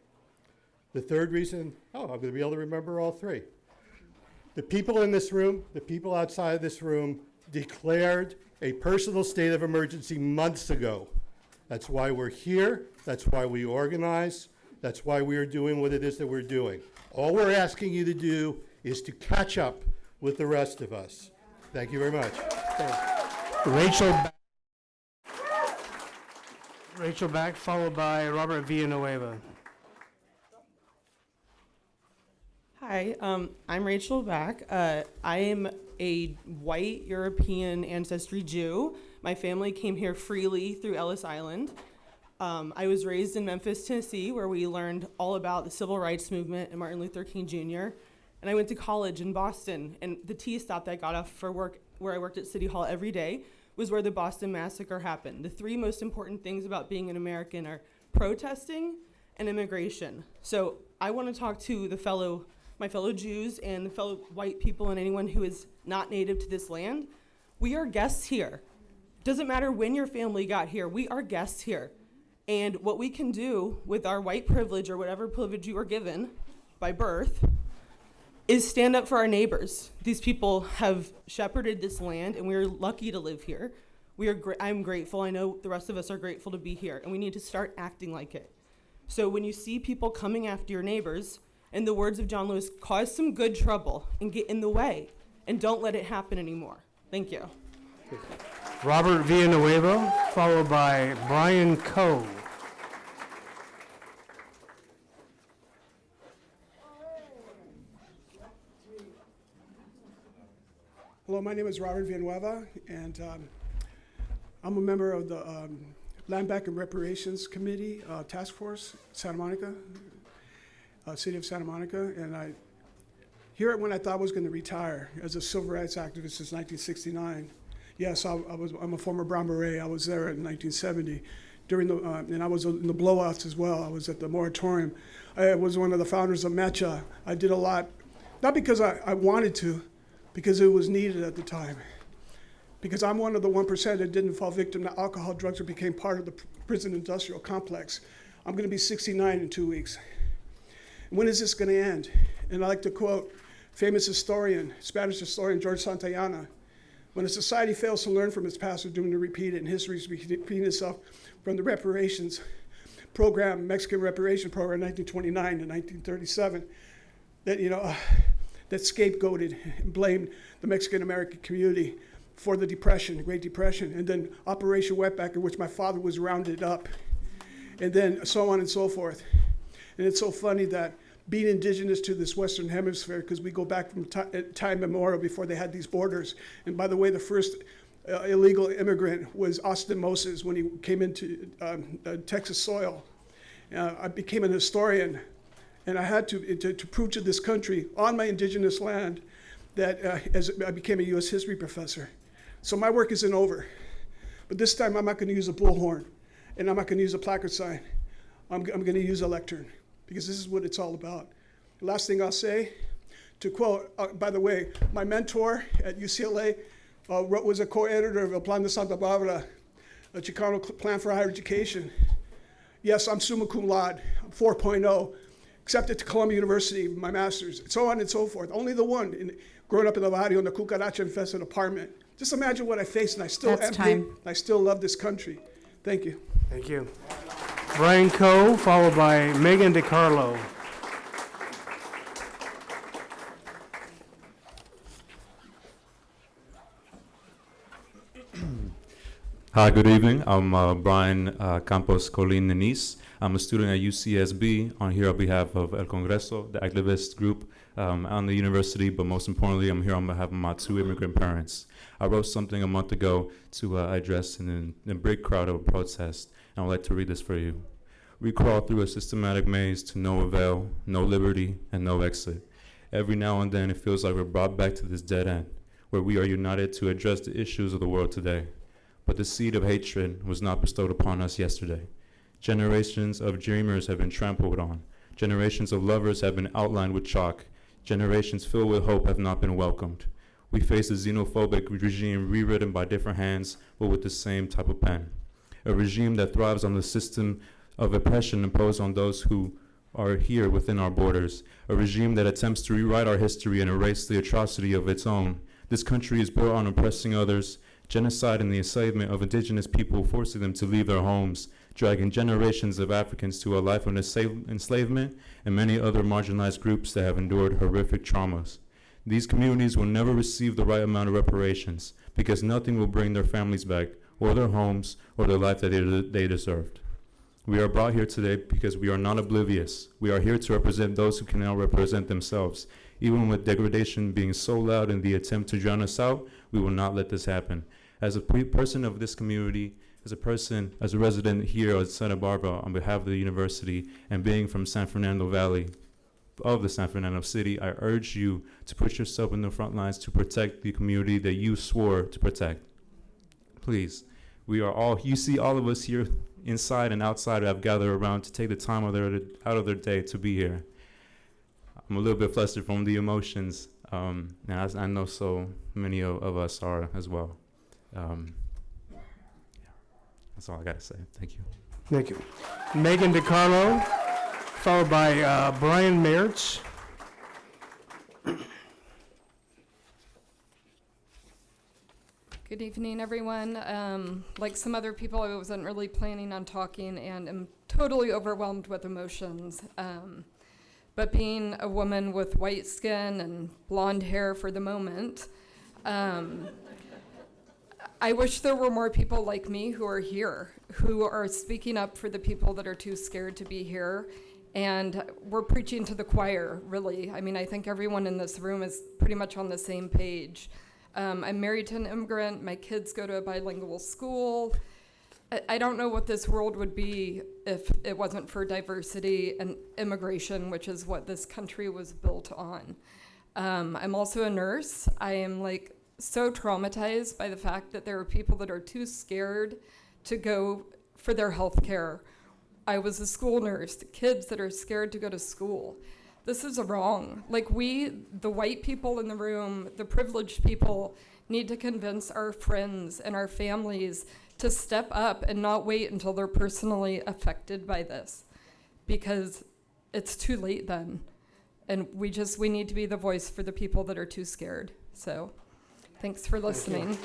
The third reason, I'm going to be able to remember all 3. The people in this room, the people outside of this room declared a personal state of emergency months ago. That's why we're here. That's why we organize. That's why we are doing what it is that we're doing. All we're asking you to do is to catch up with the rest of us. Thank you very much. Rachel Back, followed by Robert Villanueva. Hi, I'm Rachel Back. I am a white European ancestry Jew. My family came here freely through Ellis Island. I was raised in Memphis, Tennessee, where we learned all about the civil rights movement and Martin Luther King Jr. And I went to college in Boston, and the T stop that I got off for work, where I worked at City Hall every day, was where the Boston Massacre happened. The three most important things about being an American are protesting and immigration. So I want to talk to my fellow Jews and the fellow white people and anyone who is not native to this land. We are guests here. Doesn't matter when your family got here, we are guests here. And what we can do with our white privilege or whatever privilege you are given by birth is stand up for our neighbors. These people have shepherded this land, and we are lucky to live here. I'm grateful. I know the rest of us are grateful to be here, and we need to start acting like it. So when you see people coming after your neighbors, in the words of John Lewis, cause some good trouble and get in the way, and don't let it happen anymore. Thank you. Robert Villanueva, followed by Brian Coe. Hello, my name is Robert Villanueva, and I'm a member of the Land Back and Reparations Committee Task Force, Santa Monica, City of Santa Monica, and I here when I thought I was going to retire as a civil rights activist since 1969. Yes, I'm a former Brown Beret. I was there in 1970 during the, and I was in the blowouts as well. I was at the moratorium. I was one of the founders of MECHA. I did a lot, not because I wanted to, because it was needed at the time. Because I'm one of the 1% that didn't fall victim to alcohol, drugs, or became part of the prison industrial complex. I'm going to be 69 in 2 weeks. When is this going to end? And I like to quote famous historian, Spanish historian George Santayana. When a society fails to learn from its past, it's doomed to repeat it, and history is repeating itself from the reparations program, Mexican reparation program, 1929 to 1937, that scapegoated and blamed the Mexican-American community for the Depression, the Great Depression, and then Operation Wetback, in which my father was rounded up, and then so on and so forth. And it's so funny that being indigenous to this Western Hemisphere, because we go back from time immemorial before they had these borders. And by the way, the first illegal immigrant was Austin Moses when he came into Texas soil. I became an historian, and I had to prove to this country on my indigenous land that as I became a U.S. history professor. So my work isn't over. But this time I'm not going to use a bullhorn, and I'm not going to use a placard sign. I'm going to use a lectern, because this is what it's all about. Last thing I'll say, to quote, by the way, my mentor at UCLA was a co-editor of El Plan de Santa Barbara, a Chicano plan for higher education. Yes, I'm summa cum laude, 4.0, accepted to Columbia University, my master's, so on and so forth. Only the one, growing up in the barrio in a cucaracha-infested apartment. Just imagine what I faced, and I still I still love this country. Thank you. Thank you. Brian Coe, followed by Megan DiCarlo. Hi, good evening. I'm Brian Campos Colin Nenis. I'm a student at UCSB. I'm here on behalf of El Congreso, the activist group on the university, but most importantly, I'm here on behalf of my two immigrant parents. I wrote something a month ago to address in a big crowd of a protest, and I'd like to read this for you. We crawl through a systematic maze to no avail, no liberty, and no exit. Every now and then, it feels like we're brought back to this dead end, where we are united to address the issues of the world today. But the seed of hatred was not bestowed upon us yesterday. Generations of dreamers have been trampled on. Generations of lovers have been outlined with chalk. Generations filled with hope have not been welcomed. We face a xenophobic regime rewritten by different hands, but with the same type of pen. A regime that thrives on the system of oppression imposed on those who are here within our borders. A regime that attempts to rewrite our history and erase the atrocity of its own This country is built on oppressing others, genocide and the enslavement of indigenous people, forcing them to leave their homes, dragging generations of Africans to a life of enslavement, and many other marginalized groups that have endured horrific traumas. These communities will never receive the right amount of reparations because nothing will bring their families back, or their homes, or the life that they deserved. We are brought here today because we are not oblivious. We are here to represent those who cannot represent themselves. Even with degradation being so loud in the attempt to drown us out, we will not let this happen. As a person of this community, as a resident here at Santa Barbara on behalf of the university, and being from San Fernando Valley, of the San Fernando City, I urge you to put yourself in the front lines to protect the community that you swore to protect. Please, you see all of us here inside and outside have gathered around to take the time out of their day to be here. I'm a little bit flustered from the emotions, and I know so many of us are as well. That's all I got to say. Thank you. Thank you. Megan DiCarlo, followed by Brian Mertz. Good evening, everyone. Like some other people, I wasn't really planning on talking and am totally overwhelmed with emotions. But being a woman with white skin and blonde hair for the moment, I wish there were more people like me who are here, who are speaking up for the people that are too scared to be here. And we're preaching to the choir, really. I mean, I think everyone in this room is pretty much on the same page. I'm married to an immigrant. My kids go to a bilingual school. I don't know what this world would be if it wasn't for diversity and immigration, which is what this country was built on. I'm also a nurse. I am so traumatized by the fact that there are people that are too scared to go for their health care. I was a school nurse, kids that are scared to go to school. This is wrong. We, the white people in the room, the privileged people, need to convince our friends and our families to step up and not wait until they're personally affected by this, because it's too late then. And we need to be the voice for the people that are too scared. So thanks for listening.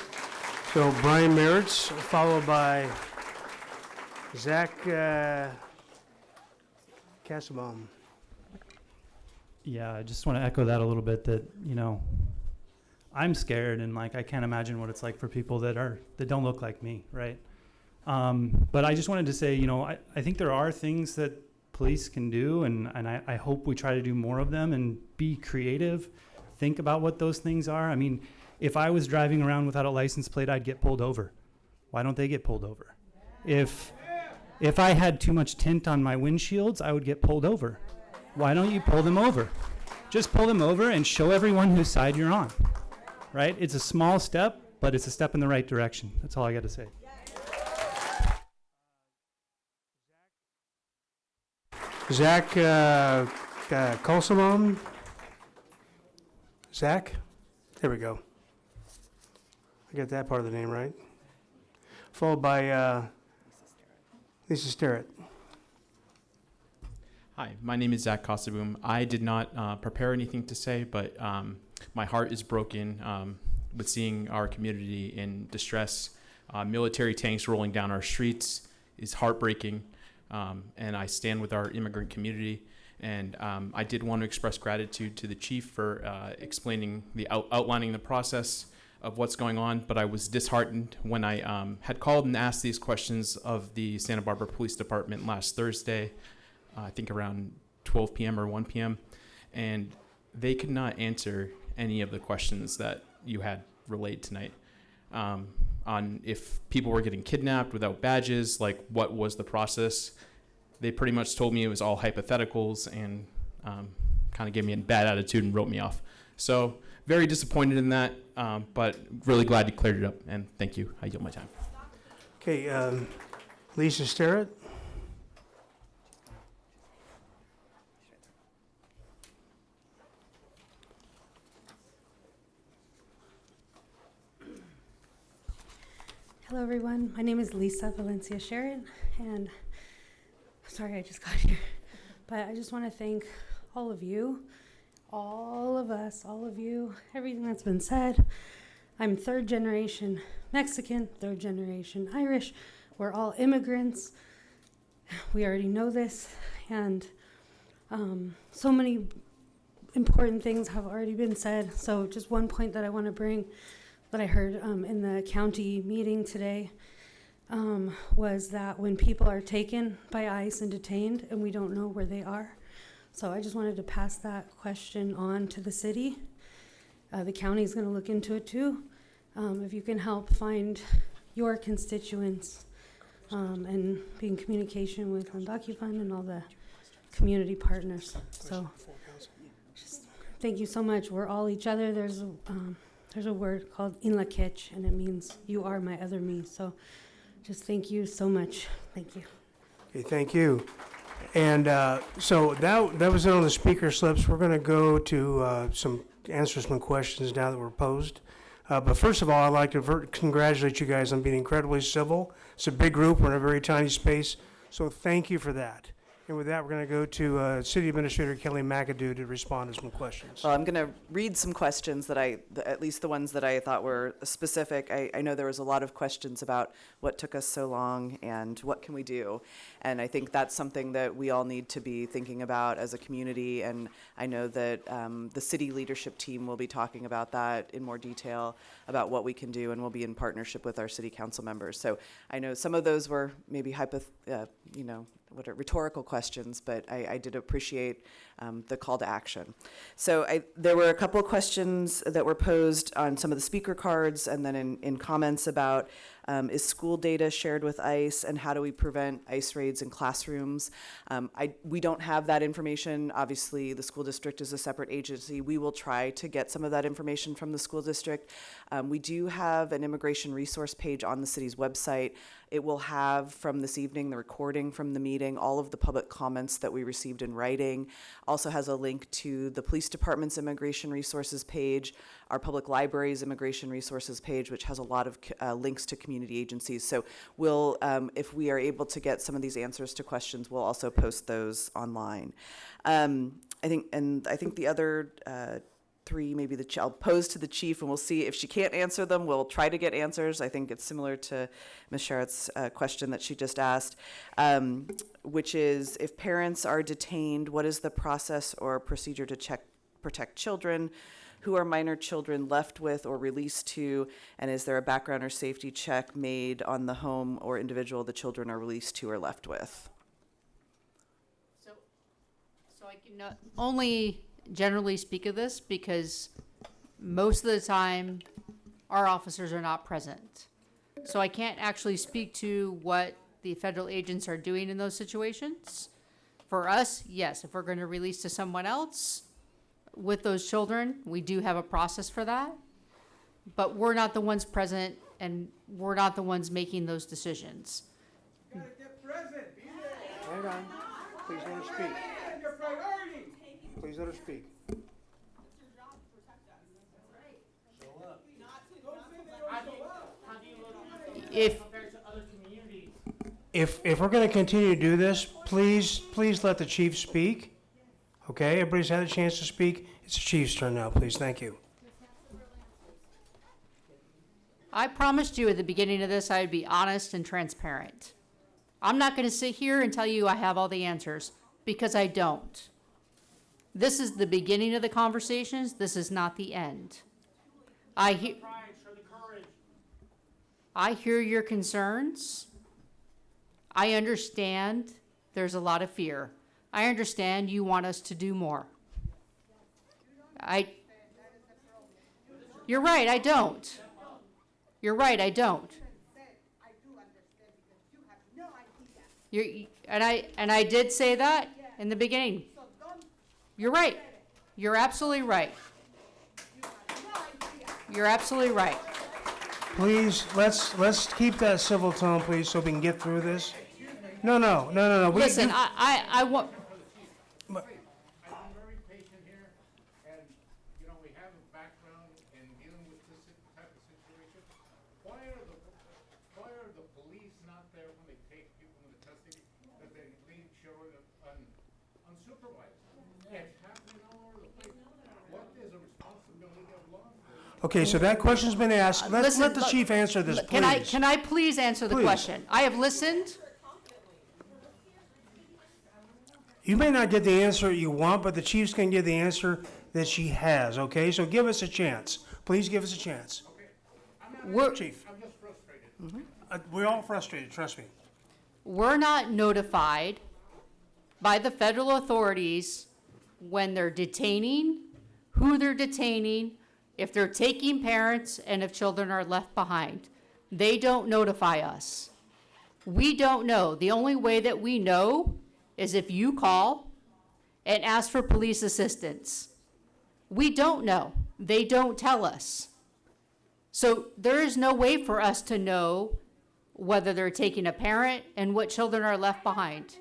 So Brian Mertz, followed by Zach Kassabaum. Yeah, I just want to echo that a little bit, that, I'm scared, and I can't imagine what it's like for people that don't look like me, right? But I just wanted to say, I think there are things that police can do, and I hope we try to do more of them and be creative, think about what those things are. I mean, if I was driving around without a license plate, I'd get pulled over. Why don't they get pulled over? If I had too much tint on my windshields, I would get pulled over. Why don't you pull them over? Just pull them over and show everyone whose side you're on, right? It's a small step, but it's a step in the right direction. That's all I got to say. Zach Kassabaum. Zach? There we go. I got that part of the name right. Followed by Lisa Sterrett. Hi, my name is Zach Kassabaum. I did not prepare anything to say, but my heart is broken with seeing our community in distress. Military tanks rolling down our streets is heartbreaking, and I stand with our immigrant community. And I did want to express gratitude to the chief for explaining outlining the process of what's going on, but I was disheartened when I had called and asked these questions of the Santa Barbara Police Department last Thursday, I think around 12 p.m. or 1 p.m., and they could not answer any of the questions that you had relayed tonight on if people were getting kidnapped without badges, what was the process. They pretty much told me it was all hypotheticals and kind of gave me a bad attitude and wrote me off. So very disappointed in that, but really glad you cleared it up, and thank you. I yield my time. Okay, Lisa Sterrett. Hello, everyone. My name is Lisa Valencia Sharon, and I'm sorry I just got here, but I just want to thank all of you, all of us, all of you, everything that's been said. I'm third generation Mexican, third generation Irish. We're all immigrants. We already know this, and so many important things have already been said. So just one point that I want to bring that I heard in the county meeting today was that when people are taken by ICE and detained and we don't know where they are. So I just wanted to pass that question on to the city. The county is going to look into it too. If you can help find your constituents and be in communication with DocuFund and all the community partners. So just thank you so much. We're all each other. There's a word called Inlakech, and it means you are my other me. So just thank you so much. Thank you. Okay, thank you. And so that was it on the speaker slips. We're going to go to answer some questions now that were posed. But first of all, I'd like to congratulate you guys on being incredibly civil. It's a big group. We're in a very tiny space. So thank you for that. And with that, we're going to go to City Administrator Kelly McAdoo to respond to some questions. Well, I'm going to read some questions that at least the ones that I thought were specific. I know there was a lot of questions about what took us so long and what can we do. And I think that's something that we all need to be thinking about as a community. And I know that the city leadership team will be talking about that in more detail, about what we can do, and we'll be in partnership with our city council members. So I know some of those were maybe rhetorical questions, but I did appreciate the call to action. So there were a couple of questions that were posed on some of the speaker cards and then in comments about is school data shared with ICE, and how do we prevent ICE raids in classrooms? We don't have that information. Obviously, the school district is a separate agency. We will try to get some of that information from the school district. We do have an immigration resource page on the city's website. It will have, from this evening, the recording from the meeting, all of the public comments that we received in writing. Also has a link to the police department's immigration resources page, our public library's immigration resources page, which has a lot of links to community agencies. So we'll, if we are able to get some of these answers to questions, we'll also post those online. I think the other three, maybe I'll pose to the chief, and we'll see if she can't answer them. We'll try to get answers. I think it's similar to Ms. Sharrett's question that she just asked, which is, if parents are detained, what is the process or procedure to protect children? Who are minor children left with or released to? And is there a background or safety check made on the home or individual the children are released to or left with? So I can only generally speak of this because most of the time our officers are not present. So I can't actually speak to what the federal agents are doing in those situations. For us, yes, if we're going to release to someone else with those children, we do have a process for that. But we're not the ones present, and we're not the ones making those decisions. Hold on. Please let her speak. Please let her speak. If we're going to continue to do this, please let the chief speak. Okay, everybody's had a chance to speak. It's the chief's turn now, please. Thank you. I promised you at the beginning of this I would be honest and transparent. I'm not going to sit here and tell you I have all the answers, because I don't. This is the beginning of the conversations. This is not the end. I hear your concerns. I understand there's a lot of fear. I understand you want us to do more. You're right, I don't. You're right, I don't. And I did say that in the beginning. You're right. You're absolutely right. You're absolutely right. Please, let's keep that civil tone, please, so we can get through this. No. Listen, I want. I'm very patient here, and we have a background in dealing with this type of situation. Why are the police not there when they take people into custody that they leave children unsupervised? It's happening all over the place. Okay, so that question's been asked. Let's Listen, let the look, chief answer this, Can I, please. can I please answer the Please. question? I have listened. You may not get the answer you want, but the chief's gonna give the answer that she has, okay? So give us a chance. Please give us a chance. Chief. I'm just frustrated. We're all frustrated, trust me. We're not notified by the federal authorities when they're detaining, who they're detaining, if they're taking parents, and if children are left behind. They don't notify us. We don't know. The only way that we know is if you call and ask for police assistance. We don't know. They don't tell us. So there is no way for us to know whether they're taking a parent and what children are left behind.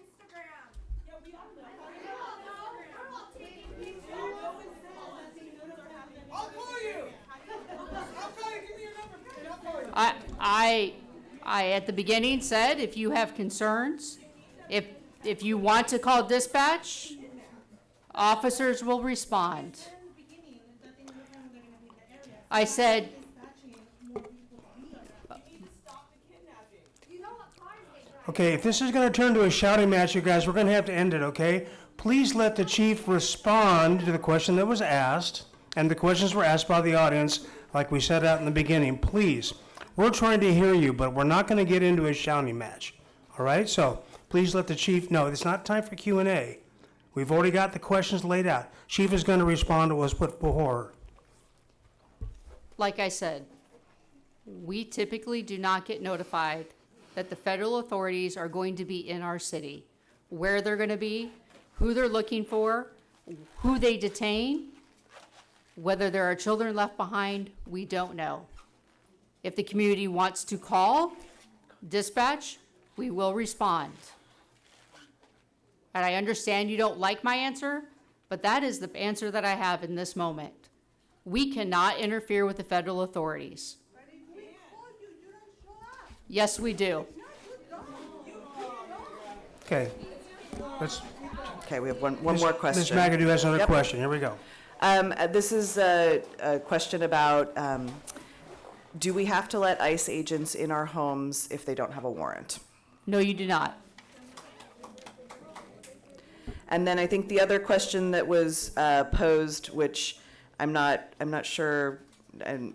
I at the beginning said, if you have concerns, if you want to call dispatch, officers will respond. I said, Okay, if this is gonna turn to a shouting match, you guys, we're gonna have to end it, okay? Please let the chief respond to the question that was asked, and the questions were asked by the audience, like we said out in the beginning. Please, we're trying to hear you, but we're not gonna get into a shouting match, all right? So, please let the chief know, it's not time for Q&A. We've already got the questions laid out. Chief is gonna respond to what's put before her. like I said, we typically do not get notified that the federal authorities are going to be in our city, where they're going to be, who they're looking for, who they detain, whether there are children left behind, we don't know. If the community wants to call dispatch, we will respond. And I understand you don't like my answer, but that is the answer that I have in this moment. We cannot interfere with the federal authorities. Yes, we do. Okay. Let's, Okay, we have one more question. Ms. McAdoo has another Yep. question. Here we go. This is a question about, do we have to let ICE agents in our homes if they don't have a warrant? No, you do not. And then I think the other question that was posed, which I'm not sure, and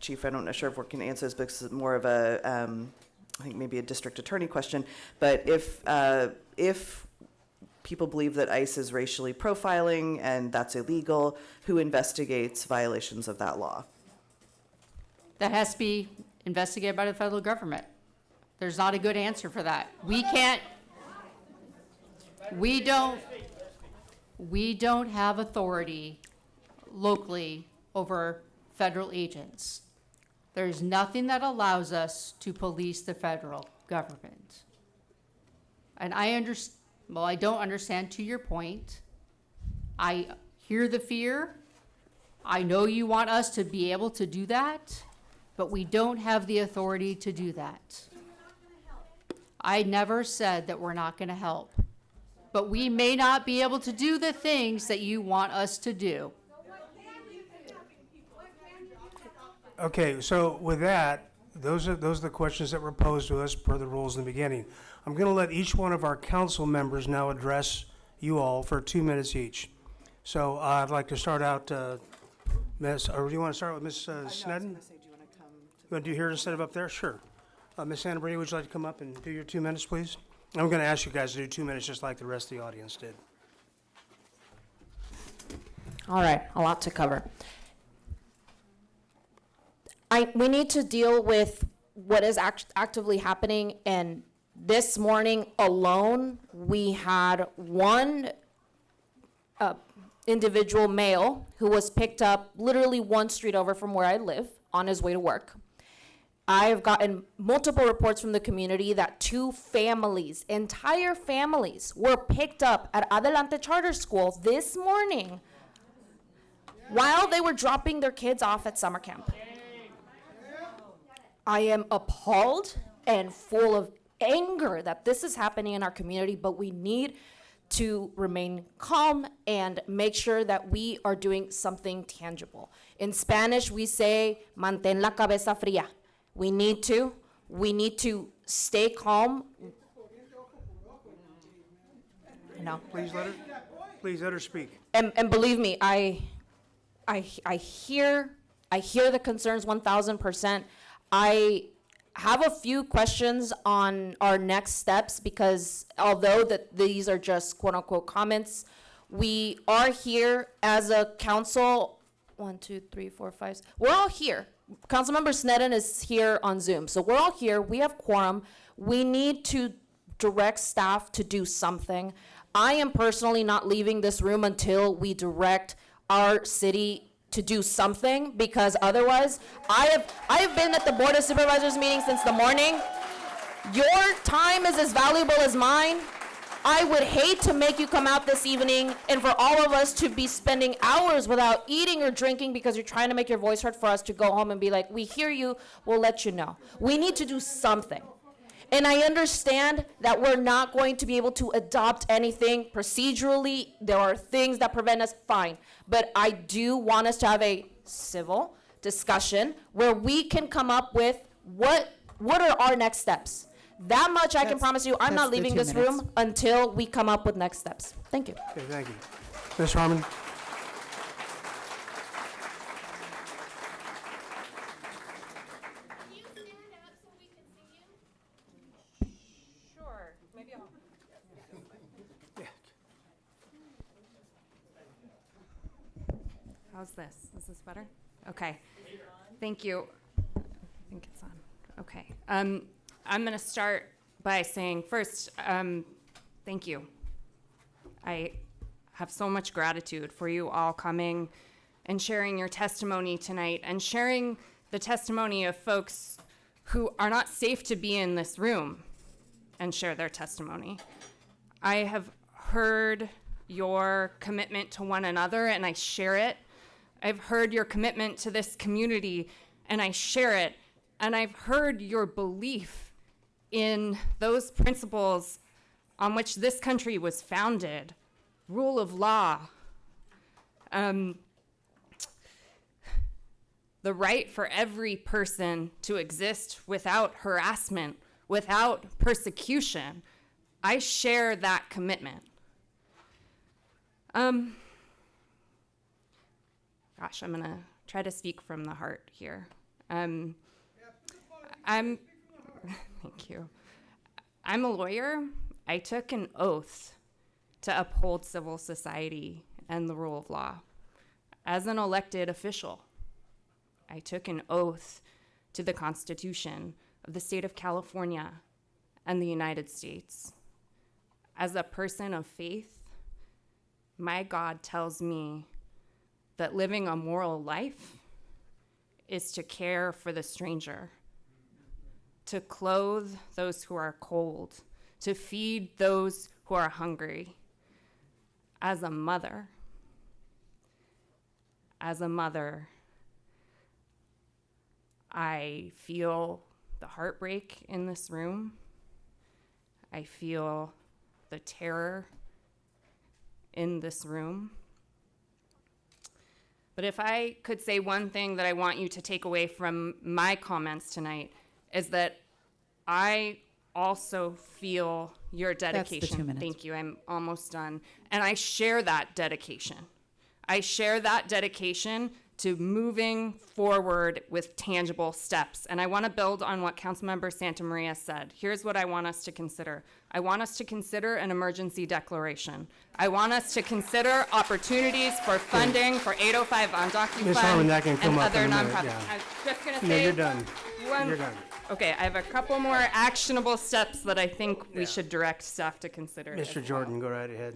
Chief, I'm not sure if we can answer this because it's more of a, I think maybe a district attorney question. But if people believe that ICE is racially profiling and that's illegal, who investigates violations of that law? That has to be investigated by the federal government. There's not a good answer for that. We don't have authority locally over federal agents. There's nothing that allows us to police the federal government. And I don't understand to your point. I hear the fear. I know you want us to be able to do that, but we don't have the authority to do that. I never said that we're not going to help, but we may not be able to do the things that you want us to do. Okay, so with that, those are the questions that were posed to us per the rules in the beginning. I'm going to let each one of our council members now address you all for 2 minutes each. So I'd like to start out, Ms., or do you want to start with Ms. Sneddon? You want to do here instead of up there? Sure. Ms. Santabria, would you like to come up and do your 2 minutes, please? I'm going to ask you guys to do 2 minutes just like the rest of the audience did. All right, a lot to cover. We need to deal with what is actively happening, and this morning alone, we had one individual male who was picked up literally one street over from where I live on his way to work. I have gotten multiple reports from the community that 2 families, entire families, were picked up at Adelante Charter School this morning while they were dropping their kids off at summer camp. I am appalled and full of anger that this is happening in our community, but we need to remain calm and make sure that we are doing something tangible. In Spanish, we say, mantén la cabeza fría. We need to stay calm. No. Please let her speak. And believe me, I hear the concerns 1,000%. I have a few questions on our next steps because although these are just quote unquote comments, we are here as a council. 1, 2, 3, 4, 5. We're all here. Councilmember Sneddon is here on Zoom. So we're all here. We have quorum. We need to direct staff to do something. I am personally not leaving this room until we direct our city to do something, because otherwise, I have been at the Board of Supervisors meeting since the morning. Your time is as valuable as mine. I would hate to make you come out this evening and for all of us to be spending hours without eating or drinking because you're trying to make your voice heard, for us to go home and be like, we hear you, we'll let you know. We need to do something. And I understand that we're not going to be able to adopt anything procedurally. There are things that prevent us, fine. But I do want us to have a civil discussion where we can come up with what are our next steps. That much I can promise you, I'm not leaving this room until we come up with next steps. Thank you. Okay, thank you. Ms. Harmon? How's this? Is this better? Okay. Thank you. I think it's on. Okay. I'm going to start by saying first, thank you. I have so much gratitude for you all coming and sharing your testimony tonight and sharing the testimony of folks who are not safe to be in this room and share their testimony. I have heard your commitment to one another and I share it. I've heard your commitment to this community and I share it. And I've heard your belief in those principles on which this country was founded, rule of law, the right for every person to exist without harassment, without persecution. I share that commitment. Gosh, I'm gonna try to speak from the heart here. Thank you. I'm a lawyer. I took an oath to uphold civil society and the rule of law. As an elected official, I took an oath to the Constitution of the state of California and the United States. As a person of faith, my God tells me that living a moral life is to care for the stranger, to clothe those who are cold, to feed those who are hungry. As a mother, I feel the heartbreak in this room. I feel the terror in this room. But if I could say one thing that I want you to take away from my comments tonight is that I also feel your dedication. That's the 2 minutes. Thank you, I'm almost done. And I share that dedication. I share that dedication to moving forward with tangible steps. And I want to build on what Councilmember Santamaria said. Here's what I want us to consider. I want us to consider an emergency declaration. I want us to consider opportunities for funding for 805 undocumented Ms. Harmon, that can come and up other in a minute, nonprofits. yeah. I was just going to No, say you're done. You're done. Okay, I have a couple more actionable steps that I think we should direct staff to consider. Mr. Jordan, go right ahead.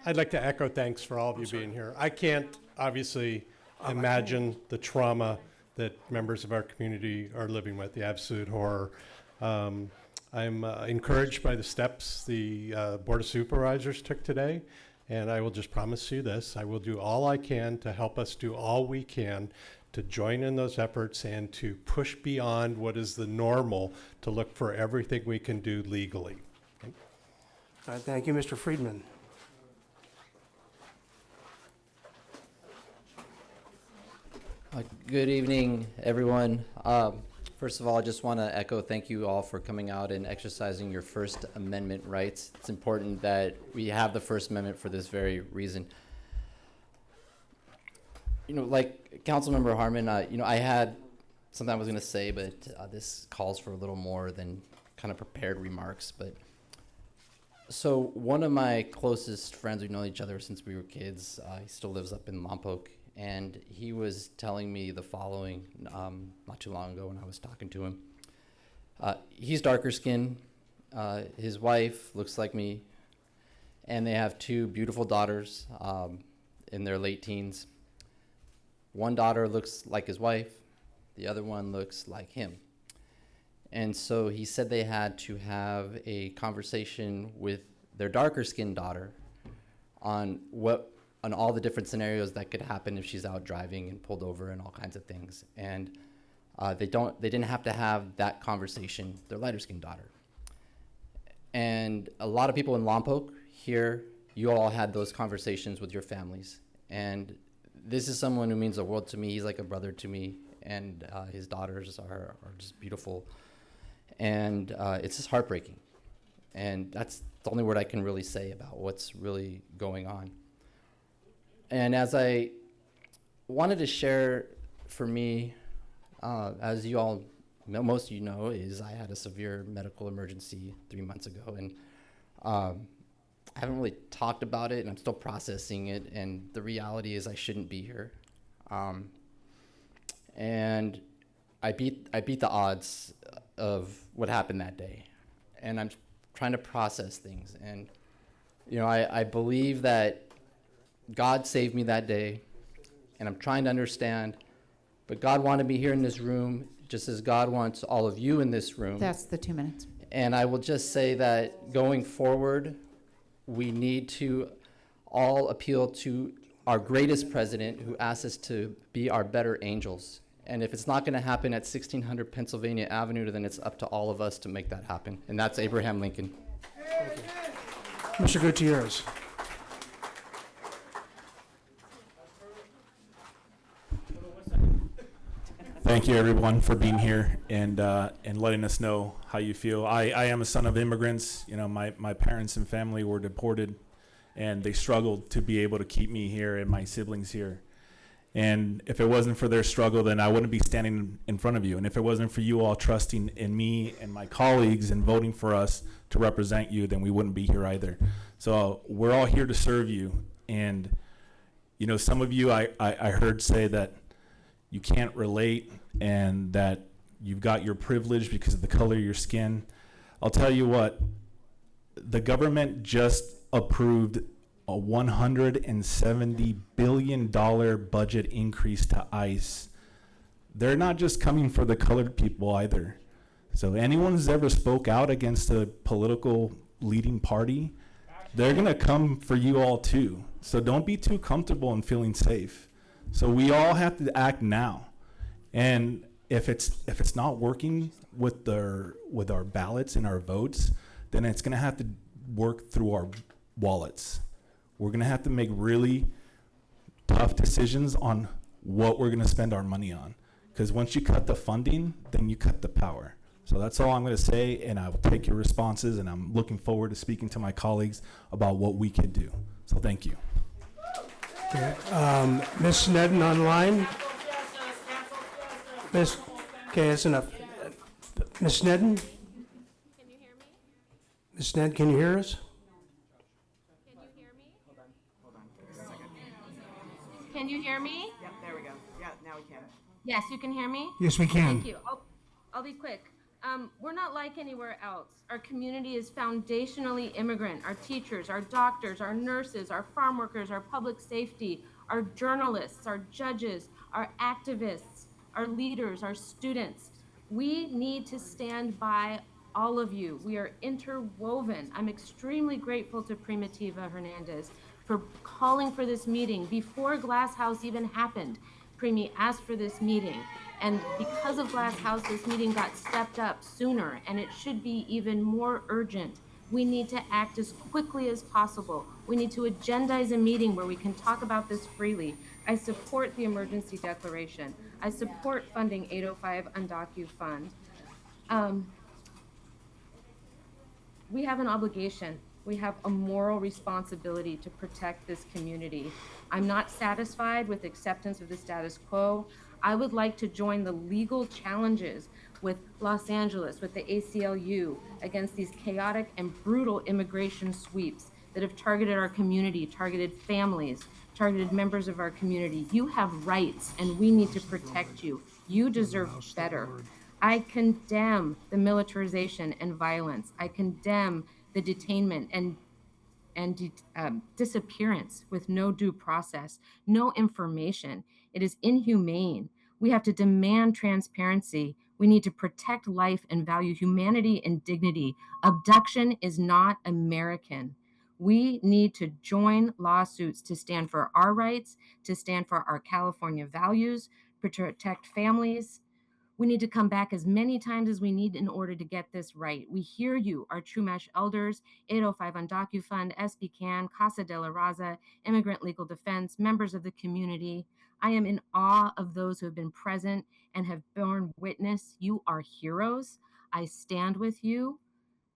I'd like to echo thanks for all of you being here. I can't obviously imagine the trauma that members of our community are living with, the absolute horror. I'm encouraged by the steps the Board of Supervisors took today, and I will just promise you this: I will do all I can to help us do all we can to join in those efforts and to push beyond what is the normal to look for everything we can do legally. All right, thank you, Mr. Friedman. Good evening, everyone. First of all, I just want to echo thank you all for coming out and exercising your First Amendment rights. It's important that we have the First Amendment for this very reason. You know, like Councilmember Harmon, I had something I was going to say, but this calls for a little more than kind of prepared remarks. But so one of my closest friends, we've known each other since we were kids. He still lives up in Lompoc. And he was telling me the following not too long ago when I was talking to him. He's darker skinned. His wife looks like me. And they have two beautiful daughters in their late teens. One daughter looks like his wife. The other one looks like him. And so he said they had to have a conversation with their darker skinned daughter on all the different scenarios that could happen if she's out driving and pulled over and all kinds of things. And they didn't have to have that conversation, their lighter skinned daughter. And a lot of people in Lompoc here, you all had those conversations with your families. And this is someone who means the world to me. He's like a brother to me, and his daughters are just beautiful. And it's just heartbreaking. And that's the only word I can really say about what's really going on. And as I wanted to share, for me, as you all know, most of you know, is I had a severe medical emergency 3 months ago. And I haven't really talked about it, and I'm still processing it. And the reality is I shouldn't be here. And I beat the odds of what happened that day. And I'm trying to process things. And, you know, I believe that God saved me that day, and I'm trying to understand, but God wanted me here in this room just as God wants all of you in this room. That's the 2 minutes. And I will just say that going forward, we need to all appeal to our greatest president who asked us to be our better angels. And if it's not going to happen at 1600 Pennsylvania Avenue, then it's up to all of us to make that happen. And that's Abraham Lincoln. Mr. Gutierrez. Thank you, everyone, for being here and letting us know how you feel. I am a son of immigrants. You know, my parents and family were deported, and they struggled to be able to keep me here and my siblings here. And if it wasn't for their struggle, then I wouldn't be standing in front of you. And if it wasn't for you all trusting in me and my colleagues and voting for us to represent you, then we wouldn't be here either. So we're all here to serve you. And, you know, some of you I heard say that you can't relate and that you've got your privilege because of the color of your skin. I'll tell you what, the government just approved a $170 billion budget increase to ICE. They're not just coming for the colored people either. So anyone who's ever spoke out against a political leading party, they're gonna come for you all too. So don't be too comfortable and feeling safe. So we all have to act now. And if it's not working with our ballots and our votes, then it's gonna have to work through our wallets. We're gonna have to make really tough decisions on what we're gonna spend our money on. Because once you cut the funding, then you cut the power. So that's all I'm gonna say, and I will take your responses, and I'm looking forward to speaking to my colleagues about what we can do. So thank you. Okay. Ms. Sneddon online? Okay, that's enough. Ms. Sneddon? Can you hear me? Ms. Sneddon, can you hear us? Can you hear me? Yep, there we go. Yeah, now we can. Yes, you can hear me? Yes, we can. Thank you. I'll be quick. We're not like anywhere else. Our community is foundationally immigrant. Our teachers, our doctors, our nurses, our farm workers, our public safety, our journalists, our judges, our activists, our leaders, our students. We need to stand by all of you. We are interwoven. I'm extremely grateful to Primitiva Hernandez for calling for this meeting before Glass House even happened. Primi asked for this meeting. And because of Glass House, this meeting got stepped up sooner, and it should be even more urgent. We need to act as quickly as possible. We need to agendize a meeting where we can talk about this freely. I support the emergency declaration. I support funding 805 Undocu Fund. We have an obligation. We have a moral responsibility to protect this community. I'm not satisfied with acceptance of the status quo. I would like to join the legal challenges with Los Angeles, with the ACLU, against these chaotic and brutal immigration sweeps that have targeted our community, targeted families, targeted members of our community. You have rights, and we need to protect you. You deserve better. I condemn the militarization and violence. I condemn the detainment and disappearance with no due process, no information. It is inhumane. We have to demand transparency. We need to protect life and value humanity and dignity. Abduction is not American. We need to join lawsuits to stand for our rights, to stand for our California values, protect families. We need to come back as many times as we need in order to get this right. We hear you, our Chumash elders, 805 Undocu Fund, SB Can, Casa de la Raza, Immigrant Legal Defense, members of the community. I am in awe of those who have been present and have borne witness. You are heroes. I stand with you.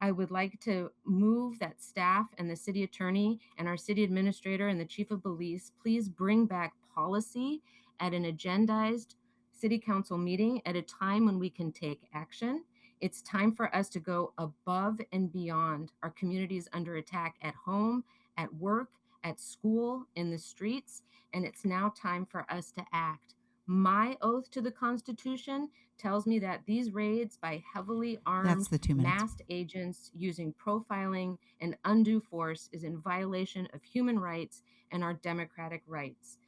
I would like to move that staff and the city attorney and our city administrator and the chief of police please bring back policy at an agendized city council meeting at a time when we can take action. It's time for us to go above and beyond. Our community is under attack at home, at work, at school, in the streets, and it's now time for us to act. My oath to the Constitution tells me that these raids by heavily armed, masked agents using profiling and undue force is in violation of human rights and our democratic rights.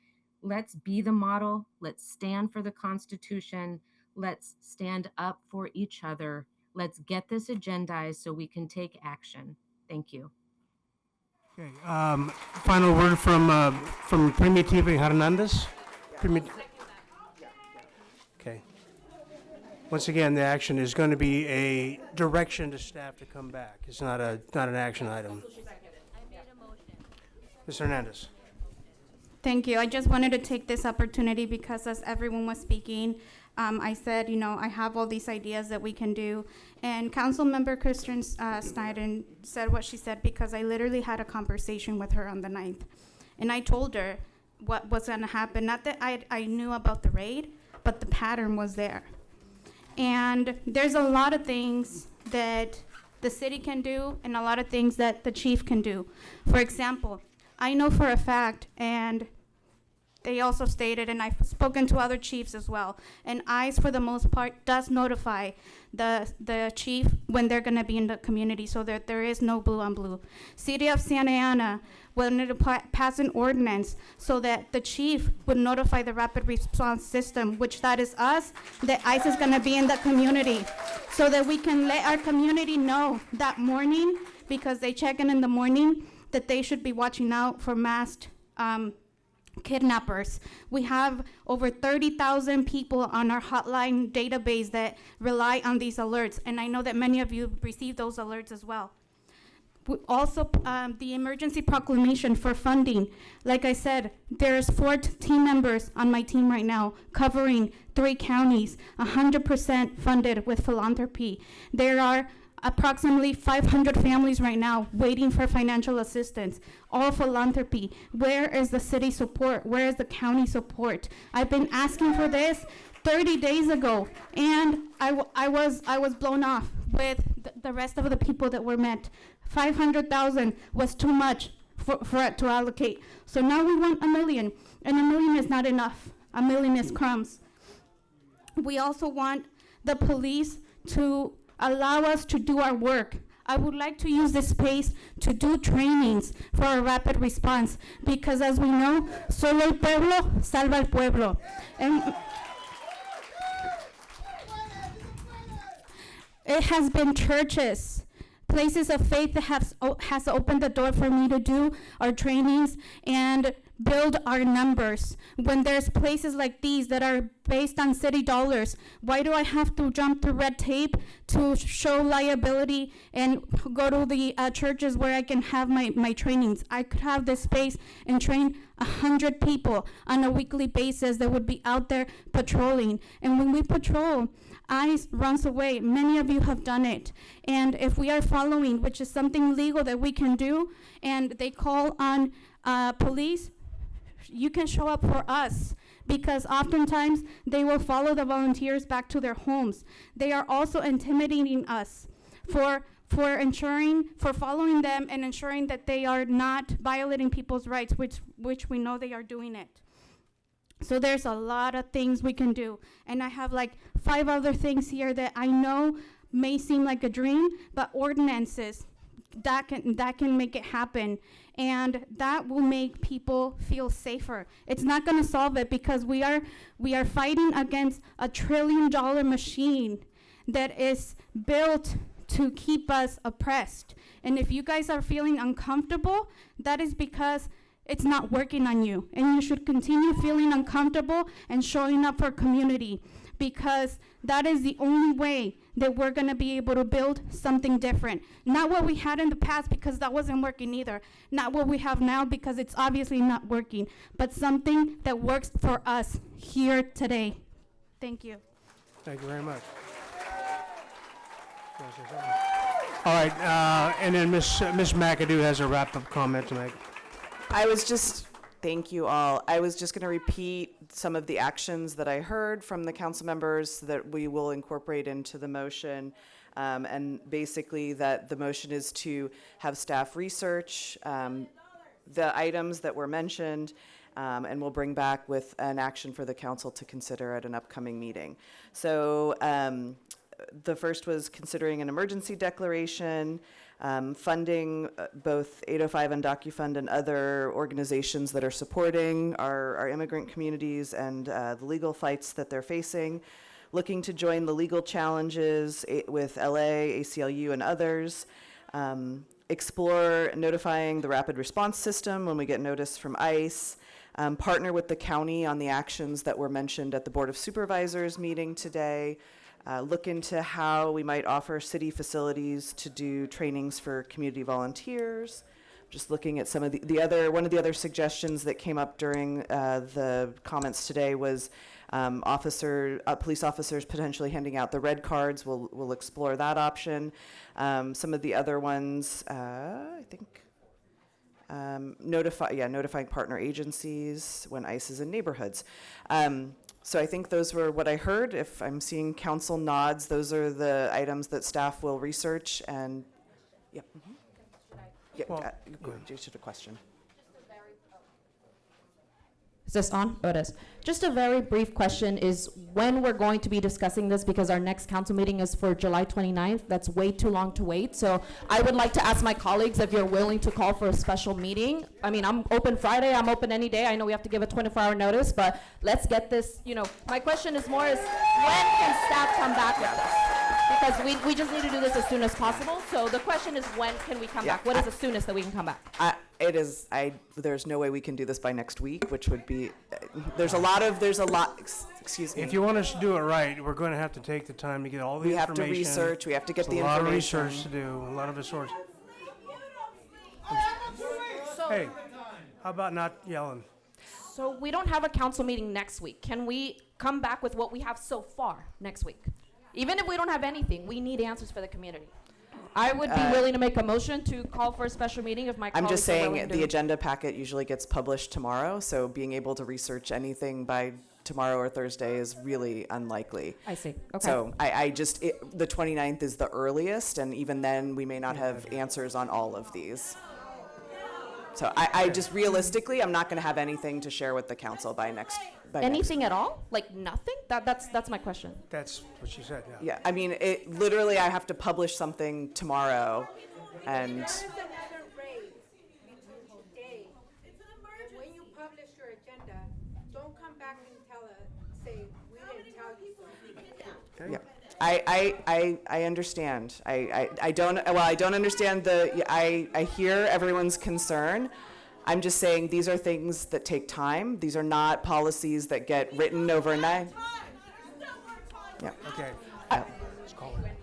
Let's be the model. Let's stand for the Constitution. Let's stand up for each other. Let's get this agendized so we can take action. Thank you. Okay, final word from Primitiva Hernandez. Okay. Once again, the action is going to be a direction to staff to come back. It's not an action item. Ms. Hernandez. Thank you. I just wanted to take this opportunity because as everyone was speaking, I said, I have all these ideas that we can do. And Councilmember Kristen Snyder said what she said because I literally had a conversation with her on the 9th. And I told her what was going to happen. Not that I knew about the raid, but the pattern was there. And there's a lot of things that the city can do and a lot of things that the chief can do. For example, I know for a fact, and they also stated, and I've spoken to other chiefs as well, and ICE, for the most part, does notify the chief when they're going to be in the community so that there is no blue on blue. City of Santa Ana wanted to pass an ordinance so that the chief would notify the rapid response system, which that is us, that ICE is going to be in the community so that we can let our community know that morning, because they check in the morning, that they should be watching out for masked kidnappers. We have over 30,000 people on our hotline database that rely on these alerts, and I know that many of you receive those alerts as well. Also, the emergency proclamation for funding. Like I said, there's 4 team members on my team right now covering 3 counties, 100% funded with philanthropy. There are approximately 500 families right now waiting for financial assistance, all philanthropy. Where is the city support? Where is the county support? I've been asking for this 30 days ago, and I was blown off with the rest of the people that were met. 500,000 was too much for it to allocate. So now we want $1 million, and $1 million is not enough. $1 million is crumbs. We also want the police to allow us to do our work. I would like to use this space to do trainings for a rapid response, because as we know, solo el pueblo salva el pueblo. And it has been churches, places of faith that has opened the door for me to do our trainings, and build our numbers. When there's places like these that are based on city dollars, why do I have to jump through red tape to show liability and go to the churches where I can have my trainings? I could have this space and train 100 people on a weekly basis that would be out there patrolling. And when we patrol, ICE runs away. Many of you have done it. And if we are following, which is something legal that we can do, and they call on police, you can show up for us, because oftentimes they will follow the volunteers back to their homes. They are also intimidating us for following them and ensuring that they are not violating people's rights, which we know they are doing it. So there's a lot of things we can do. And I have like 5 other things here that I know may seem like a dream, but ordinances, that can make it happen. And that will make people feel safer. It's not gonna solve it, because we are fighting against a $1 trillion machine that is built to keep us oppressed. And if you guys are feeling uncomfortable, that is because it's not working on you. And you should continue feeling uncomfortable and showing up for community, because that is the only way that we're gonna be able to build something different. Not what we had in the past, because that wasn't working either. Not what we have now, because it's obviously not working, but something that works for us here today. Thank you. Thank you very much. All right, and then Ms. McAdoo has a wrap-up comment to make. Thank you all. I was just going to repeat some of the actions that I heard from the council members that we will incorporate into the motion. And basically that the motion is to have staff research the items that were mentioned, and we'll bring back with an action for the council to consider at an upcoming meeting. So the first was considering an emergency declaration, funding both 805 and DocuFund and other organizations that are supporting our immigrant communities and the legal fights that they're facing, looking to join the legal challenges with LA, ACLU, and others, explore notifying the rapid response system when we get notice from ICE, partner with the county on the actions that were mentioned at the Board of Supervisors meeting today, look into how we might offer city facilities to do trainings for community volunteers. Just looking at some of one of the other suggestions that came up during the comments today was police officers potentially handing out the red cards. We'll explore that option. Some of the other ones, I think, notifying partner agencies when ICE is in neighborhoods. So I think those were what I heard. If I'm seeing council nods, those are the items that staff will research and, yep. Yeah, go ahead, you should have a question. Is this on? Oh, it is. Just a very brief question is when we're going to be discussing this, because our next council meeting is for July 29th. That's way too long to wait. So I would like to ask my colleagues if you're willing to call for a special meeting. I mean, I'm open Friday. I'm open any day. I know we have to give a 24-hour notice, but let's get this, my question is more is when can staff come back with this? Because we just need to do this as soon as possible. So the question is when can we come back? What is the soonest that we can come back? There's no way we can do this by next week, which would be, excuse me. If you want us to do it right, we're going to have to take the time to get all the information. We have to research, we have to get the information. A lot of information. research to do, a lot of sources. Hey, how about not yelling? So we don't have a council meeting next week. Can we come back with what we have so far next week? Even if we don't have anything, we need answers for the community. I would be willing to make a motion to call for a special meeting if my colleagues I'm just are willing saying to. the agenda packet usually gets published tomorrow, so being able to research anything by tomorrow or Thursday is really unlikely. I see. Okay. So the 29th is the earliest, and even then we may not have answers on all of these. So I just realistically, I'm not going to have anything to share with the council by next. Anything at all? Like nothing? That's my question. That's what she said. Yeah. Yeah. I mean, literally, I have to publish something tomorrow, and. When you publish your agenda, don't come back and say we didn't tell you so. Yeah. I understand. I don't understand I hear everyone's concern. I'm just saying these are things that take time. These are not policies that get written overnight. Yeah. Okay.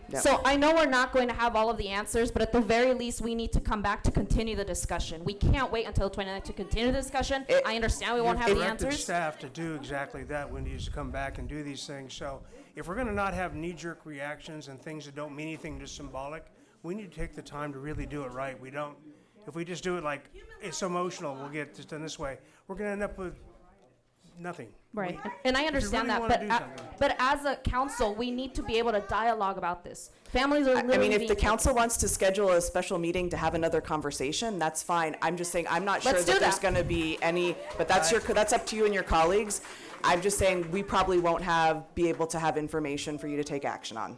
Yeah. So I know we're not going to have all of the answers, but at the very least, we need to come back to continue the discussion. We can't wait until 29th to continue the discussion. I understand we won't have the Directed answers. staff to do exactly that, Wendy, is to come back and do these things. So if we're gonna not have knee-jerk reactions and things that don't mean anything, just symbolic, we need to take the time to really do it right. If we just do it like it's emotional, we'll get this done this way, we're gonna end up with nothing. Right, and I understand really that, wanna do something. but as a council, we need to be able to dialogue about this. Families are literally I mean, if being the taken- council wants to schedule a special meeting to have another conversation, that's fine. I'm just saying, I'm not sure Let's do that there's that. gonna be any, but that's up to you and your colleagues. I'm just saying, we probably won't be able to have information for you to take action on.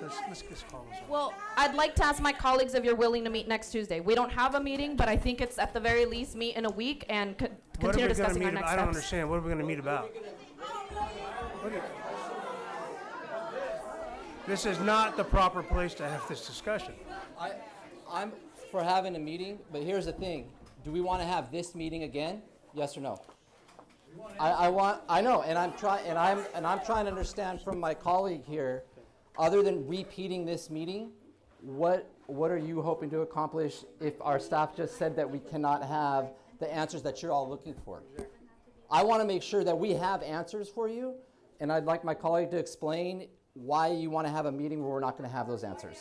Let's call this off. Well, I'd like to ask my colleagues if you're willing to meet next Tuesday. We don't have a meeting, but I think it's at the very least meet in a week and What are continue we gonna discussing our meet next about? I steps. don't understand. What are we gonna meet about? This is not the proper place to have this discussion. I'm for having a meeting, but here's the thing. Do we want to have this meeting again? Yes or no? I know, and I'm trying to understand from my colleague here, other than repeating this meeting, what are you hoping to accomplish if our staff just said that we cannot have the answers that you're all looking for? I want to make sure that we have answers for you, and I'd like my colleague to explain why you want to have a meeting where we're not going to have those answers.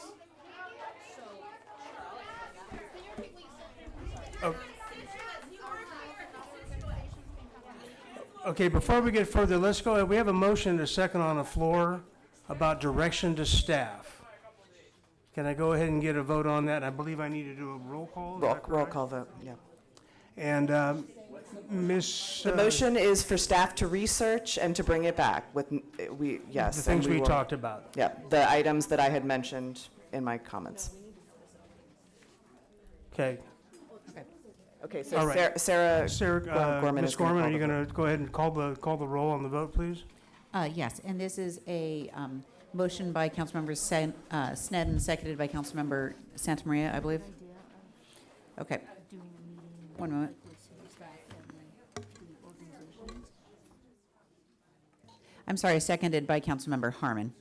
Okay, before we get further, let's go ahead. We have a motion and a second on the floor about direction to staff. Can I go ahead and get a vote on that? I believe I need to do a roll call. Is that Roll correct? call vote, yeah. And Ms. The motion is for staff to research and to bring it back with, yes. The and things we will- talked about. Yeah, the items that I had mentioned in my comments. Okay. Okay, so All right. Sarah Ms. Gorman is gonna Gorman, call are you the going to go ahead and call the roll on the vote, please? Yes, and this is a motion by Councilmember Sneddon, seconded by Councilmember Santamaria, I believe. Okay. One moment. I'm sorry, seconded by Councilmember Harmon.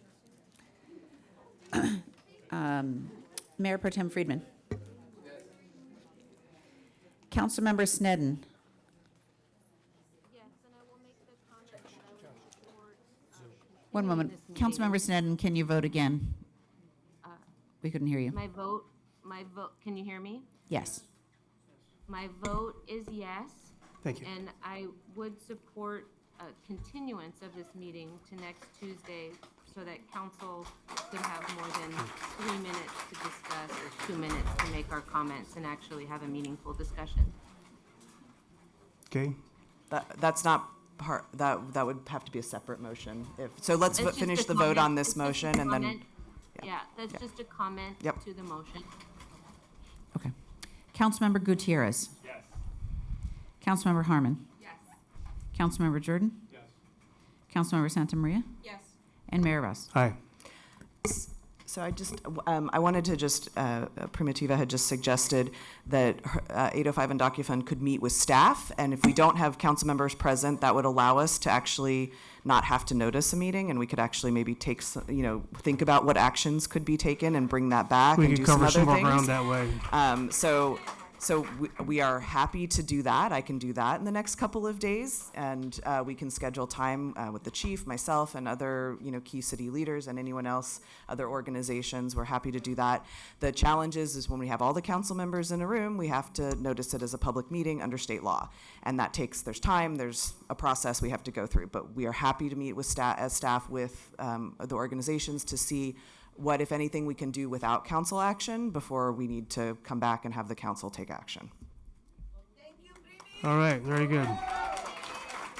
Mayor Pro Tem Friedman. Councilmember Sneddon. One moment. Councilmember Sneddon, can you vote again? We couldn't hear you. My vote, can you hear me? Yes. My vote is yes. Thank you. And I would support a continuance of this meeting to next Tuesday so that council could have more than 3 minutes to discuss or 2 minutes to make our comments and actually have a meaningful discussion. Okay. That's not part, that would have to be a separate motion. So let's It's just finish a the vote comment. on this It's just a motion and then. comment. Yeah, that's just a comment Yep. to the motion. Okay. Councilmember Gutierrez. Yes. Councilmember Harmon. Yes. Councilmember Jordan. Yes. Councilmember Santamaria. Yes. And Mayor Ross. Aye. So I wanted to just, Primitiva had just suggested that 805 and DocuFund could meet with staff, and if we don't have council members present, that would allow us to actually not have to notice a meeting, and we could actually maybe take, think about what actions could be taken and bring that back We and could do some cover other some more things. ground that way. So we are happy to do that. I can do that in the next couple of days, and we can schedule time with the chief, myself, and other key city leaders and anyone else, other organizations. We're happy to do that. The challenge is when we have all the council members in a room, we have to notice it as a public meeting under state law, and there's time, there's a process we have to go through. But we are happy to meet with staff with the organizations to see what, if anything, we can do without council action before we need to come back and have the council take action. All right, very good.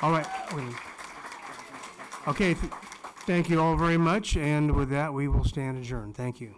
All right. Okay, thank you all very much, and with that, we will stand adjourned. Thank you.